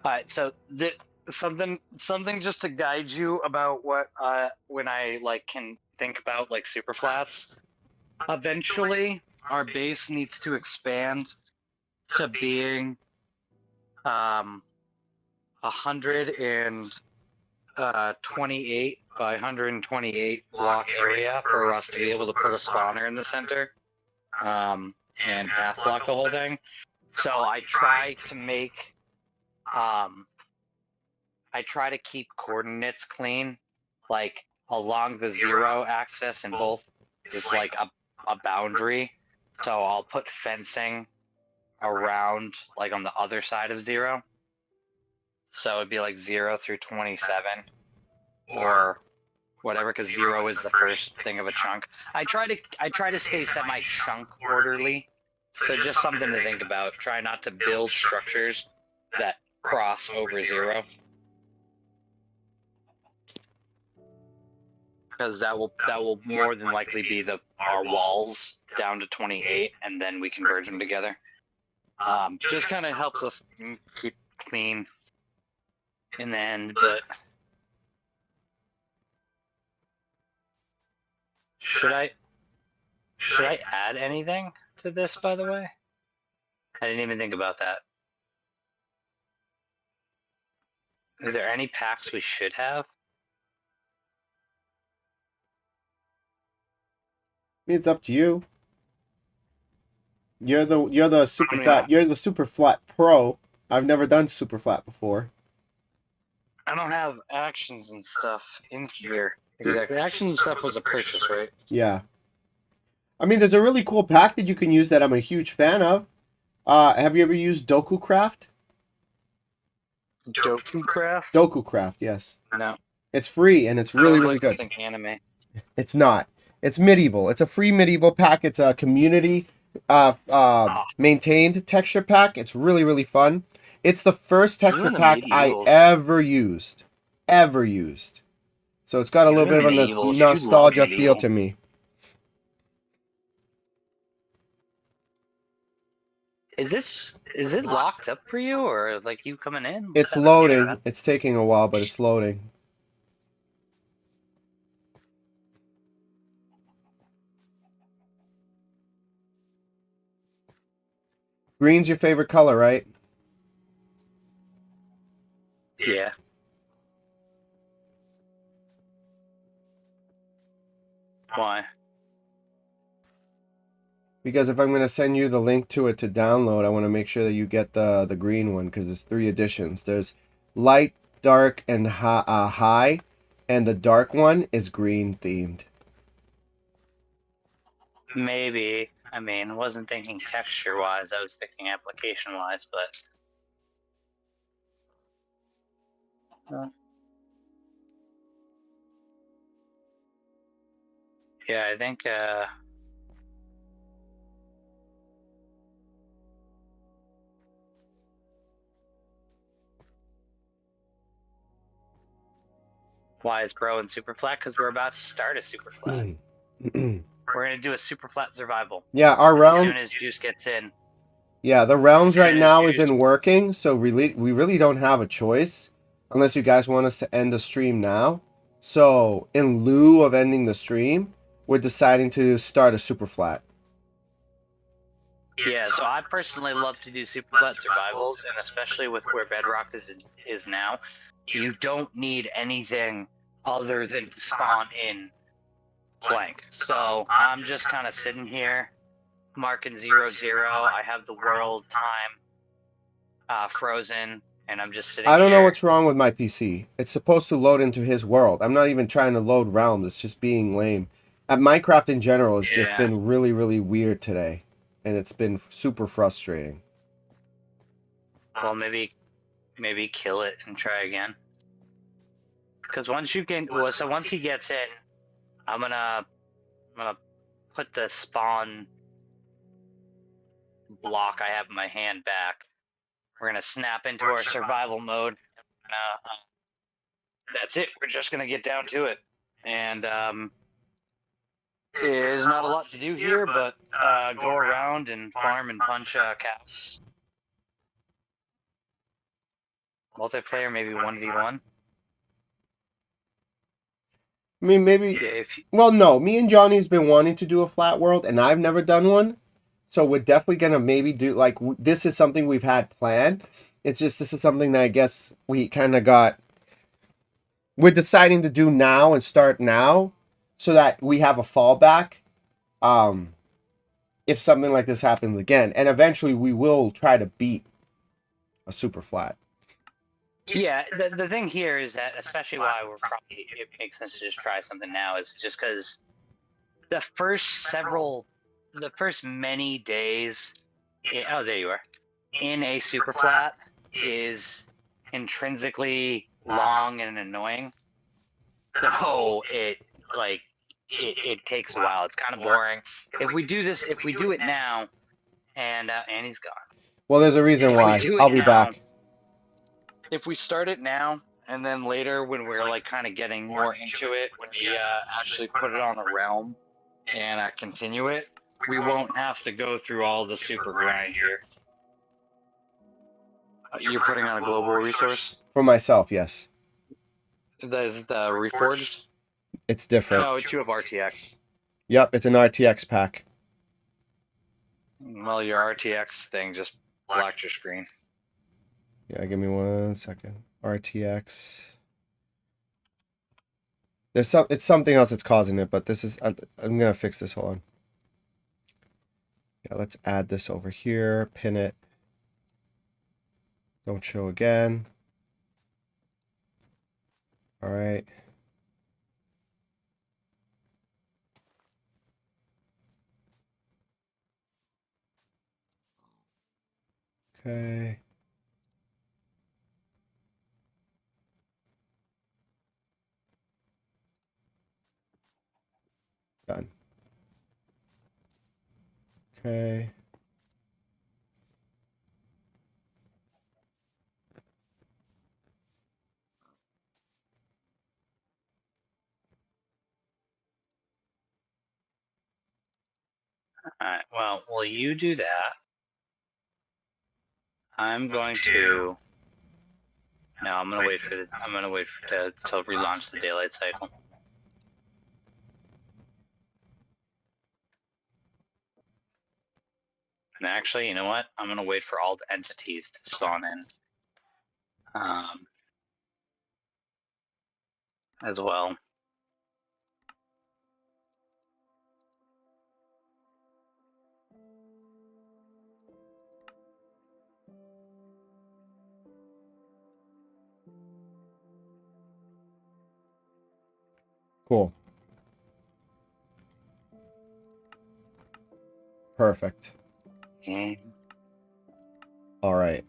All right, so something just to guide you about what when I like can think about like super flats. Eventually, our base needs to expand to being 128 by 128 block area for us to be able to put a spawner in the center and path block the whole thing. So I try to make I try to keep coordinates clean, like along the 0 axis, and both is like a boundary. So I'll put fencing around like on the other side of 0. So it'd be like 0 through 27 or whatever, because 0 is the first thing of a chunk. I try to stay semi-chunk orderly. So just something to think about. Try not to build structures that cross over 0. Because that will more than likely be our walls down to 28, and then we converge them together. Just kind of helps us keep clean in the end. But should I add anything to this, by the way? I didn't even think about that. Is there any packs we should have? It's up to you. You're the super flat. You're the super flat pro. I've never done super flat before. I don't have actions and stuff in here. Exactly. Actions and stuff was a purchase, right? Yeah. I mean, there's a really cool pack that you can use that I'm a huge fan of. Have you ever used DokuCraft? DokuCraft? DokuCraft, yes. No. It's free and it's really, really good. Think anime. It's not. It's medieval. It's a free medieval pack. It's a community maintained texture pack. It's really, really fun. It's the first texture pack I ever used. So it's got a little bit of a nostalgia feel to me. Is it locked up for you, or like you coming in? It's loading. It's taking a while, but it's loading. Green's your favorite color, right? Yeah. Why? Because if I'm going to send you the link to it to download, I want to make sure that you get the green one, because there's 3 editions. There's light, dark, and high, and the dark one is green themed. Maybe. I mean, I wasn't thinking texture-wise. I was thinking application-wise, but... yeah, I think, why is Pro and Super Flat? Because we're about to start a Super Flat. We're gonna do a super flat survival. Yeah, our As realm. soon as Juice gets in. Yeah, the realms As right soon as now Juice- isn't working, so we really don't have a choice unless you guys want us to end the stream now. So, in lieu of ending the stream, we're deciding to start a super flat. Yeah, so I personally love to do super flat survivals, and especially with where Bedrock is now, you don't need anything other than to spawn in blank. So I'm just kind of sitting here, marking 0-0. I have the world time frozen, and I'm just sitting I don't know here. what's wrong with my PC. It's supposed to load into his world. I'm not even trying to load realms. It's just being lame. At Minecraft in general, it's just been really weird today, and it's been super frustrating. Well, maybe kill it and try again. Because once he gets in, I'm gonna put the spawn block I have in my hand back. We're gonna snap into our survival mode. That's it. We're just gonna get down to it. And there's not a lot to do here, but go around and farm and punch cows. Multiplayer, maybe 1v1. I mean, maybe. Well, no. Me and Johnny's been wanting to do a flat world, and I've never done one. So we're definitely gonna maybe do like this is something we've had planned. It's just this is something that I guess we kind of got. We're deciding to do now and start now, so that we have a fallback. If something like this happens again, and eventually we will try to beat a super flat. Yeah, the thing here is that, especially why it makes sense to just try something now, is just because the first many days, there you are, in a super flat is intrinsically long and annoying. So it takes a while. It's kind of boring. If we do it now, and he's gone. Well, there's a reason why. I'll be back. If we start it now, and then later when we're like kind of getting more into it, when we actually put it on a realm and continue it, we won't have to go through all the super grind here. You're putting on a global resource? For myself, yes. Is the Reforged? It's different. No, you have RTX. Yep, it's an RTX pack. Well, your RTX thing just blocked your screen. Yeah, give me 1 second. RTX. It's something else that's causing it, but this is. I'm gonna fix this. Hold on. Yeah, let's add this over here. Pin it. Don't show again. All right. Okay. Done. Okay. Alright, well, while you do that, I'm going to. No, I'm gonna wait to relaunch the daylight cycle. And actually, you know what? I'm gonna wait for all the entities to spawn in. As well. Cool. Perfect. Okay. All right.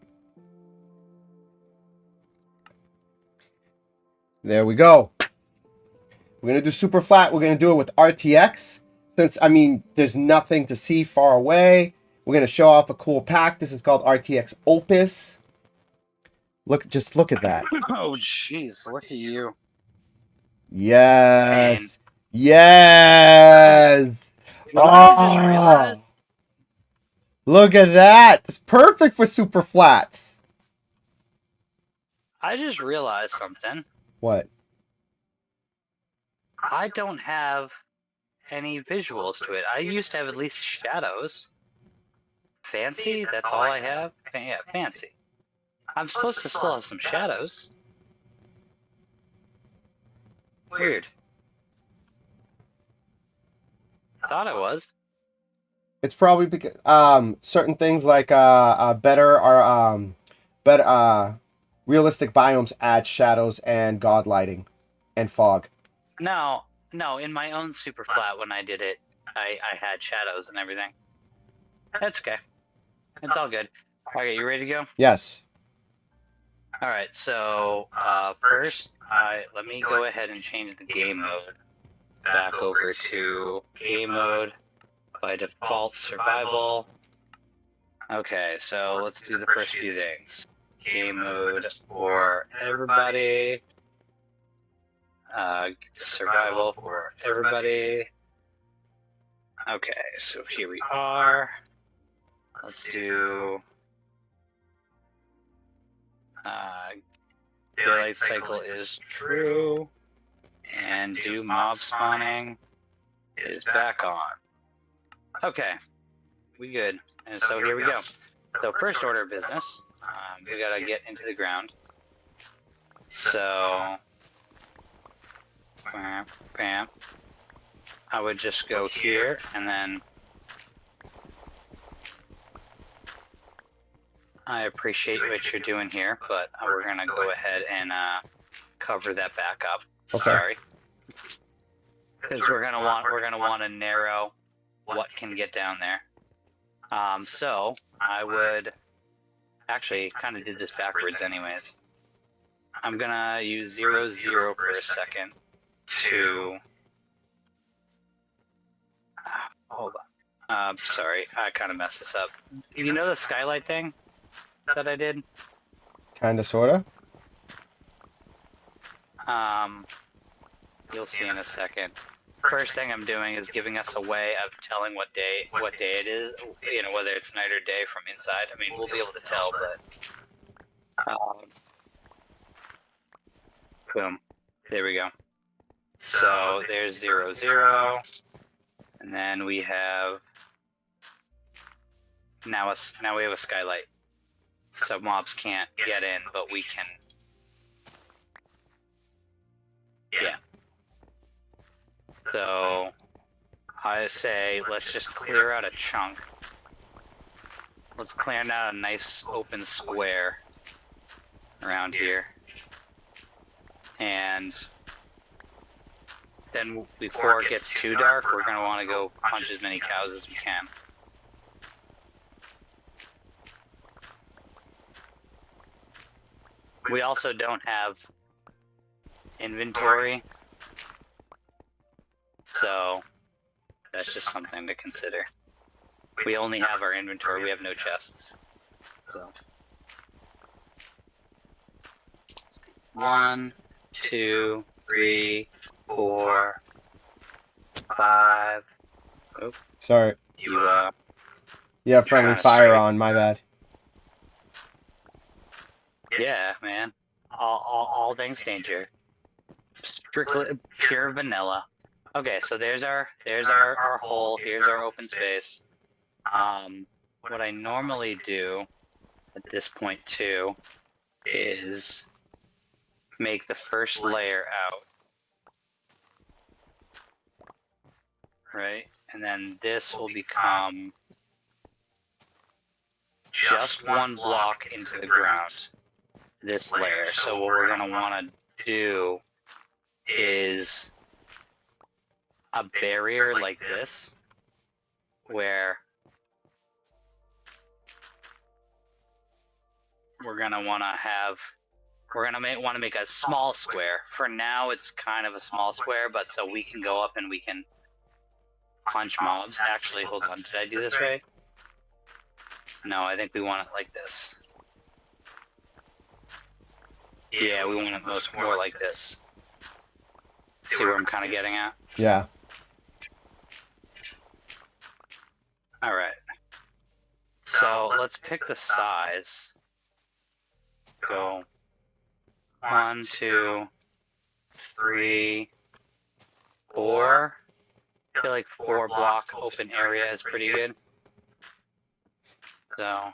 There we go. We're going to do super flat. We're going to do it with RTX. Since, I mean, there's nothing to see far away. We're going to show off a cool pack. This is called RTX Opus. Just look at that. Oh, jeez. Look at you. Yes. Yes. You know what I just realized? Look at that! It's perfect for super flats. I just realized something. What? I don't have any visuals to it. I used to have at least shadows. Fancy? That's all I have? Yeah, fancy. I'm supposed to still have some shadows. Weird. Thought I was. It's probably because certain things like better realistic biomes add shadows and god lighting and fog. No, no, in my own super flat when I did it, I had shadows and everything. That's okay. It's all good. Okay, you ready to go? Yes. Alright, so first, let me go ahead and change the game mode back over to game mode by default survival. Okay, so let's do the first few things. Game mode for everybody. Survival for everybody. Okay, so here we are. Let's do daylight cycle is true, and do mob spawning is back on. Okay, we good. And so here we go. So first order of business, we gotta get into the ground. So, bam, bam. I would just go here and then I appreciate what you're doing here, but we're gonna go ahead and cover that back up. Okay. Sorry, because we're gonna want to narrow what can get down there. So I would actually kind of did this backwards, anyways. I'm gonna use 0, 0 for a second to. Hold on. Sorry, I kind of messed this up. You know the skylight thing that I did? Kinda, sorta. You'll see in a second. First thing I'm doing is giving us a way of telling what day it is. You know, whether it's night or day from inside. I mean, we'll be able to tell, but boom, there we go. So there's 0, 0, and then we have now we have a skylight. So mobs can't get in, but we can. Yeah. So I say let's just clear out a chunk. Let's clear out a nice open square around here. And then before it gets too dark, we're going to want to go punch as many cows as we can. We also don't have inventory, so that's just something to consider. We only have our inventory, we have no chests. So 1, 2, 3, 4, 5. Oh, Sorry. you have friendly kinda fire straight. on, my bad. Yeah, man. All things danger. Strictly pure vanilla. Okay, so there's our hole. Here's our open space. What I normally do at this point too is make the first layer out, right? And then this will become just one block into the ground. This layer. So what we're gonna want to do is a barrier like this, where we're gonna want to make a small square. For now, it's kind of a small square, but so we can go up and we can punch mobs. Actually, hold on. Did I do this right? No, I think we want it like this. Yeah, we want it more like this. See where I'm kind of getting at? Yeah. let's pick the size. Go 1, 2, 3, 4. I feel like 4 block open area is pretty good. So I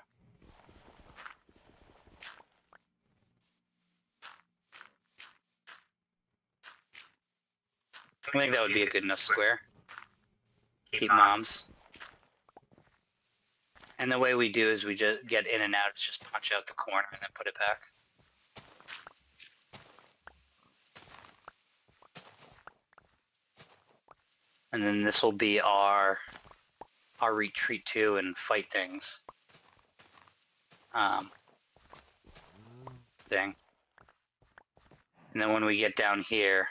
think that would be a good enough square. Keep moms. And the way we do is we just get in and out, it's just punch out the corner and then put it back. And then this will be our retreat to and fight things. Thing. And then when we get down here,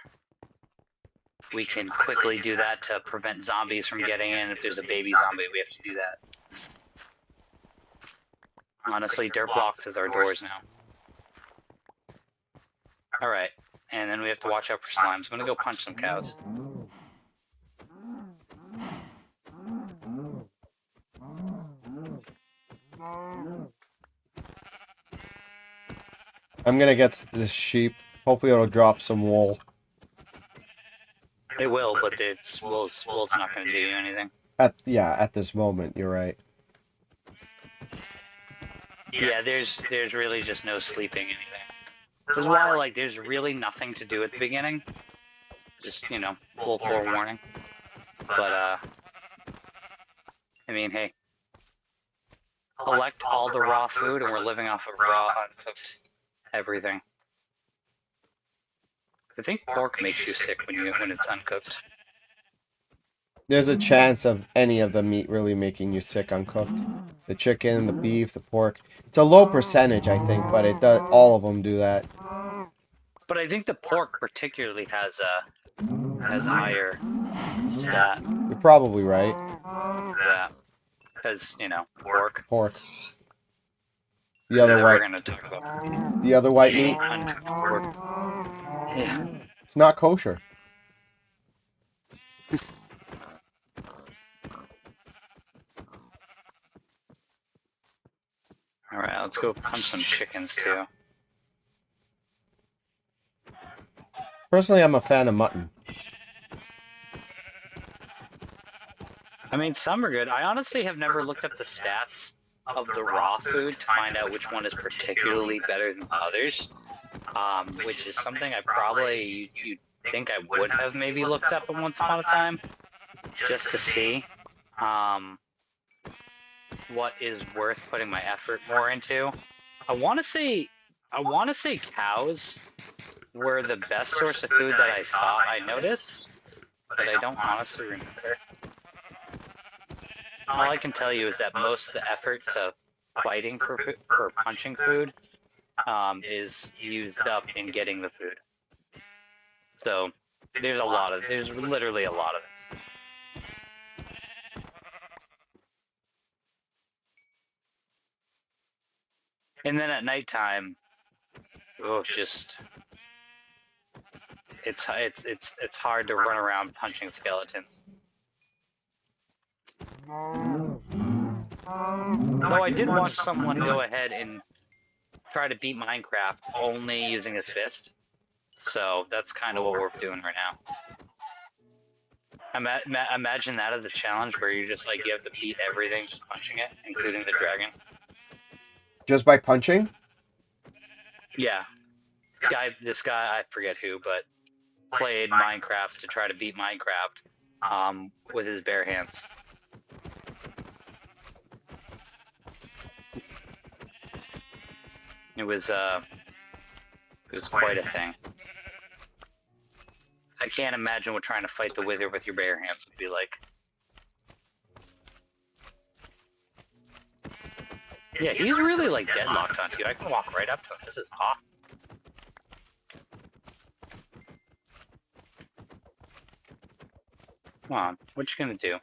we can quickly do that to prevent zombies from getting in. If there's a baby zombie, we have to do that. Honestly, dirt blocked is our doors now. Alright, and then we have to watch out for slimes. I'm gonna go punch some cows. I'm gonna get this sheep. Hopefully it'll drop some wool. It will, but wool's not gonna do you anything. At this moment, you're right. Yeah, there's really just no sleeping anything. This is why, like, there's really nothing to do at the beginning. Just, you know, full forewarning. But, I mean, hey. Collect all the raw food, and we're living off of raw, uncooked everything. I think pork makes you sick when it's uncooked. There's a chance of any of the meat really making you sick uncooked. The chicken, the beef, the pork. It's a low percentage, I think, but it does. All of them do that. But I think the pork particularly has higher stat. You're probably right. Yeah, because you know pork. Pork. The other We're white. gonna talk about The other white meat. uncooked pork. Yeah. It's not kosher. All right, let's go punch some chickens too. Personally, I'm a fan of mutton. I mean, some are good. I honestly have never looked up the stats of the raw food to find out which one is particularly better than others. Which is something I probably you'd think I would have maybe looked up once upon a time, just to see what is worth putting my effort more into. I want to say cows were the best source of food that I thought I noticed, but I don't honestly remember. All I can tell you is that most of the effort to fighting for punching food is used up in getting the food. So there's literally a lot of this. And then at nighttime, it's hard to run around punching skeletons. Though I did watch someone go ahead and try to beat Minecraft only using his fist. So that's kind of what we're doing right now. Imagine that as a challenge where you're just like, you have to beat everything just punching it, including the dragon. Just by punching? Yeah. This guy, I forget who, but played Minecraft to try to beat Minecraft with his bare hands. It was quite a thing. I can't imagine what trying to fight the Wither with your bare hands would be like. Yeah, he's really like deadlocked onto you. I can walk right up to him. This is awesome. Come on, what you gonna do?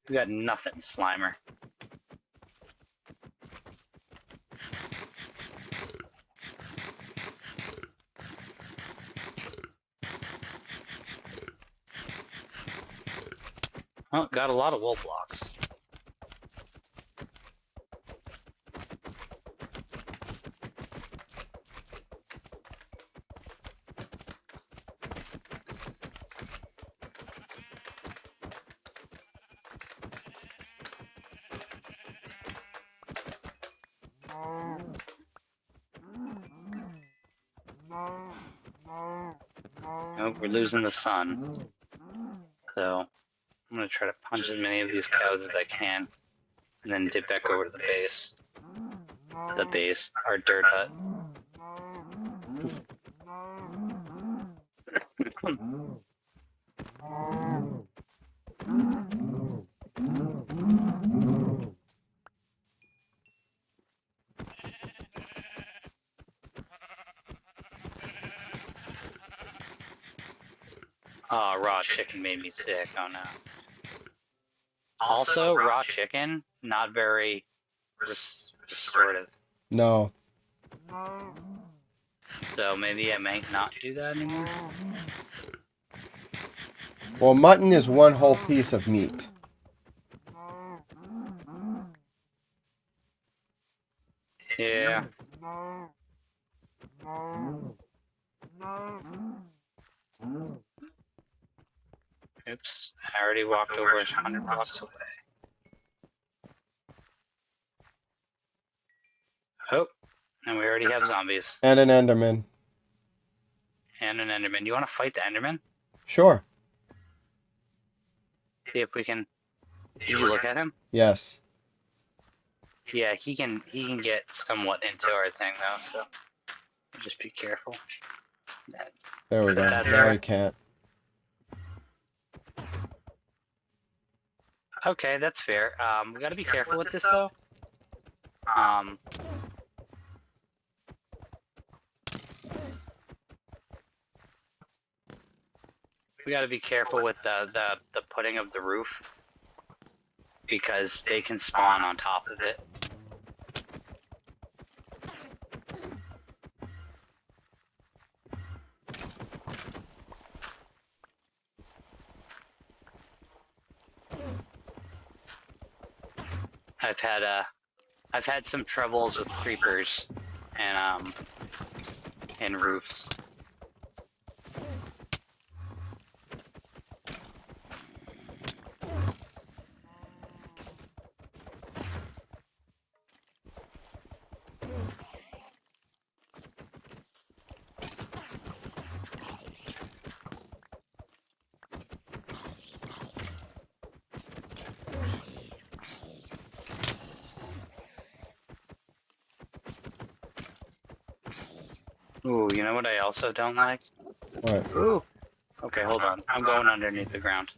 You got nothing, Slimer. Oh, got a lot of wool blocks. Nope, we're losing the sun. So I'm gonna try to punch as many of these cows as I can, and then dip back over to the base. Our dirt hut. Oh, raw chicken made me sick. Oh no. Also, raw chicken, not very restorative. No. So maybe I might not do that anymore. Well, mutton is one whole piece of meat. Yeah. Oops. I already walked over 100 blocks away. Oh, and we already have zombies. And an Enderman. And an Enderman. You want to fight the Enderman? Sure. See if we can... Did you look at him? Yes. Yeah, he can get somewhat into our thing though, so just be careful. There we go. Put that Now there. you can't. Okay, that's fair. We gotta be careful with this though. We gotta be careful with the putting of the roof, because they can spawn on top of it. I've had some troubles with creepers and roofs. Ooh, you know what I also don't like? What? Ooh. Okay, hold on. I'm going underneath the ground.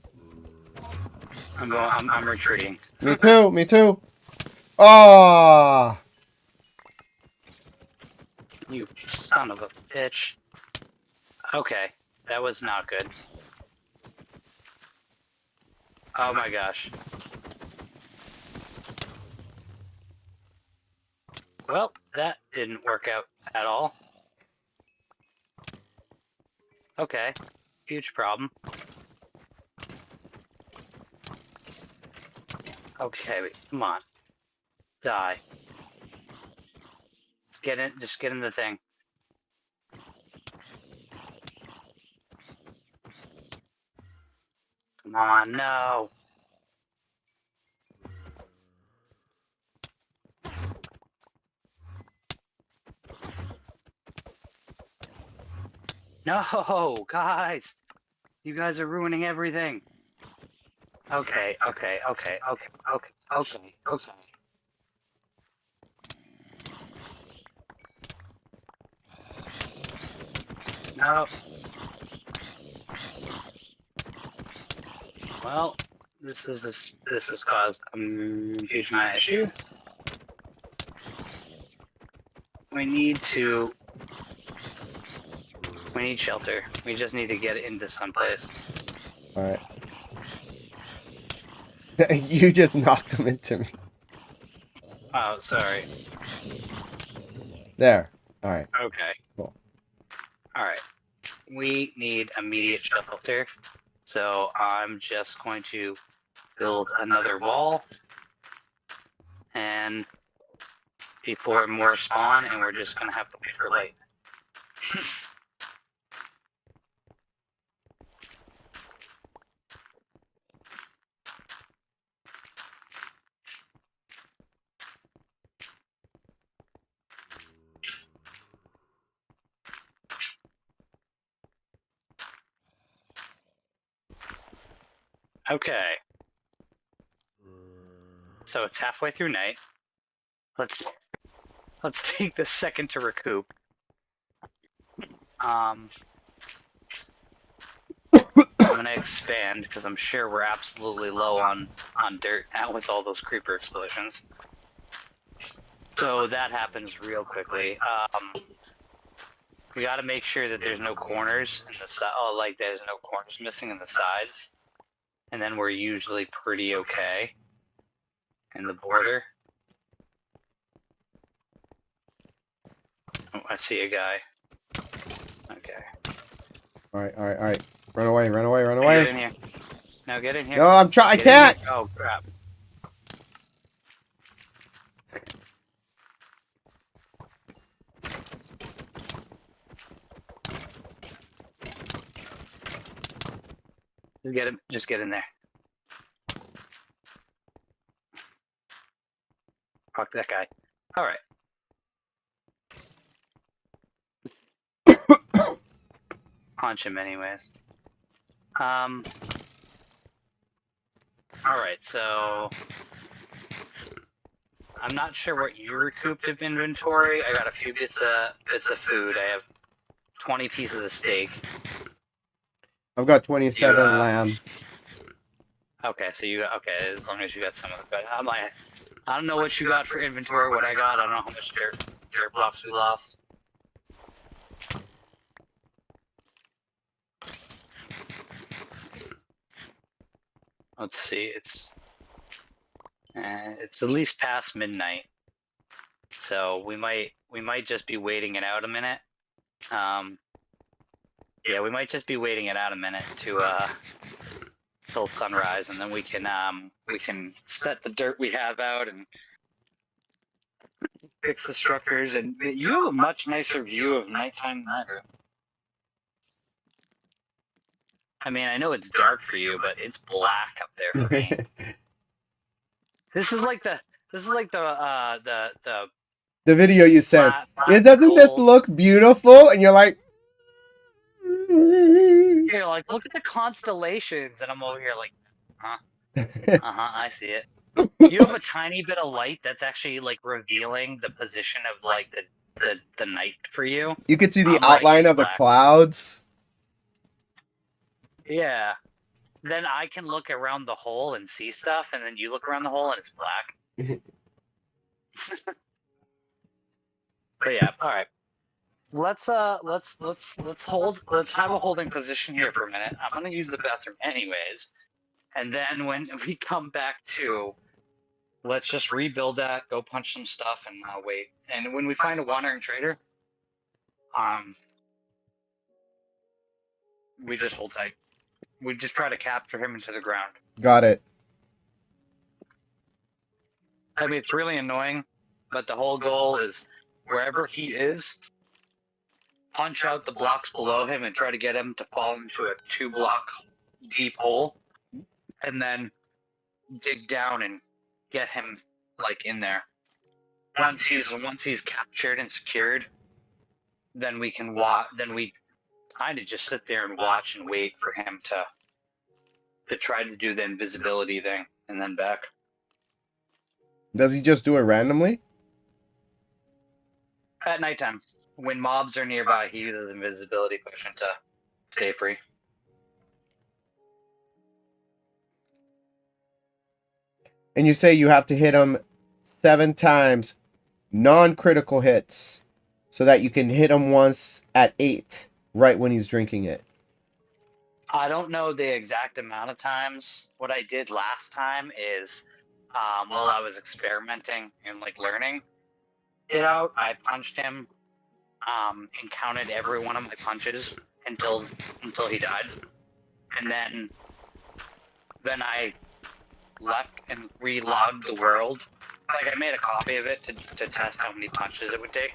I'm retreating. Me too. Me too. Ah. You son of a bitch. Okay, that was not good. Oh my gosh. Well, that didn't work out at all. Okay, huge problem. Okay, wait, come on. Die. Just get in the thing. Come on, no. No, guys. You guys are ruining everything. Okay. No. Well, this has caused a huge amount of issue. We need shelter. We just need to get into someplace. All right. You just knocked them into me. Oh, sorry. There. All right. Okay. Cool. All right. We need immediate shelter. So I'm just going to build another wall, and before more spawn, and we're just gonna have to wait for light. Okay. So it's halfway through night. Let's take this second to recoup. I'm gonna expand because I'm sure we're absolutely low on dirt now with all those creeper explosions. So that happens real quickly. We got to make sure that there's no corners in the side. Oh, like there's no corners missing in the sides, and then we're usually pretty okay in the border. Oh, I see a guy. Okay. All right. Run away. Get in here. No, get in here. No, I'm trying. I Get in can't. here. Oh crap. Just get him. Just get in there. Fuck that guy. All right. Punch him anyways. All right. So I'm not sure what you recouped of inventory. I got a few bits of food. I have 20 pieces of steak. I've got 27 lamb. Okay, so you got, okay, as long as you got some of the food. I don't know what you got for inventory, what I got. I don't know how much dirt blocks we lost. Let's see, it's at least past midnight. So we might just be waiting it out a minute. Yeah, we might just be waiting it out a minute to till sunrise, and then we can set the dirt we have out and fix the structures. And you have a much nicer view of nighttime than I do. I mean, I know it's dark for you, but it's black up there for me. This is like the The video you sent. black Doesn't this gold. look beautiful? And you're like, You're like, look at the constellations, and I'm over here like, huh? I see it. You have a tiny bit of light that's actually like revealing the position of like the night for you. You can see the I'm like, outline it's of the black. clouds. Yeah. Then I can look around the hole and see stuff, and then you look around the hole and it's black. But yeah, all right. Let's have a holding position here for a minute. I'm gonna use the bathroom anyways, and then when we come back to, let's just rebuild that, go punch some stuff, and wait. And when we find a wandering trader, we just hold tight. We just try to capture him into the ground. Got it. I mean, it's really annoying, but the whole goal is wherever he is, punch out the blocks below him and try to get him to fall into a 2-block deep hole, and then dig down and get him like in there. Once he's captured and secured, then we can we kind of just sit there and watch and wait for him to try to do the invisibility thing, and then back. Does he just do it randomly? At nighttime, when mobs are nearby, he uses invisibility potion to stay free. And you say you have to hit him 7 times, non-critical hits, so that you can hit him once at 8, right when he's drinking it. I don't know the exact amount of times. What I did last time is, while I was experimenting and like learning it out, I punched him, and counted every one of my punches until he died, and then I left and re-logged the world. Like, I made a copy of it to test how many punches it would take.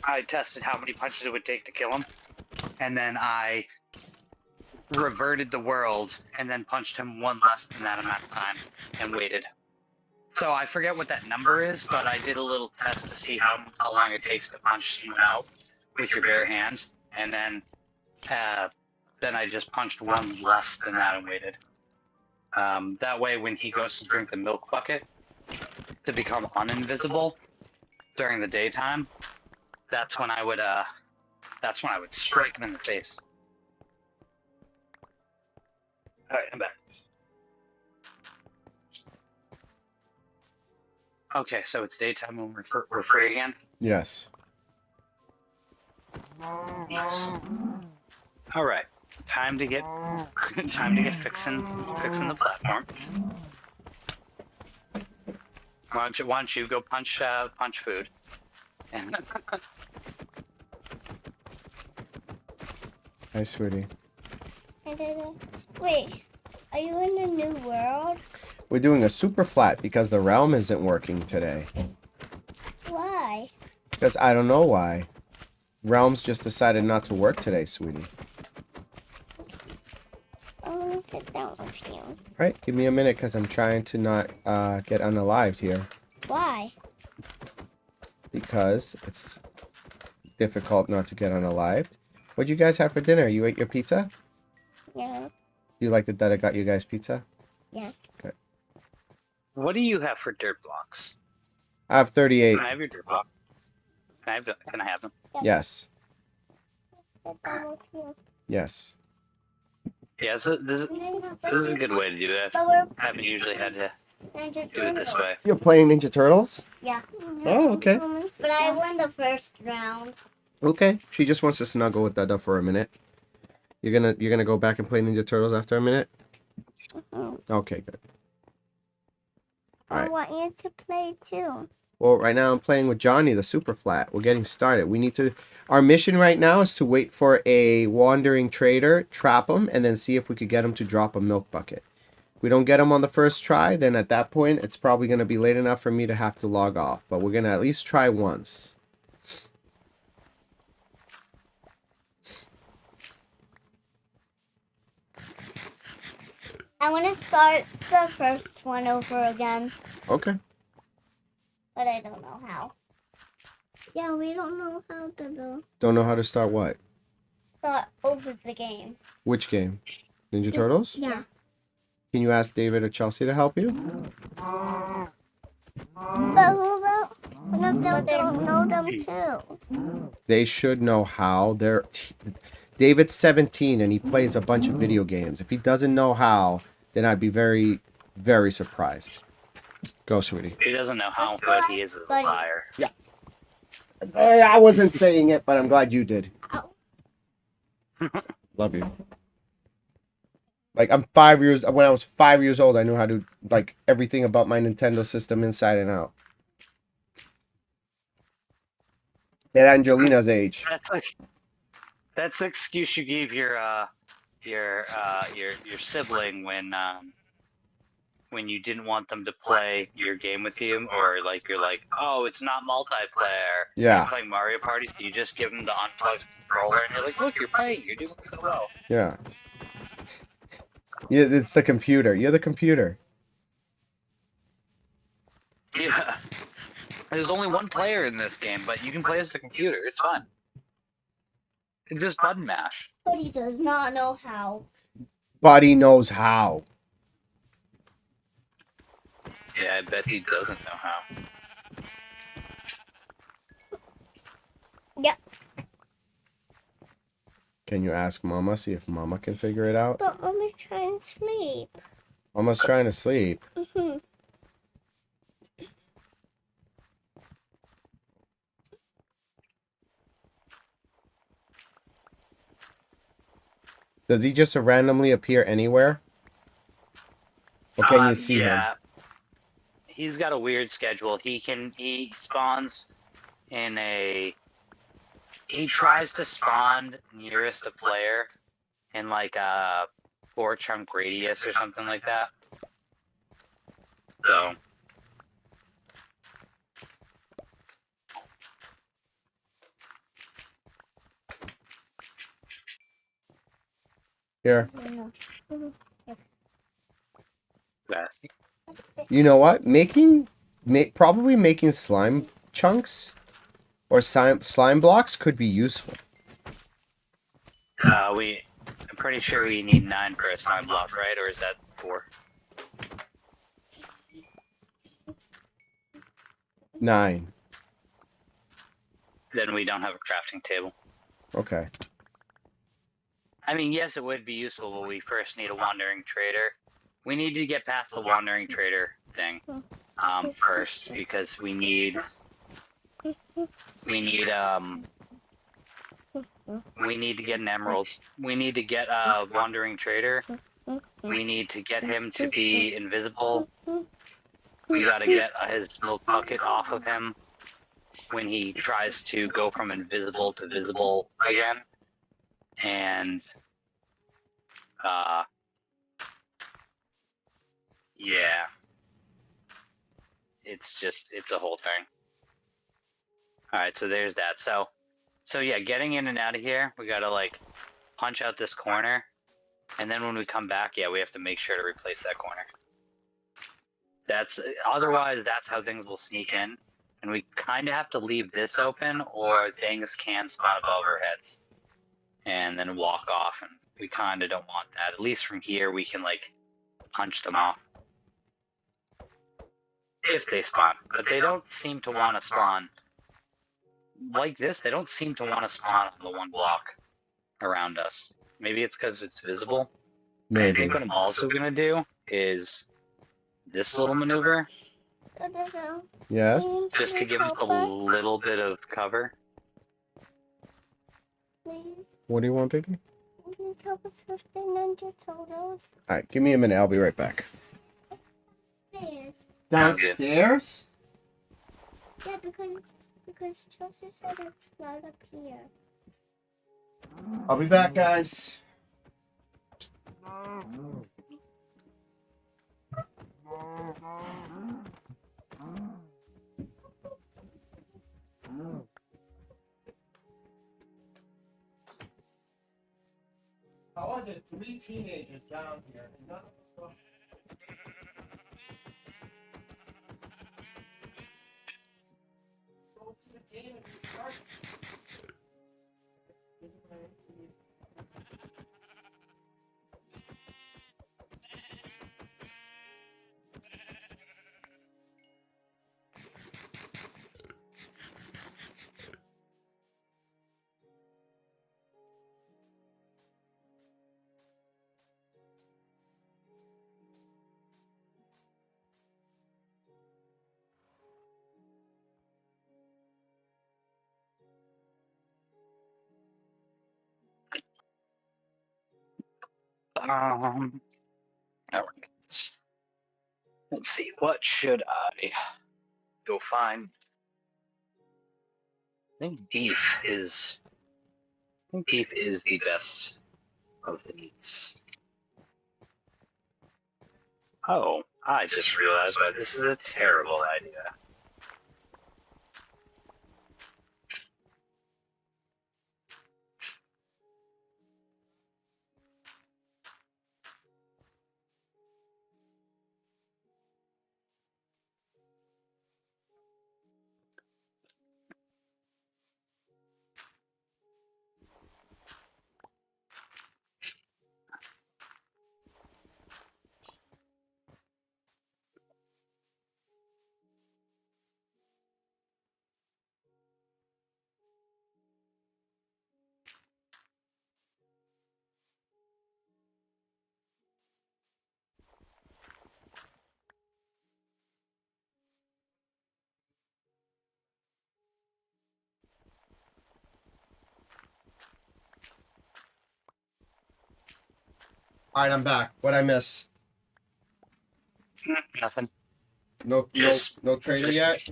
I tested how many punches it would take to kill him, and then I reverted the world and then punched him one less than that amount of time and waited. So I forget what that number is, but I did a little test to see how long it takes to punch someone out with your bare hands, and then I just punched one less than that and waited. That way, when he goes to drink the milk bucket to become uninvisible during the daytime, that's when I would strike him in the face. All right, I'm back. Okay, so it's daytime when we're free again. Yes. All right, time to get fixing the platform. Why don't you go punch food? And Hi, sweetie. I did it. Wait, are you in a new world? We're doing a super flat because the realm isn't working today. Why? Because I don't know why. Realms just decided not to work today, sweetie. I want to sit down with you. Right, give me a minute because I'm trying to not get unalived here. Why? Because it's difficult not to get unalived. What'd you guys have for dinner? You ate your pizza? Yeah. You liked it that I got you guys pizza? Yeah. Okay. what do you have for dirt blocks? I have 38. Can I have your dirt block? Can I have them? Yes. Sit down with you. Yes. Yeah, so this is a good way to do that. But we're I haven't usually had to Ninja do it this Turtles. way. You're playing Ninja Turtles? Yeah. Oh, okay. But I won the first round. Okay. She just wants to snuggle with Dada for a minute. You're gonna go back and play Ninja Turtles after a minute? Okay, good. I Alright. want you to play too. Well, right now I'm playing with Johnny, the super flat. We're getting started. We need to... Our mission right now is to wait for a wandering trader, trap him, and then see if we could get him to drop a milk bucket. If we don't get him on the first try, then at that point, it's probably going to be late enough for me to have to log off. But we're going to at least try once. I want to start the first one over again, Okay. but I don't know how. Yeah, we don't know how to Don't know how to start what? start over the game. Which game? Ninja Turtles? Yeah. Can you ask David or Chelsea to help you? But who about one of them don't know them too? They should know how. David's 17 and he plays a bunch of video games. If he doesn't know how, then I'd be very, very surprised. Go, sweetie. He doesn't know how good he is as a liar. I wasn't saying it, but I'm glad you did. Ow. Love you. Like, when I was 5 years old, I knew how to, like, everything about my Nintendo system inside and out. At Angelina's age. That's the excuse you gave your sibling when you didn't want them to play your game with you, or like you're like, oh, it's not multiplayer. Yeah. You're playing Mario Party, so you just give them the unplugged controller, and you're like, look, you're playing, you're doing so well. Yeah. Yeah, it's the computer. You're the computer. Yeah. There's only one player in this game, but you can play as the computer. It's fun. It's just button mash. But he does not know how. Buddy knows how. Yeah, I bet he doesn't know how. Yep. Can you ask Mama, see if Mama can figure it out? But let me try and sleep. Mama's trying to sleep. Mm-hmm. Does he just randomly appear anywhere? Or can you see him? He's got a weird schedule. He spawns in he tries to spawn nearest a player in like a 4-chunk radius or something like that. So Here. that. You know what? Probably making slime chunks or slime blocks could be useful. I'm pretty sure we need 9 for a slime block, right? Or is that 4? 9. Then we don't have a crafting table. Okay. I mean, yes, it would be useful, but we first need a wandering trader. We need to get past the wandering trader thing first, because we need to get an emerald. We need to get a wandering trader. We need to get him to be invisible. We gotta get his milk bucket off of him when he tries to go from invisible to visible again. And yeah, it's a whole thing. All right, so there's that. So yeah, getting in and out of here, we gotta like punch out this corner, and then when we come back, yeah, we have to make sure to replace that corner. Otherwise that's how things will sneak in, and we kind of have to leave this open, or things can spawn above our heads and then walk off, and we kind of don't want that. At least from here, we can like punch them off if they spawn, but they don't seem to want to spawn like this. They don't seem to want to spawn on the one block around us. Maybe it's because it's visible. Maybe. I think what I'm also gonna do is this little maneuver, Yes? just to give us a little bit of cover. Please, What do you want, baby? please help us with the Ninja Turtles. Alright, give me a minute. I'll be right back. Please. Downstairs? Yeah, because Chelsea said it's not up here. I'll be back, guys. How are the 3 teenagers down here? And none of them... Go to the game and start. All right. Let's see. What should I go find? I think beef is the best of the meats. Oh, I just realized why this is a terrible idea. Alright, I'm back. What'd I miss? Nothing. No trader yet?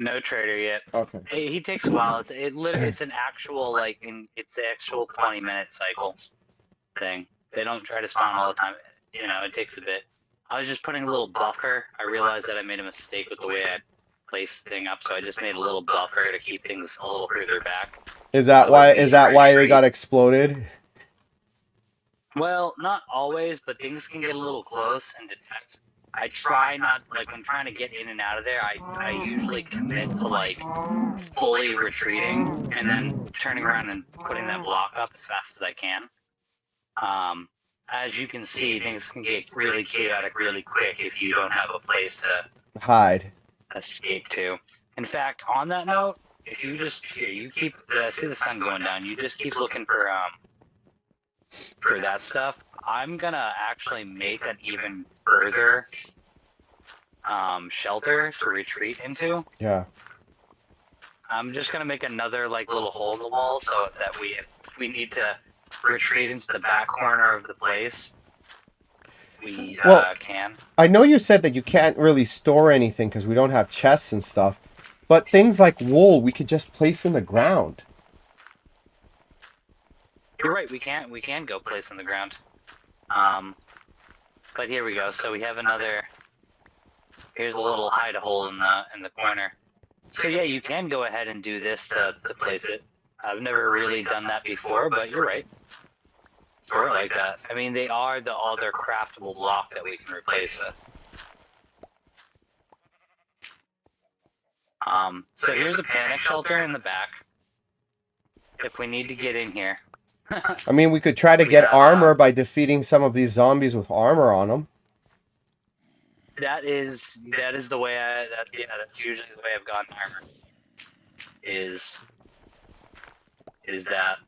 No trader yet. Okay. He takes a while. It's an actual it's an actual 20-minute cycle thing. They don't try to spawn all the time. You know, it takes a bit. I was just putting a little buffer. I realized that I made a mistake with the way I placed the thing up, so I just made a little buffer to keep things a little further back. Is that So why? it'd be Is that why they retreat. got exploded? Well, not always, but things can get a little close and detect. I try not, like, when trying to get in and out of there, I usually commit to, like, fully retreating and then turning around and putting that block up as fast as I can. As you can see, things can get really chaotic really quick if you don't have a place to Hide. escape to. In fact, on that note, if you just you keep see the sun going down, you just keep looking for that stuff. I'm gonna actually make an even further shelter to retreat into. Yeah. I'm just gonna make another like little hole in the wall so that if we need to retreat into the back corner of the place, we can. I know you said that you can't really store anything because we don't have chests and stuff, but things like wool we could just place in the ground. You're right. We can go place in the ground. But here we go. So we have another. Here's a little hide hole in the corner. So yeah, you can go ahead and do this to place it. I've never really done that before, but you're right. Sort of like that. I mean, they are the other craftable block that we can replace with. So here's a panic shelter in the back. If we need to get in here. I mean, we could try to get armor by defeating some of these zombies with armor on them. That is the way that's usually the way I've gotten armor. Is that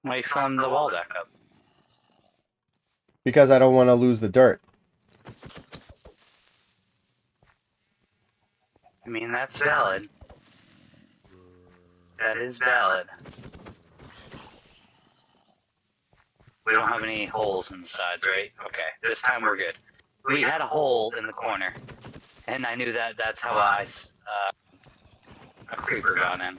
why from the wall back up? Because I don't want to lose the dirt. I mean, that's valid. That is valid. We don't have any holes in the sides, right? Okay, this time we're good. We had a hole in the corner, and I knew that's how a creeper got in.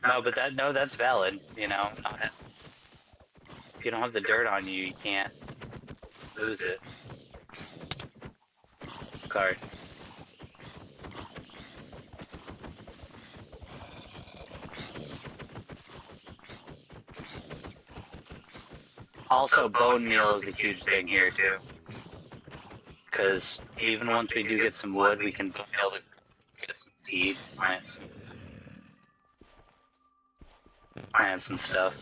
No, but that's valid. You know, if you don't have the dirt on you, you can't lose it. Sorry. Also, bone meal is a huge thing here too, because even once we do get some wood, we can be able to get some seeds, plant some stuff.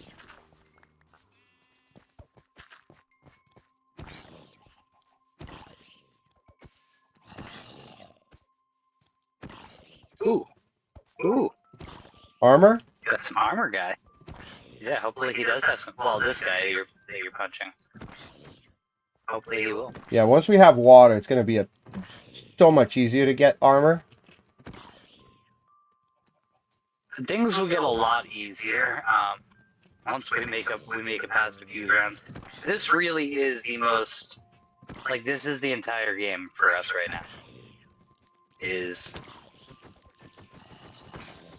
Ooh. Armor? Got some armor, guy. Yeah, hopefully he does have some. Well, this guy that you're punching. Hopefully he will. Yeah, once we have water, it's going to be so much easier to get armor. Things will get a lot easier once we make it past a few rounds. This really is the most, like, this is the entire game for us right now.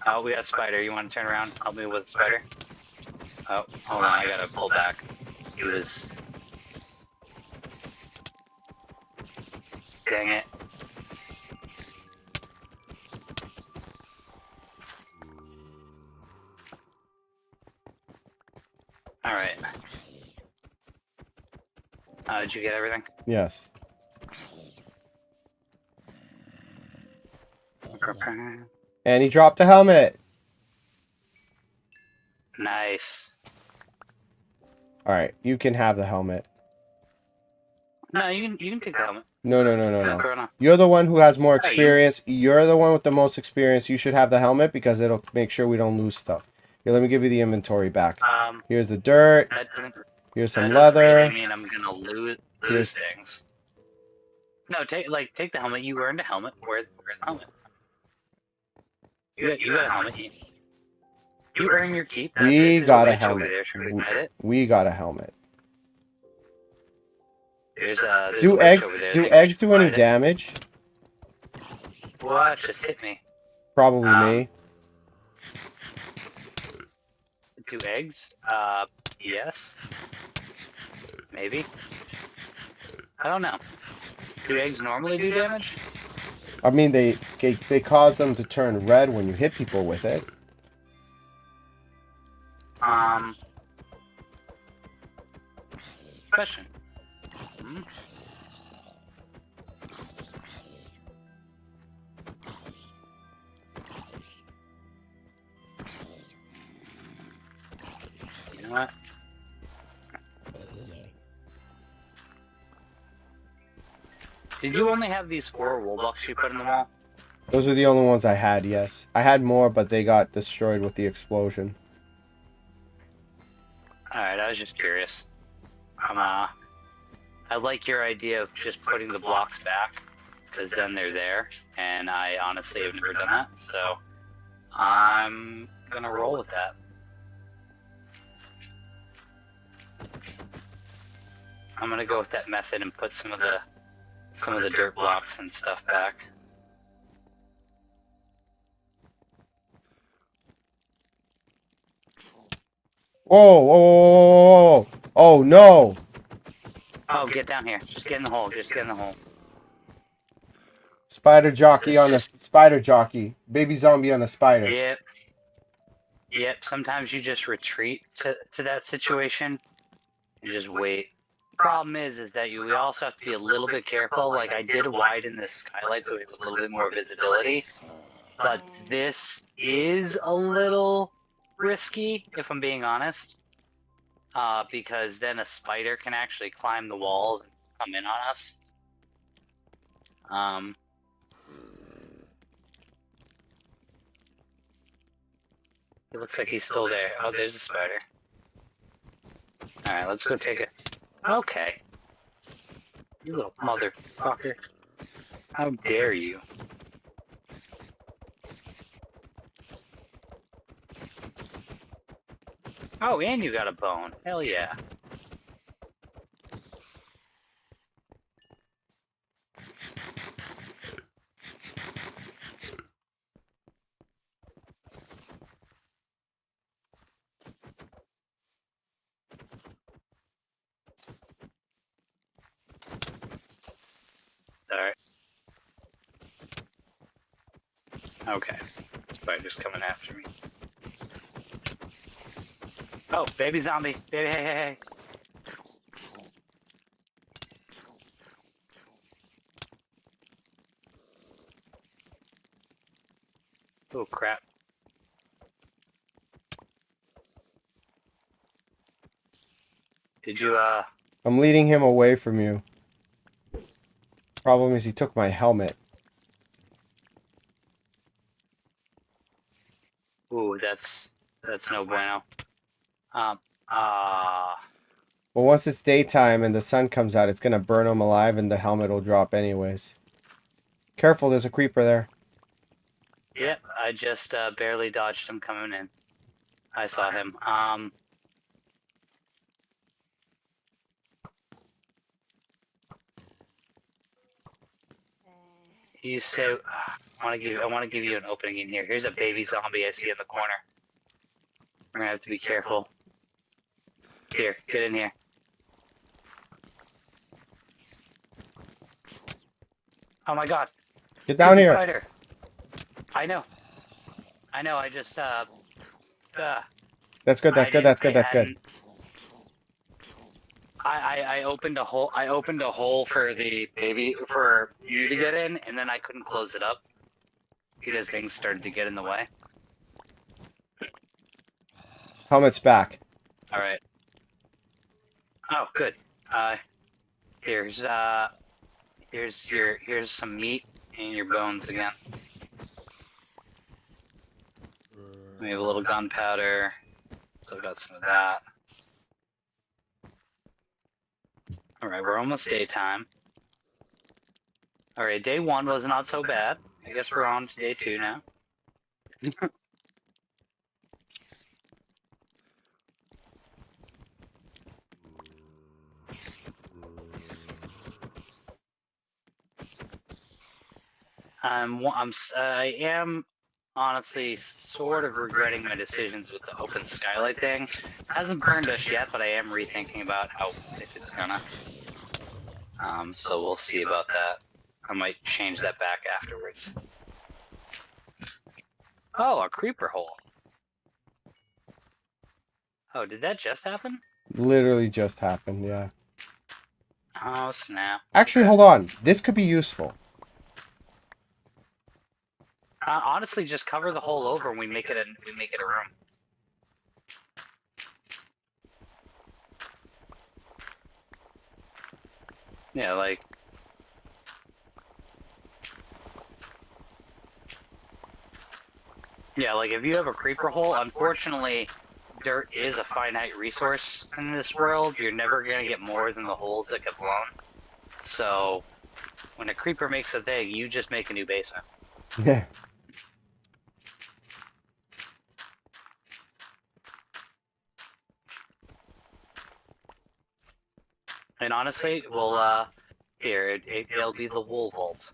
Oh, we got Spider. You want to turn around? Help me with Spider. Oh, hold on, I gotta pull back. He was... Dang it. Alright. Did you get everything? Yes. And he dropped a helmet. Nice. Alright, you can have the helmet. No, you can take the helmet. No. You're the one who has more experience. You're the one with the most experience. You should have the helmet because it'll make sure we don't lose stuff. Here, let me give you the inventory back. Here's the dirt. Here's some leather. I mean, I'm gonna lose things. No, take the helmet. You earned a helmet. Where's the helmet? You got a helmet. You earn your keep. We got a helmet. We got a helmet. There's do eggs do any damage? What? Just hit me. Probably me. Do eggs? Yes. Maybe. I don't know. Do eggs normally do damage? I mean, they cause them to turn red when you hit people with it. Question. What? Did you only have these 4 wool blocks you put in the wall? Those are the only ones I had, yes. I had more, but they got destroyed with the explosion. Alright, I was just curious. I like your idea of just putting the blocks back, because then they're there, and I honestly have never done that, so I'm gonna roll with that. I'm gonna go with that method and put some of the dirt blocks and stuff back. Whoa, whoa, whoa, whoa, whoa. Oh, no. Oh, get down here. Just get in the hole. Just get in the hole. Spider jockey on a spider jockey. Baby zombie on a spider. Yep. Yep. Sometimes you just retreat to that situation and just wait. Problem is that we also have to be a little bit careful. Like, I did widen the skylight so we have a little bit more visibility, but this is a little risky, if I'm being honest, because then a spider can actually climb the walls and come in on us. It looks like he's still there. Oh, there's a spider. Alright, let's go take it. Okay. You little motherfucker. How dare you? Oh, and you got a bone. Hell yeah. Alright. Okay. Spider's coming after me. Oh, baby zombie. Baby, hey, hey, hey. Oh, crap. Did you, I'm leading him away from you. Problem is he took my helmet. Ooh, that's no bueno. Well, once it's daytime and the sun comes out, it's gonna burn him alive and the helmet will drop anyways. Careful, there's a creeper there. Yep, I just barely dodged him coming in. I saw him. You say I want to give you an opening in here. Here's a baby zombie I see in the corner. We're gonna have to be careful. Here, get in here. Oh my god. Get down here. Spider. I know. I just That's good, that's good, that's good, that's good. I opened a hole. I opened a hole for the baby for you to get in, and then I couldn't close it up because things started to get in the way. Helmet's back. All right. Oh, good. Here's some meat and your bones again. We have a little gunpowder. Still got some of that. Alright, we're almost daytime. Alright, day 1 was not so bad. I guess we're on to day 2 now. I am honestly sort of regretting my decisions with the open skylight thing. Hasn't burned us yet, but I am rethinking about if it's gonna. So we'll see about that. I might change that back afterwards. Oh, a creeper hole. Oh, did that just happen? Literally just happened, yeah. Oh, snap. Actually, hold on. This could be useful. Honestly, just cover the hole over and we make it a room. Yeah, like if you have a creeper hole, unfortunately, dirt is a finite resource in this world. You're never gonna get more than the holes that get blown. So when a creeper makes a thing, you just make a new basement. Yeah. And honestly, here, it'll be the wool vault.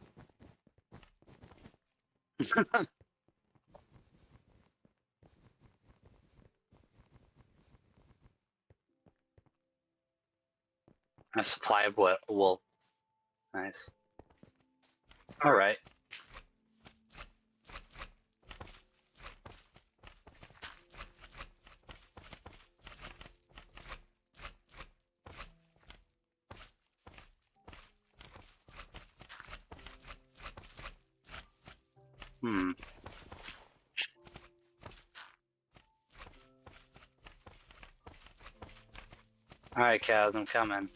A supply of wool. Nice. Alright. Hmm. Alright, cows, I'm coming.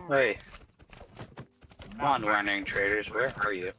Hey, come on, wandering traders, where are you?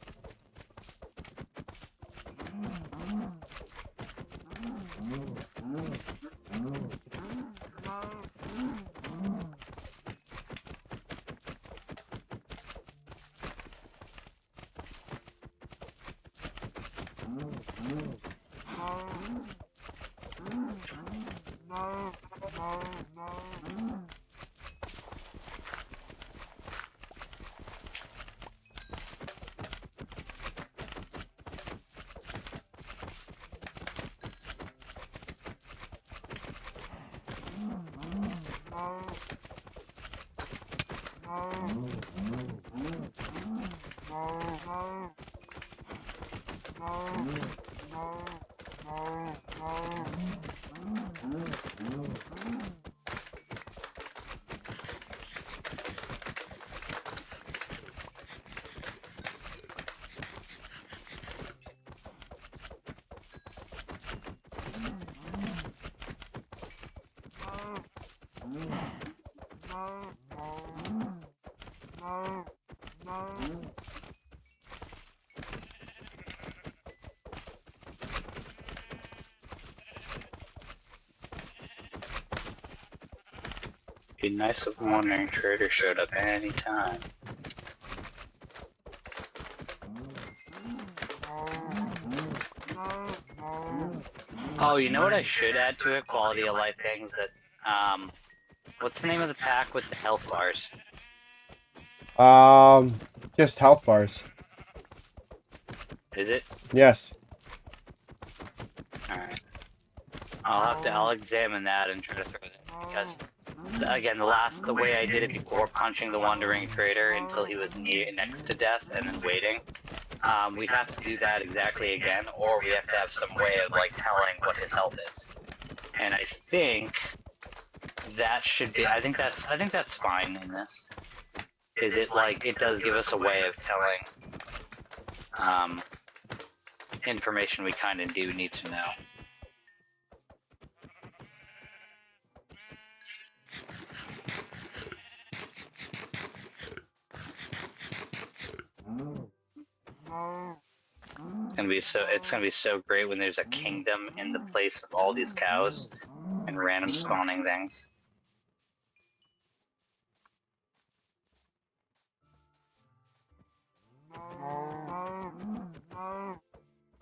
Be nice if the wandering trader showed up any time. Oh, you know what I should add to it? Quality of life things that, what's the name of the pack with the health bars? Just health bars. Is it? Yes. Alright. I'll examine that and try to throw that, because, again, the way I did it before, punching the wandering trader until he was next to death and then waiting, we have to do that exactly again, or we have to have some way of, like, telling what his health is. And I think that should be, I think that's fine in this. It does give us a way of telling, information we kind of do need to know. It's gonna be so great when there's a kingdom in the place of all these cows and random spawning things.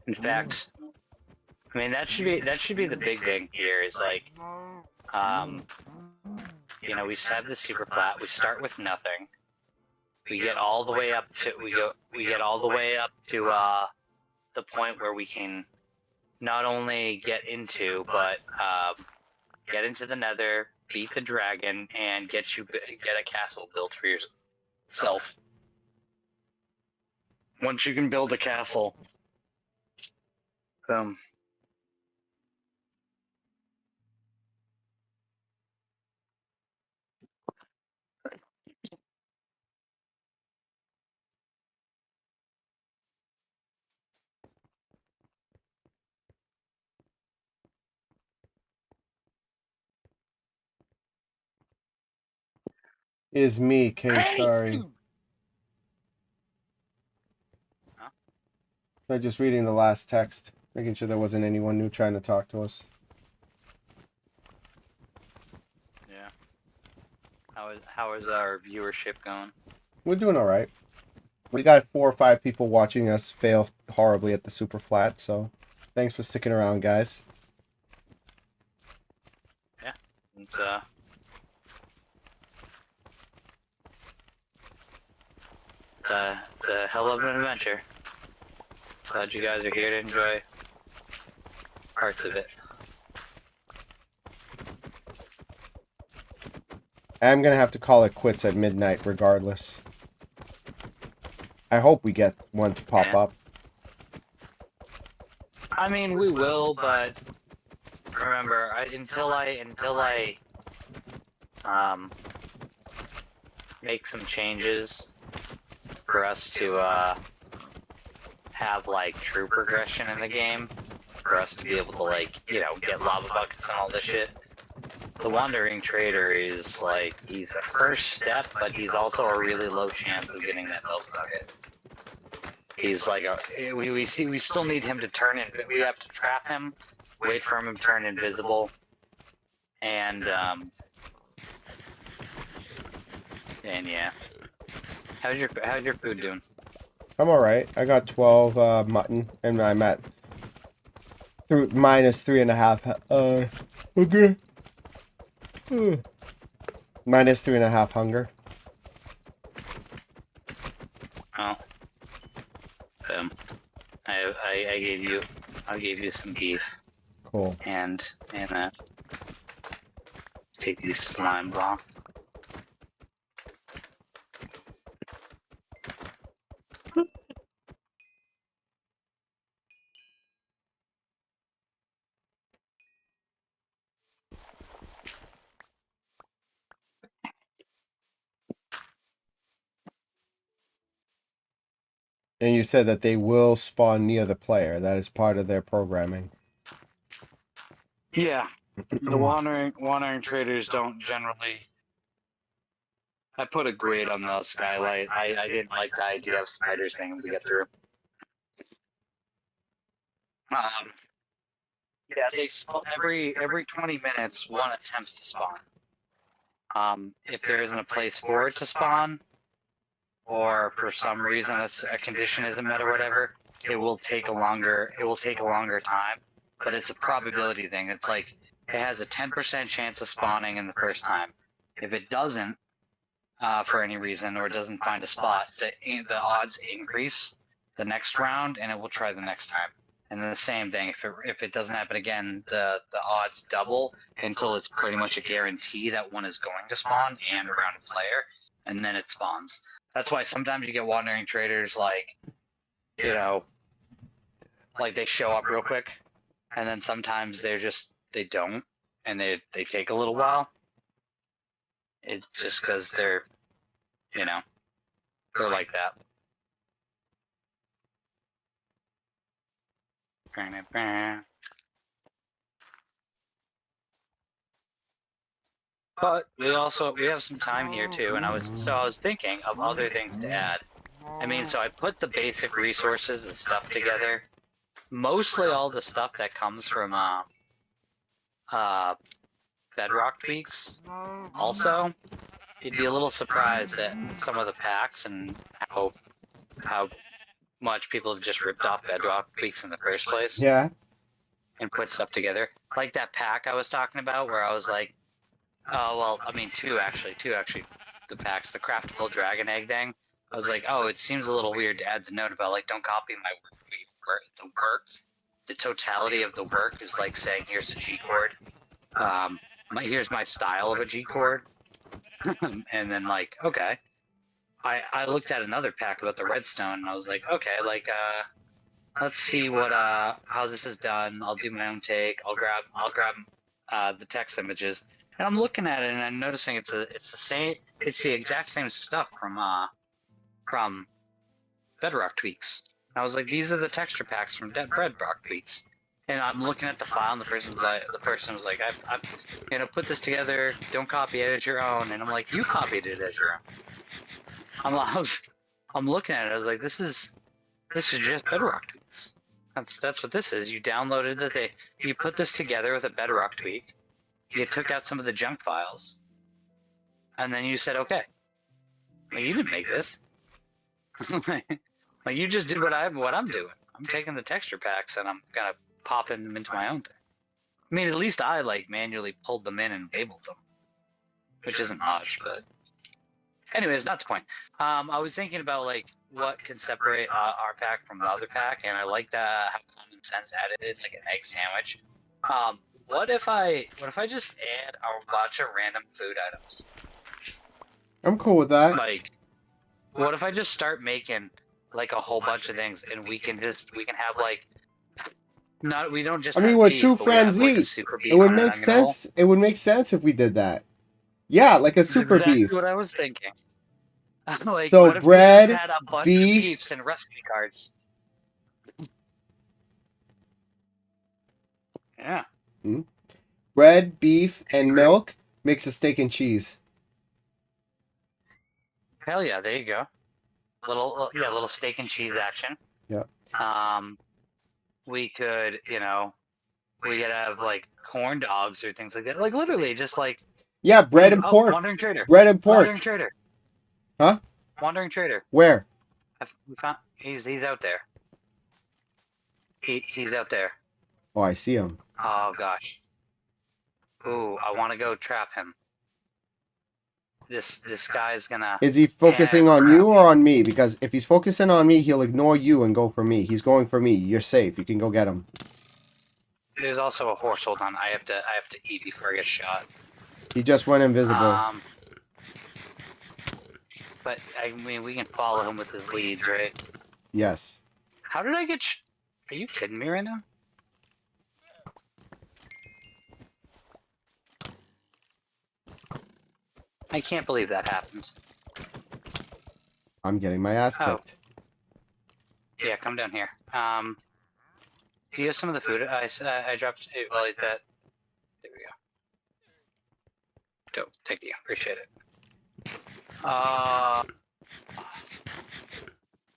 In fact, I mean that should be the big thing here is like, we have the super flat. We start with nothing. We get all the way up to we get all the way up to the point where we can not only get into but get into the Nether, beat the dragon, and get a castle built for yourself. Once you can build a castle, Is me, Kay, sorry. Huh? I'm just reading the last text, making sure there wasn't anyone new trying to talk to us. Yeah. How is our viewership going? We're doing all right. We got 4 or 5 people watching us fail horribly at the super flat, so thanks for sticking around, guys. Yeah. It's it's a hell of an adventure. Glad you guys are here to enjoy parts of it. I'm gonna have to call it quits at midnight regardless. I hope we get one to pop Yeah. up. I mean, we will, but remember, until I make some changes for us to have like true progression in the game, for us to be able to like, you know, get lava buckets and all this shit. The Wandering Trader is like, he's a first step, but he's also a really low chance of getting that lava bucket. He's like we still need him to turn in. We have to trap him, wait for him to turn invisible, and yeah. How's your food doing? I'm alright. I got 12 mutton, and I'm at minus 3.5 hunger. Minus 3.5 hunger. Oh. I gave you some beef Cool. and that. Take these slime blocks. And you said that they will spawn near the player. That is part of their programming. Yeah. The wandering traders don't generally. I put a grid on the skylight. I didn't like the idea of spiders being able to get through. Yeah, they spawn every 20 minutes. One attempts to spawn. If there isn't a place for it to spawn, or for some reason a condition isn't met or whatever, it will take a longer time. But it's a probability thing. It's like it has a 10% chance of spawning in the first time. If it doesn't, for any reason, or it doesn't find a spot, the odds increase the next round, and it will try the next time. And then the same thing, if it doesn't happen again, the odds double until it's pretty much a guarantee that one is going to spawn and around a player, and then it spawns. That's why sometimes you get wandering traders like, you know, like they show up real quick, and then sometimes they don't, and they take a little while. It's just because they're, you know, they're like that. But we have some time here too, and I was thinking of other things to add. I mean, so I put the basic resources and stuff together. Mostly all the stuff that comes from bedrock peaks. Also, you'd be a little surprised at some of the packs and how much people have just ripped off bedrock peaks in the first place. Yeah. And put stuff together. Like that pack I was talking about, where I was like, oh, well, I mean, two actually, the packs, the craftable dragon egg thing. I was like, oh, it seems a little weird to add the note about, like, don't copy my work. The totality of the work is like saying, here's a G chord. Here's my style of a G chord. And then, like, okay. I looked at another pack about the redstone, and I was like, okay, like, let's see what, how this is done. I'll do my own take. I'll grab the text images. And I'm looking at it, and I'm noticing it's the exact same stuff from Bedrock Tweaks. And I was like, these are the texture packs from Bedrock Tweaks. And I'm looking at the file, and the person was like, I've put this together. Don't copy it as your own. And I'm like, you copied it as your own. I'm looking at it. I was like, this is just Bedrock tweaks. That's what this is. You downloaded the thing. You put this together with a Bedrock tweak. You took out some of the junk files, and then you said, okay. Well, you didn't make this. Like you just did what I'm doing. I'm taking the texture packs and I'm gonna popping them into my own thing. I mean, at least I like manually pulled them in and labeled them, which isn't much, but anyways, not the point. I was thinking about like what can separate our pack from the other pack, and I like that how Common Sense added in like an egg sandwich. What if I just add a bunch of random food items? I'm cool with that. Like, what if I just start making like a whole bunch of things, and we can have like. We don't just. I mean, have when beef, two but we have, friends like, a eat, super beef it would on an make onion roll. sense. It would make sense if we did that. Yeah, like a That's super exactly beef. what I was thinking. Like, So what if bread, we just had a bunch beef- of beefs and recipe cards? Yeah. Bread, beef, and milk makes a steak and cheese. Hell yeah, there you go. Little steak and cheese action. Yeah. We could, we could have like corn dogs or things like that. Like literally just like Yeah, bread and pork. Wandering Trader. Bread and pork. Wandering Trader. Huh? Wandering Trader. Where? We found he's out there. He's out there. Oh, I see him. Oh gosh. Ooh, I want to go trap him. This guy's gonna. Is he focusing on you or on me? Because if he's focusing on me, he'll ignore you and go for me. He's going for me. You're safe. You can go get him. There's also a horse. Hold on. I have to eat before I get shot. He just went invisible. But I mean, we can follow him with his leads, right? Yes. How did I get? Are you kidding me right now? I can't believe that happened. I'm getting my ass Oh. kicked. Yeah, come down here. Do you have some of the food I dropped? Well, eat that. There we go. Dope. Thank you. Appreciate it.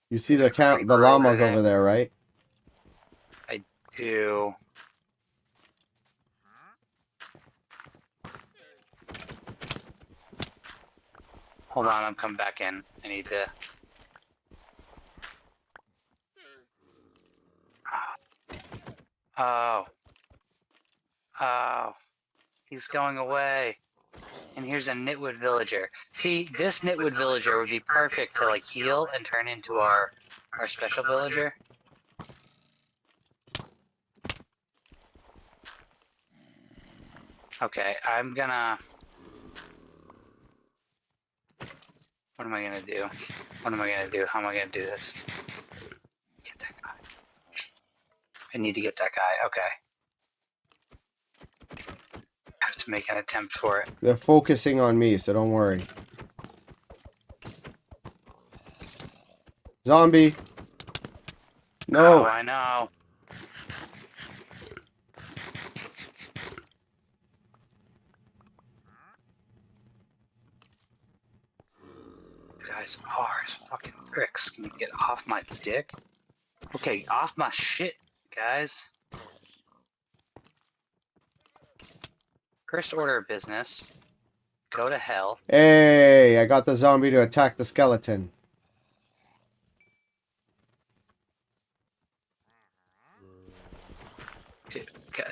You see the llamas over there, right? I do. Hold on, I'm coming back in. I need to. Oh. Oh. He's going away. And here's a Knitwood villager. See, this Knitwood villager would be perfect to like heal and turn into our special villager. Okay, I'm gonna. What am I gonna do? What am I gonna do? How am I gonna do this? Get that guy. I need to get that guy. Okay. I have to make an attempt for it. They're focusing on me, so don't worry. Zombie. No. Oh, I know. You guys are fucking pricks. Can you get off my dick? Okay, off my shit, guys. First order of business. Go to hell. Hey, I got the zombie to attack the skeleton.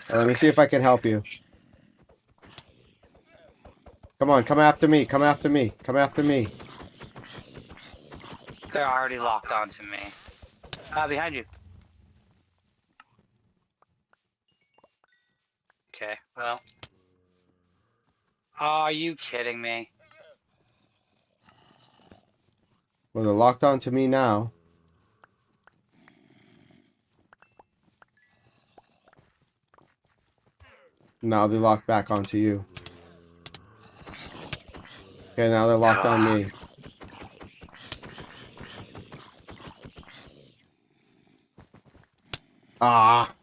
Let me see if I can help you. Come on, come after me, come after me, come after me. They're already locked onto me. Behind you. Okay, well. Are you kidding me? Well, they're locked onto me now. Now they're locked back onto you. Okay, now they're locked on me. Ah.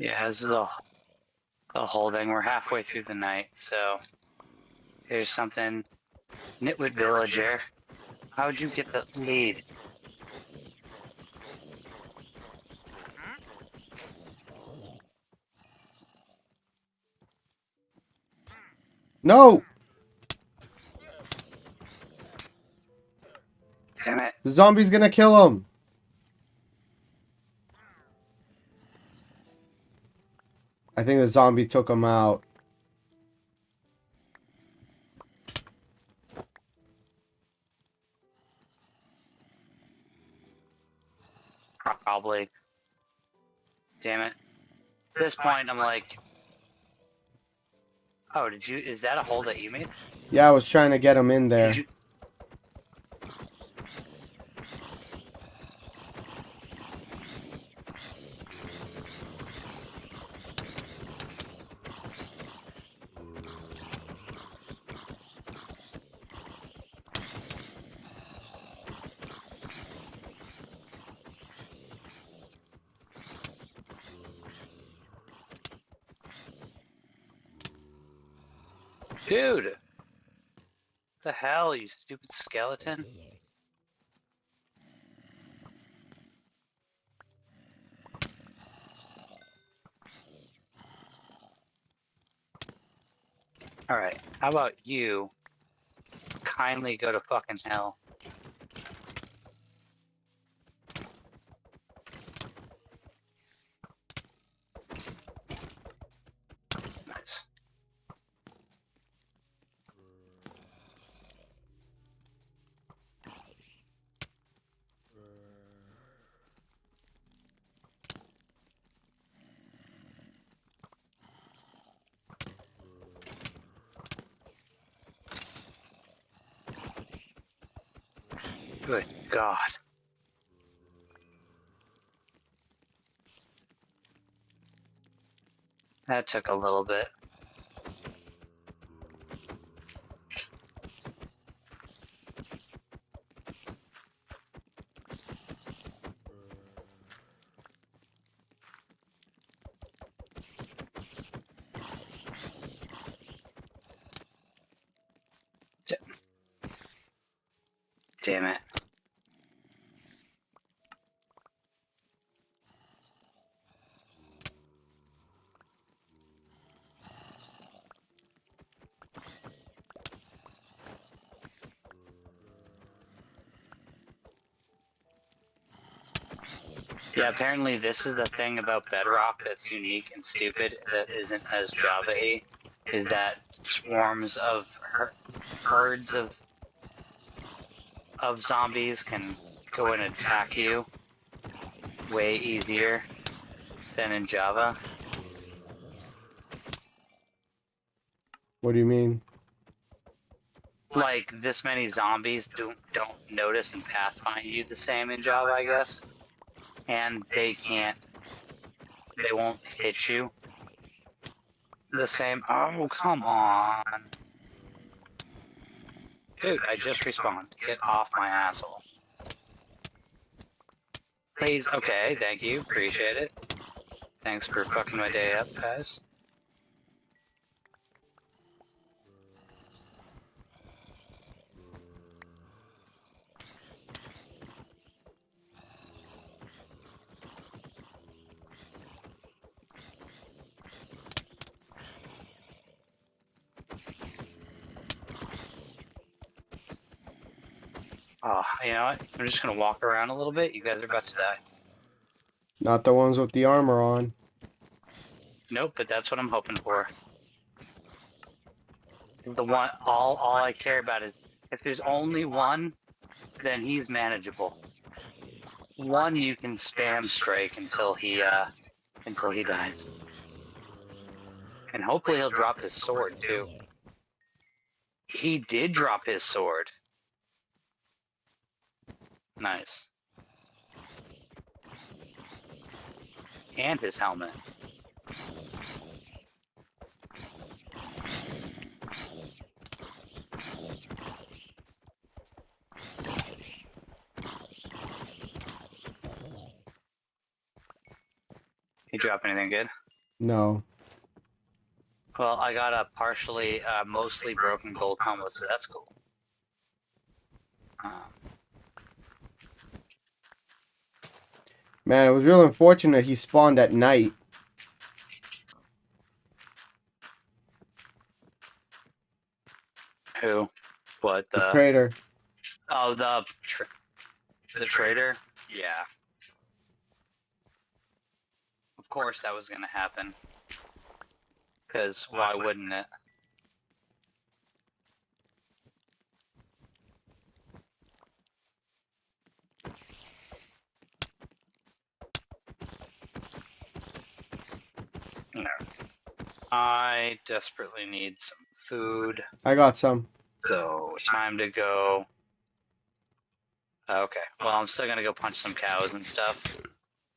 Yeah, this is a whole thing. We're halfway through the night, so here's something. Nitwit Villager. How'd you get the lead? No! Damn it. The zombie's gonna kill him. I think the zombie took him out. Probably. Damn it. At this point, I'm like, oh, is that a hole that you made? Yeah, I was trying to get him in there. Did you? Dude! What the hell, you stupid skeleton? Alright, how about you kindly go to fucking hell? Nice. Good God. That took a little bit. Damn it. Yeah, apparently this is the thing about Bedrock that's unique and stupid that isn't as Java-y, is that swarms of herds of zombies can go and attack you way easier than in Java. What do you mean? Like, this many zombies don't notice and pathfind you the same in Java, I guess. And they won't hit you the same. Oh, come on. Dude, I just respawned. Get off my asshole. Please, okay, thank you, appreciate it. Thanks for fucking my day up, guys. Oh, you know what? I'm just gonna walk around a little bit. You guys are about to die. Not the ones with the armor on. Nope, but that's what I'm hoping for. The one, all I care about is if there's only one, then he's manageable. One you can spam strike until he dies, and hopefully he'll drop his sword too. He did drop his sword. Nice. And his helmet. He drop anything good? No. Well, I got a partially, mostly broken gold helmet, so that's cool. Man, it was real unfortunate he spawned at night. Who? What? The trader. Oh, the trader? Yeah. Of course that was gonna happen. Because why wouldn't it? No. I desperately need some food. I got some. So, time to go. Okay. Well, I'm still gonna go punch some cows and stuff.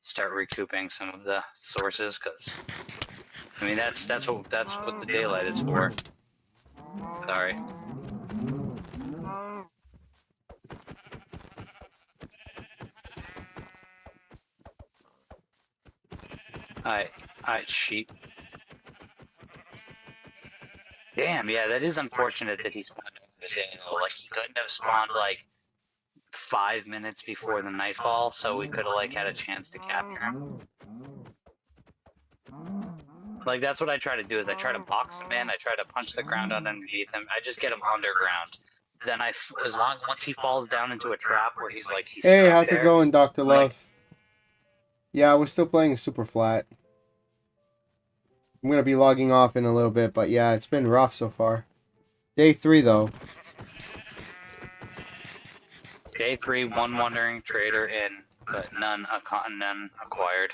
Start recouping some of the sources, because I mean that's what the daylight is for. Sorry. Alright, sheep. Damn, yeah, that is unfortunate that he spawned over the day. Like, he couldn't have spawned, like, 5 minutes before the nightfall, so we could have, like, had a chance to capture him. Like, that's what I try to do, is I try to box him in, I try to punch the ground underneath him, I just get him underground. Then once he falls down into a trap where he's Hey, stuck how's there, it going, Dr. like, Love? Yeah, we're still playing super flat. I'm gonna be logging off in a little bit, but yeah, it's been rough so far. Day 3 though. Day 3, one wandering trader in, but none acquired.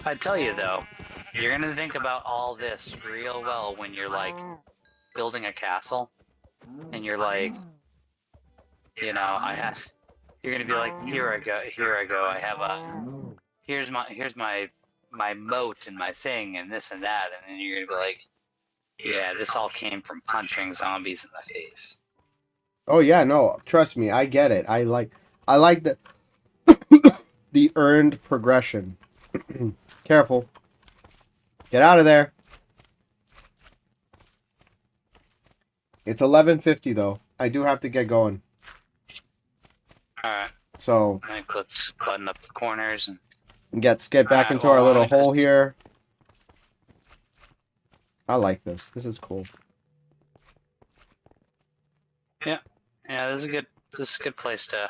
I tell you though, you're gonna think about all this real well when you're like building a castle, and you're like, you know, you're gonna be like, here I go, I have here's my moat and my thing and this and that, and then you're gonna be like, yeah, this all came from punching zombies in the face. Oh yeah, no, trust me, I get it. I like the the earned progression. Careful. Get out of there. It's 11:50 though. I do have to get going. Alright. So Let's button up the corners and get back into our little hole here. I like this. This is cool. Yeah, this is a good place to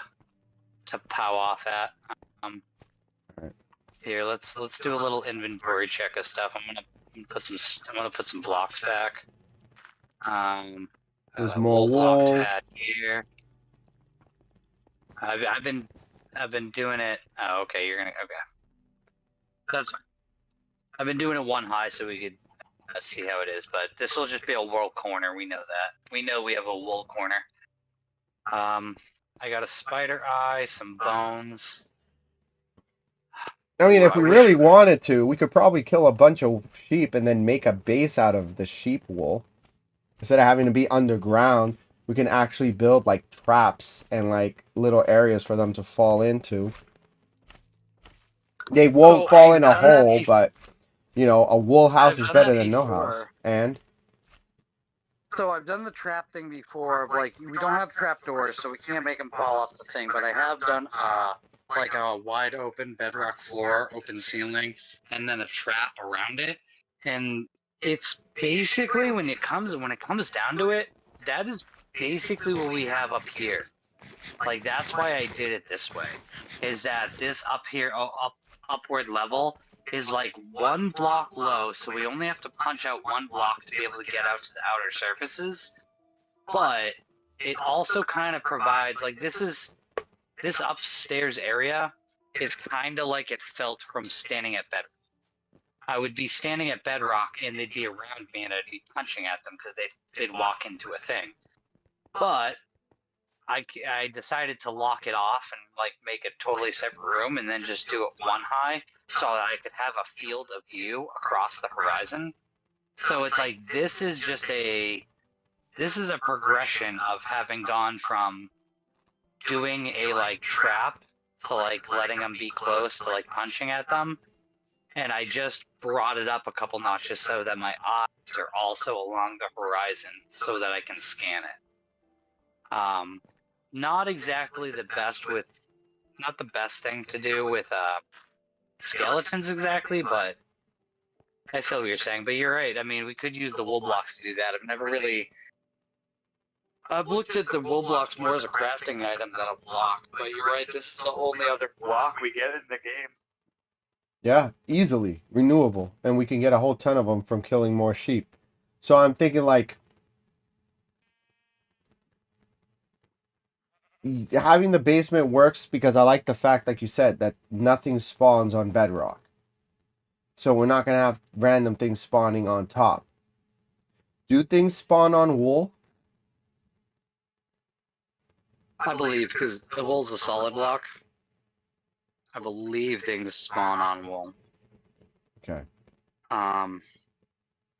pow off at. Alright. Here, let's do a little inventory check of stuff. I'm gonna put some blocks back. There's more wool. Here. I've been doing it. Oh, okay. Okay. That's fine. I've been doing it one high so we could see how it is, but this will just be a wool corner. We know that. We know we have a wool corner. I got a spider eye, some bones. I mean, if we really wanted to, we could probably kill a bunch of sheep and then make a base out of the sheep wool. Instead of having to be underground, we can actually build like traps and like little areas for them to fall into. They won't fall in a hole, but you know, a wool house is better than no house. And so I've done the trap thing before. Like, we don't have trap doors, so we can't make them fall off the thing. But I have done like a wide open bedrock floor, open ceiling, and then a trap around it. And it's basically when it comes down to it, that is basically what we have up here. Like, that's why I did it this way. Is that this up here, upward level is like 1 block low, so we only have to punch out 1 block to be able to get out to the outer surfaces. But it also kind of provides, like, this upstairs area is kind of like it felt from standing at bedrock. I would be standing at bedrock and they'd be around me and I'd be punching at them because they'd walk into a thing. But I decided to lock it off and like make a totally separate room and then just do it 1 high so that I could have a field of view across the horizon. So it's like this is a progression of having gone from doing a like trap to like letting them be close to like punching at them. And I just brought it up a couple notches so that my eyes are also along the horizon so that I can scan it. Not exactly the best with, not the best thing to do with skeletons exactly, but I feel what you're saying. But you're right. I mean, we could use the wool blocks to do that. I've looked at the wool blocks more as a crafting item than a block. But you're right. This is the only other block we get in the game. Yeah, easily renewable, and we can get a whole ton of them from killing more sheep. So I'm thinking like having the basement works because I like the fact, like you said, that nothing spawns on bedrock. So we're not gonna have random things spawning on top. Do things spawn on wool? I believe, because the wool's a solid block. I believe things spawn on wool. Okay.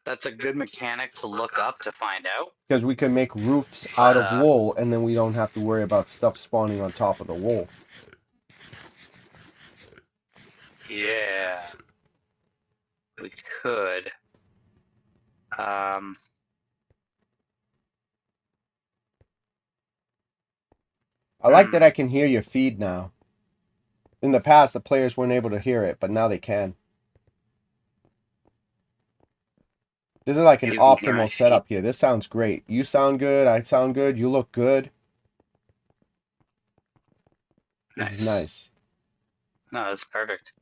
That's a good mechanic to look up to find out. Because we can make roofs But, out of wool, and then we don't have to worry about stuff spawning on top of the wool. Yeah. We could. I like that I can hear your feed now. In the past, the players weren't able to hear it, but now they can. This is like an optimal setup here. This sounds great. You sound good. I sound good. You look good. This is nice. No, that's perfect.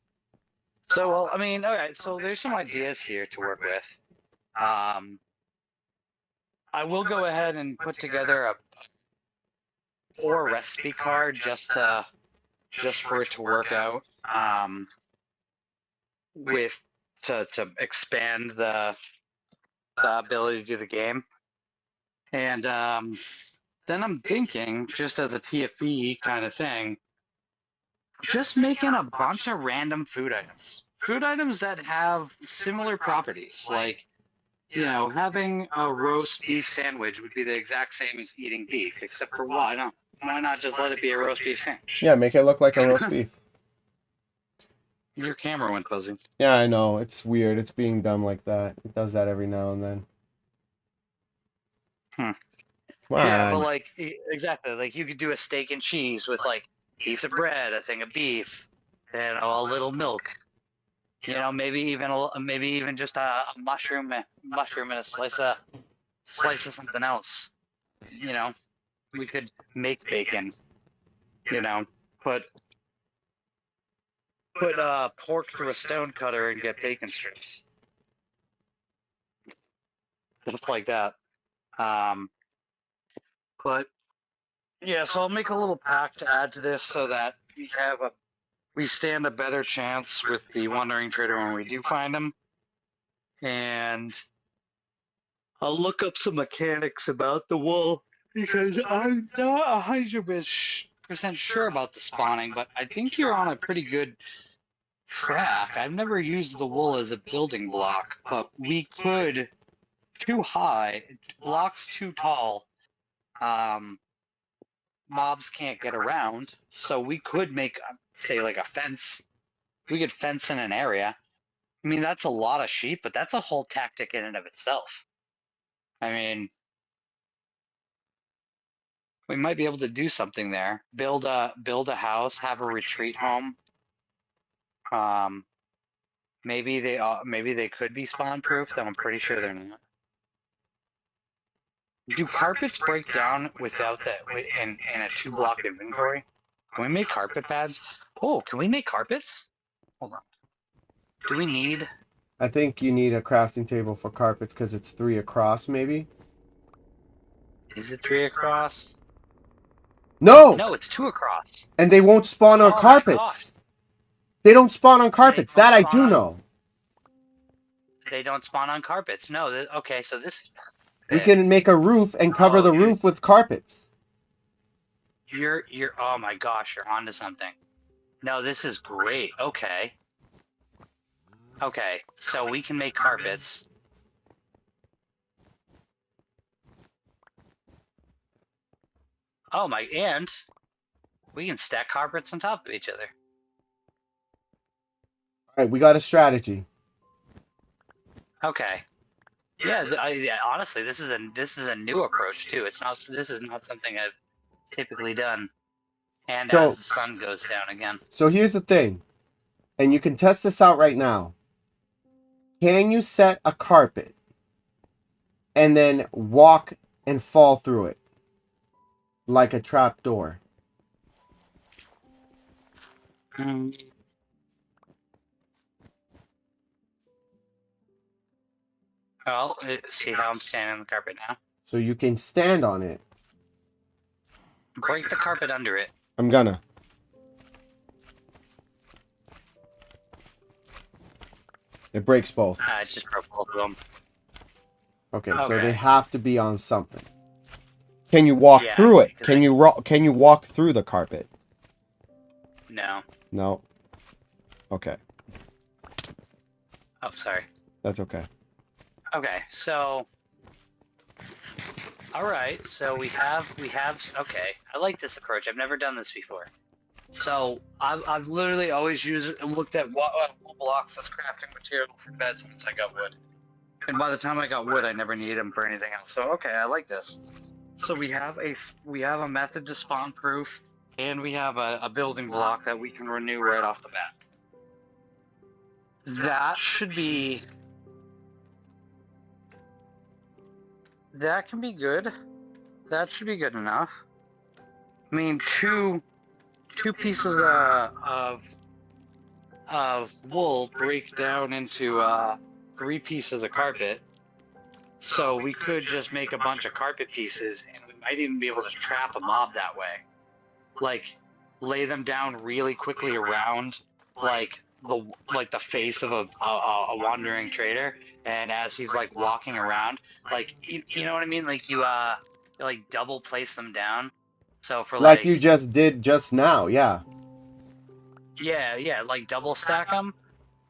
So, well, I mean, all right. So there's some ideas here to work with. I will go ahead and put together a or recipe card just for it to work out. With to expand the ability to do the game. And then I'm thinking, just as a TFE kind of thing, just making a bunch of random food items. Food items that have similar properties. Like, you know, having a roast beef sandwich would be the exact same as eating beef, except for why not just let it be a roast beef sandwich? Yeah, make it look like a roast beef. Your camera went fuzzy. Yeah, I know. It's weird. It's being dumb like that. It does that every now and then. Come on. But like, exactly. Like, you could do a steak and cheese with like a piece of bread, a thing of beef, and a little milk. You know, maybe even just a mushroom and a slice of something else. You know, we could make bacon. You know, put pork through a stone cutter and get bacon strips. Stuff like that. But yeah, so I'll make a little pack to add to this so that we stand a better chance with the wandering trader when we do find him. And I'll look up some mechanics about the wool because I'm not 100% sure about the spawning, but I think you're on a pretty good track. I've never used the wool as a building block, but we could, too high, blocks too tall, mobs can't get around, so we could make, say, like a fence. We could fence in an area. I mean, that's a lot of sheep, but that's a whole tactic in and of itself. I mean, we might be able to do something there. Build a house, have a retreat home. Maybe they could be spawn proof, though I'm pretty sure they're not. Do carpets break down without that in a 2-block inventory? Can we make carpet pads? Oh, can we make carpets? Hold on. Do we need? I think you need a crafting table for carpets because it's 3 across, maybe. Is it 3 across? No! No, it's 2 across. And they won't spawn on carpets. They don't spawn on carpets. That I do know. They don't spawn on carpets. No, okay, so this is perfect. We can make a roof and cover the roof with carpets. You're oh my gosh, you're onto something. No, this is great. Okay. Okay, so we can make carpets. Oh my, and We can stack carpets on top of each other. All right, we got a strategy. Okay. Yeah, yeah. Honestly, this is a new approach too. This is not something I've typically done. And So, as the sun goes down again. so here's the thing, and you can test this out right now. Can you set a carpet and then walk and fall through it like a trap door? Well, see how I'm standing on the carpet now. So you can stand on it. Break the carpet under it. I'm gonna. It breaks both. I just broke both of them. Okay, so Okay. they have to be on something. Can you walk Yeah, through it? because Can you walk through the carpet? No. No. Okay, Oh, sorry. that's okay. Okay, so. All right, so we have. Okay, I like this approach. I've never done this before. So I've literally always looked at wool blocks as crafting material for beds once I got wood, and by the time I got wood, I never needed them for anything else. So okay, I like this. So we have a method to spawn proof, and we have a building block that we can renew right off the bat. That should be. That can be good. That should be good enough. I mean, two pieces of wool break down into 3 pieces of carpet. So we could just make a bunch of carpet pieces, and we might even be able to trap a mob that way. Like, lay them down really quickly around, like the face of a wandering trader, and as he's like walking around, like you know what I mean, like you like double place them down, so for Like you just did just now, yeah. yeah, like double stack them,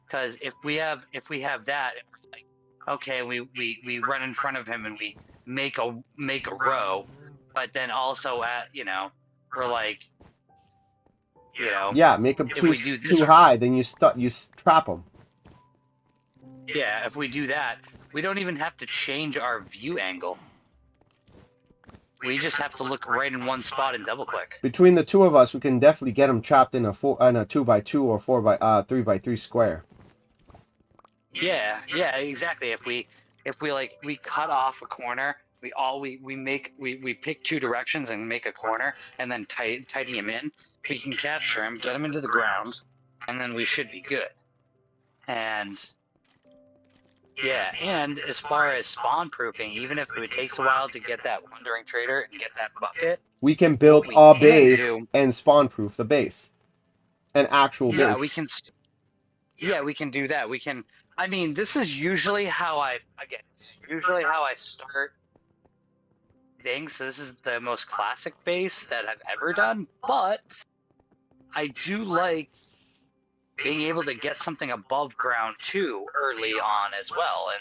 because if we have that, and we're like, okay, we run in front of him and we make a row, but then also we're like, Yeah, make them if we do this too high, then you trap them. Yeah, if we do that, we don't even have to change our view angle. We just have to look right in one spot and double click. Between the two of us, we can definitely get them trapped in a 2x2 or 3x3 square. Yeah, exactly. If we cut off a corner, we pick 2 directions and make a corner, and then tidy him in. We can capture him, get him into the ground, and then we should be good. And yeah, and as far as spawn proofing, even if it takes a while to get that wandering trader and get that bucket, we can build a base and spawn proof the base. An actual base. We can do that. We can. I mean, this is usually how I start things. So this is the most classic base that I've ever done, but I do like being able to get something above ground too early on as well, and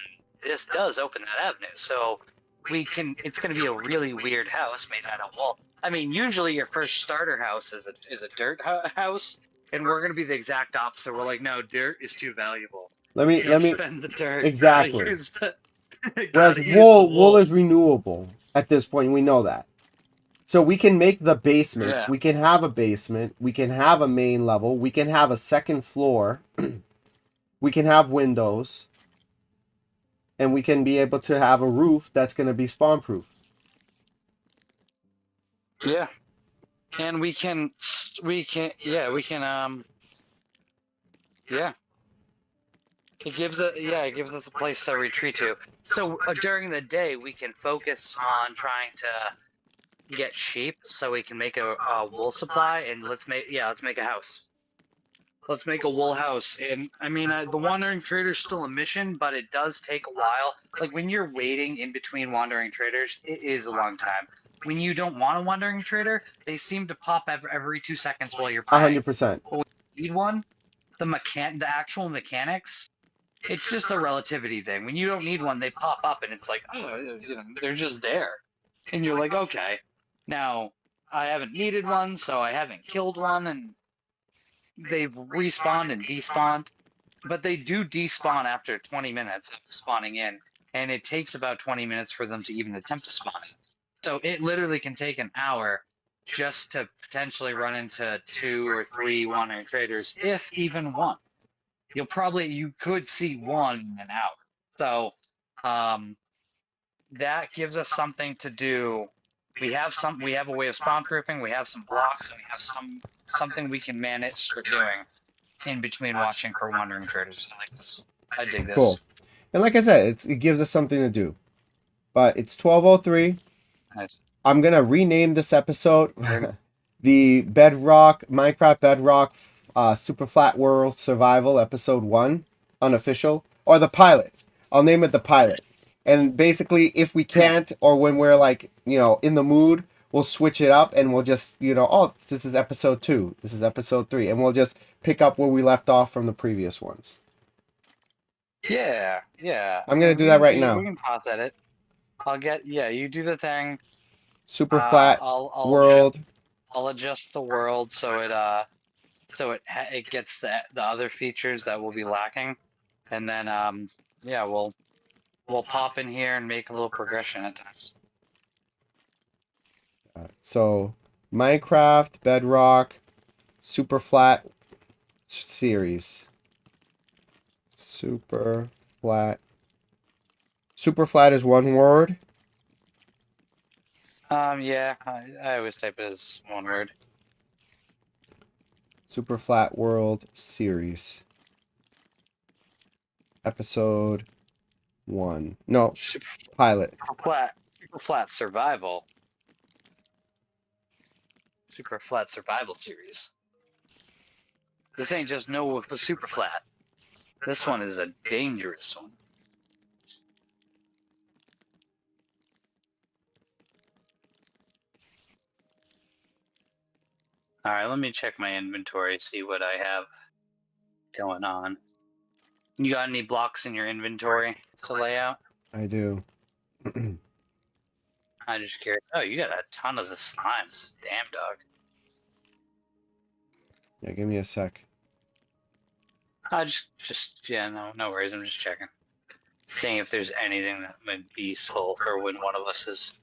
this does open that avenue. So it's going to be a really weird house made out of wool. I mean, usually your first starter house is a dirt house, and we're going to be the exact opposite. We're like, no, dirt is too valuable. Let me spend the dirt. Exactly. Whereas wool is renewable at this point. We know that. So we can make the basement. Yeah. We can have a basement. We can have a main level. We can have a second floor. We can have windows. And we can be able to have a roof that's going to be spawn proof. Yeah. And we can It gives us a place to retreat to. So during the day, we can focus on trying to get sheep, so we can make a wool supply, and let's make a house. Let's make a wool house. And I mean, the wandering trader's still a mission, but it does take a while. Like when you're waiting in between wandering traders, it is a long time. When you don't want a wandering trader, they seem to pop every 2 seconds while you're playing. 100%. When you need one, the actual mechanics, it's just a relativity thing. When you don't need one, they pop up, and it's like, oh, they're just there, and you're like, okay. Now, I haven't needed one, so I haven't killed one, and they've respawned and despawned. But they do despawn after 20 minutes of spawning in, and it takes about 20 minutes for them to even attempt to spawn in. So it literally can take an hour just to potentially run into 2 or 3 wandering traders, if even one. You could see one in an hour. So that gives us something to do. We have a way of spawn proofing, we have some blocks, and we have something we can manage for doing in between watching for wandering traders. I like this. I dig this. Cool. And like I said, it gives us something to do. But it's 12:03. Nice. I'm gonna rename this episode the Minecraft Bedrock Super Flat World Survival Episode 1, unofficial, or the pilot. I'll name it the pilot. And basically, if we can't, or when we're like, in the mood, we'll switch it up and we'll just, oh, this is episode 2, this is episode 3, and we'll just pick up where we left off from the previous ones. Yeah. I'm gonna do that right now. We can pause at it. You do the thing. Super Flat World. I'll adjust the world so it gets the other features that will be lacking, and then we'll pop in here and make a little progression at times. So, Minecraft Bedrock Super Flat series. Super Flat. Super Flat is one word. I always type it as one word. Super Flat World series. Episode 1. No, pilot. Super Flat Survival. Super Flat Survival series. This ain't just no Super Flat. This one is a dangerous one. Alright, let me check my inventory, see what I have going on. You got any blocks in your inventory to lay out? I do. I'm just curious. Oh, you got a ton of the slimes. Damn, dog. Yeah, give me a sec. No worries. I'm just checking. Seeing if there's anything that might be useful for when one of us is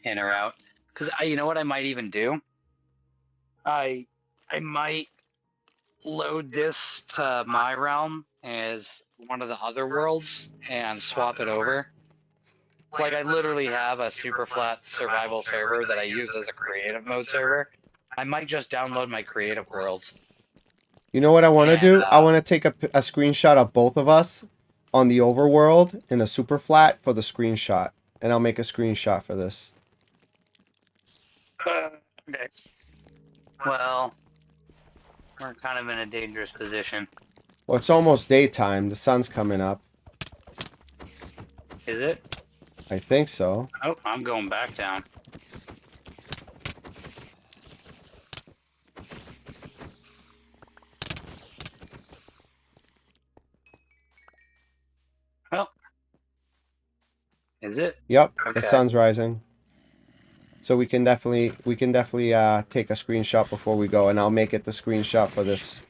in or out. Because you know what I might even do? I might load this to my realm as one of the other worlds and swap it over. Like, I literally have a super flat survival server that I use as a creative mode server. I might just download my creative world. You know what I want to do? I want to take a screenshot of both of us on the overworld in a super flat for the screenshot. And I'll make a screenshot for this. Okay. Well, we're kind of in a dangerous position. Well, it's almost daytime. The sun's coming up. Is it? I think so. Oh, I'm going back down. Well, is it? Yep, Okay. the sun's rising. So we can definitely take a screenshot before we go, and I'll make it the screenshot for this.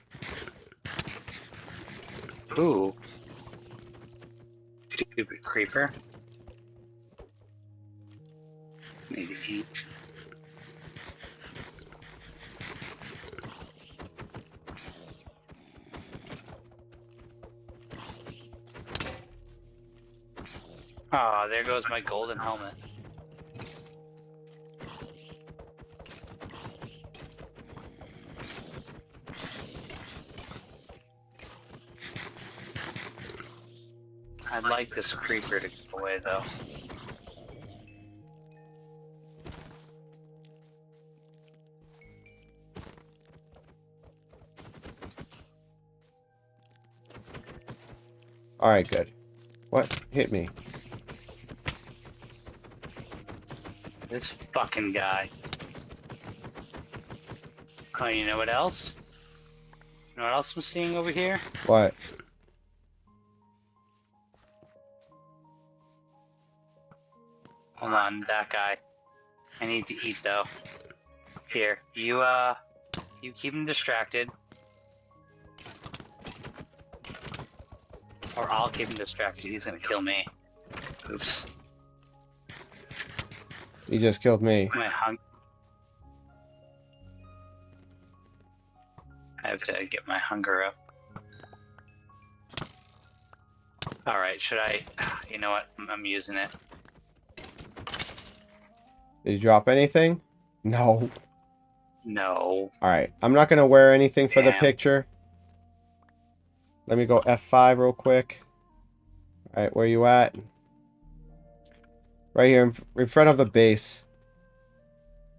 Ooh. Stupid creeper. Maybe eat. Ah, there goes my golden helmet. I'd like this creeper to go away, though. Alright, good. What? Hit me. This fucking guy. Oh, you know what else? You know what else I'm seeing over here? What? Hold on, that guy. I need to eat, though. Here, you keep him distracted. Or I'll keep him distracted. He's gonna kill me. Oops. He just killed me. I have to get my hunger up. Alright, should I... You know what? I'm using it. Did you drop anything? No. No. Alright, I'm not going to wear anything for the Damn. picture. Let me go F5 real quick. Alright, where you at? Right here in front of the base.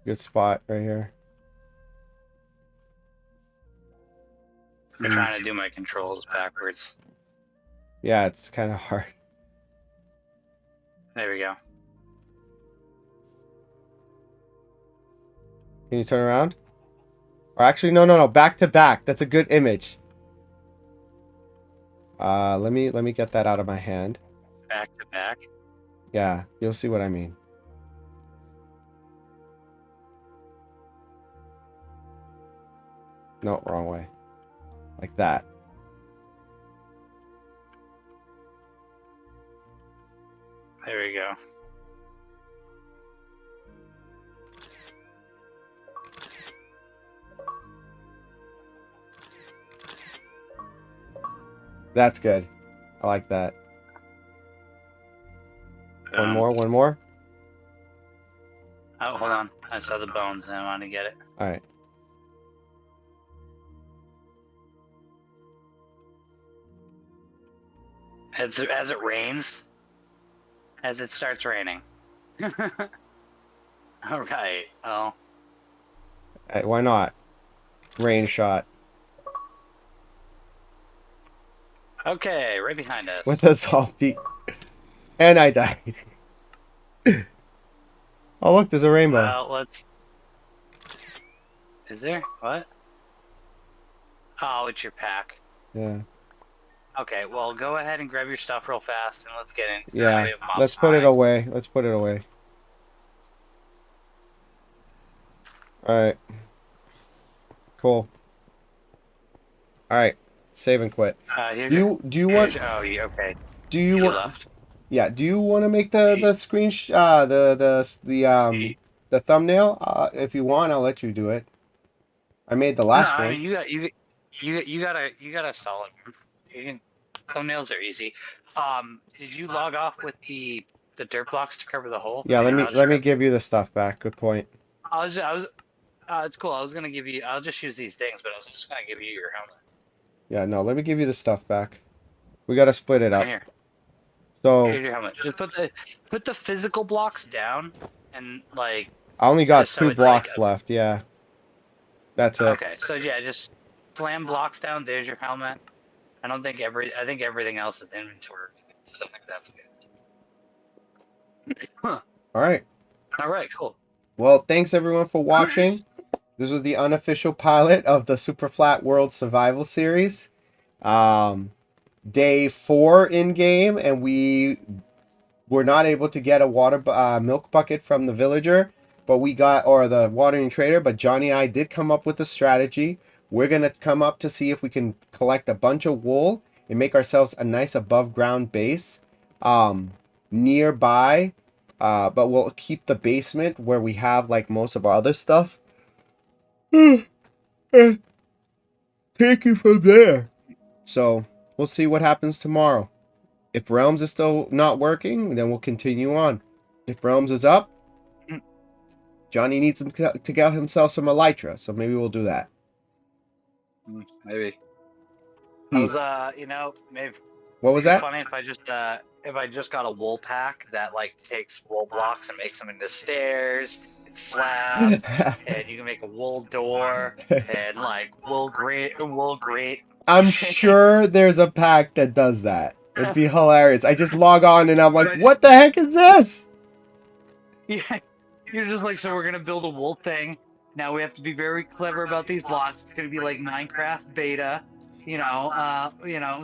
Good spot right here. I'm trying to do my controls backwards. Yeah, it's kind of hard. There we go. Can you turn around? Or actually, no. Back to back. That's a good image. Let me get that out of my hand. Back to back. Yeah, you'll see what I mean. No, wrong way. Like that. There we go. That's good. I like that. One more. Oh, hold on. I saw the bones and I want to get it. All right. As it rains, as it starts raining. All right. Oh. Hey, why not? Rain shot. Okay, right behind us. With a zombie. And I died. Oh, look, there's a rainbow. Well, let's... Is there? What? Oh, it's your pack. Yeah. Okay, well, go ahead and grab your stuff real fast and let's get in. Yeah. Let's put it away. Let's put it away. Alright. Cool. Alright. Save and quit. Do you want... Oh, okay. Do you want... left. Yeah, do you want to make the screen the thumbnail? If you want, I'll let you do it. I made the last one. I mean, you got a solid one. You can, thumbnails are easy. Did you log off with the dirt blocks to cover the hole? Yeah, let me give you the stuff back. Good point. It's cool. I was gonna give you. I'll just use these things, but I was just gonna give you your helmet. Yeah, no, let me give you the stuff back. We gotta split it up. Here. So Here's your helmet. Just put the physical blocks down, and like. I only got so 2 blocks left. Yeah, that's it. Okay, so yeah, just slam blocks down. There's your helmet. I think everything else is inventory. So I think that's good. Huh. All right. All right. Cool. Well, thanks everyone for watching. This was the unofficial pilot of the Super Flat World Survival Series. Day 4 in game, and we were not able to get a milk bucket from the villager, but we got, or the watering trader, but Johnny and I did come up with a strategy. We're going to come up to see if we can collect a bunch of wool and make ourselves a nice above ground base nearby, but we'll keep the basement where we have like most of our other stuff. Take it from there. So we'll see what happens tomorrow. If Realms is still not working, then we'll continue on. If Realms is up, Johnny needs to get himself some elytra, so maybe we'll do that. Maybe. Peace. Maybe. What was that? Funny if I just got a wool pack that like takes wool blocks and makes them into stairs and slabs, and you can make a wool door and like wool grate. I'm sure there's a pack that does that. It'd be hilarious. I just log on and I'm like, what the heck is this? Yeah, you're just like, so we're gonna build a wool thing. Now we have to be very clever about these blocks. It's gonna be like Minecraft beta,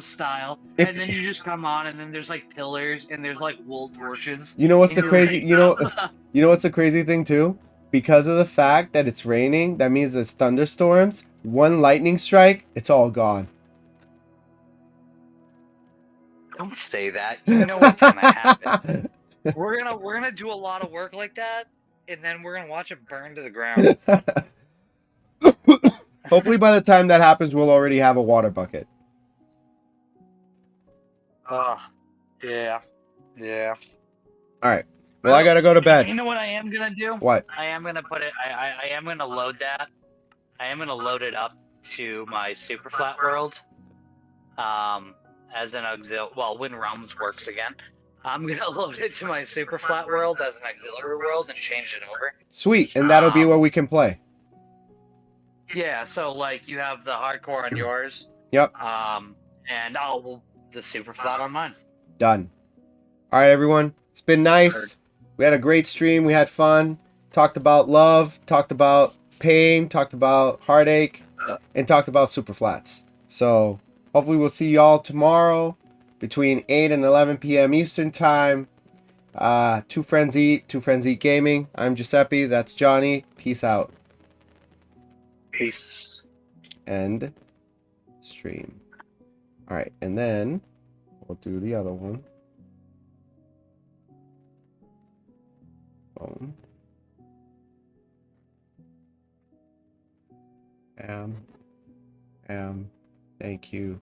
style. And then you just come on, and then there's like pillars, and there's like wool torches. You know what's the crazy? You know what's the crazy thing too? because of the fact that it's raining, that means there's thunderstorms. One lightning strike, it's all gone. Don't say that. You know what's gonna happen. We're gonna do a lot of work like that, and then we're gonna watch it burn to the ground. Hopefully by the time that happens, we'll already have a water bucket. Oh, yeah. All right. Well, I gotta go to bed. You know what I am gonna do? What? I am gonna put it. I am gonna load that. I am gonna load it up to my super flat world. As an auxiliary. Well, when Realms works again, I'm gonna load it to my super flat world as an auxiliary world and change it over. Sweet, and that'll be where we can play. Yeah. So like you have the hardcore on yours. Yep. And the super flat on mine. Done. All right, everyone. It's been nice. We had a great stream. We had fun. Talked about love. Talked about pain. Talked about heartache. And talked about super flats. So hopefully we'll see y'all tomorrow between 8 and 11 p.m. Eastern Time. Two Friends Eat Gaming. I'm Giuseppe. That's Johnny. Peace out. Peace. End stream. All right, and then we'll do the other one. Boom. Thank you.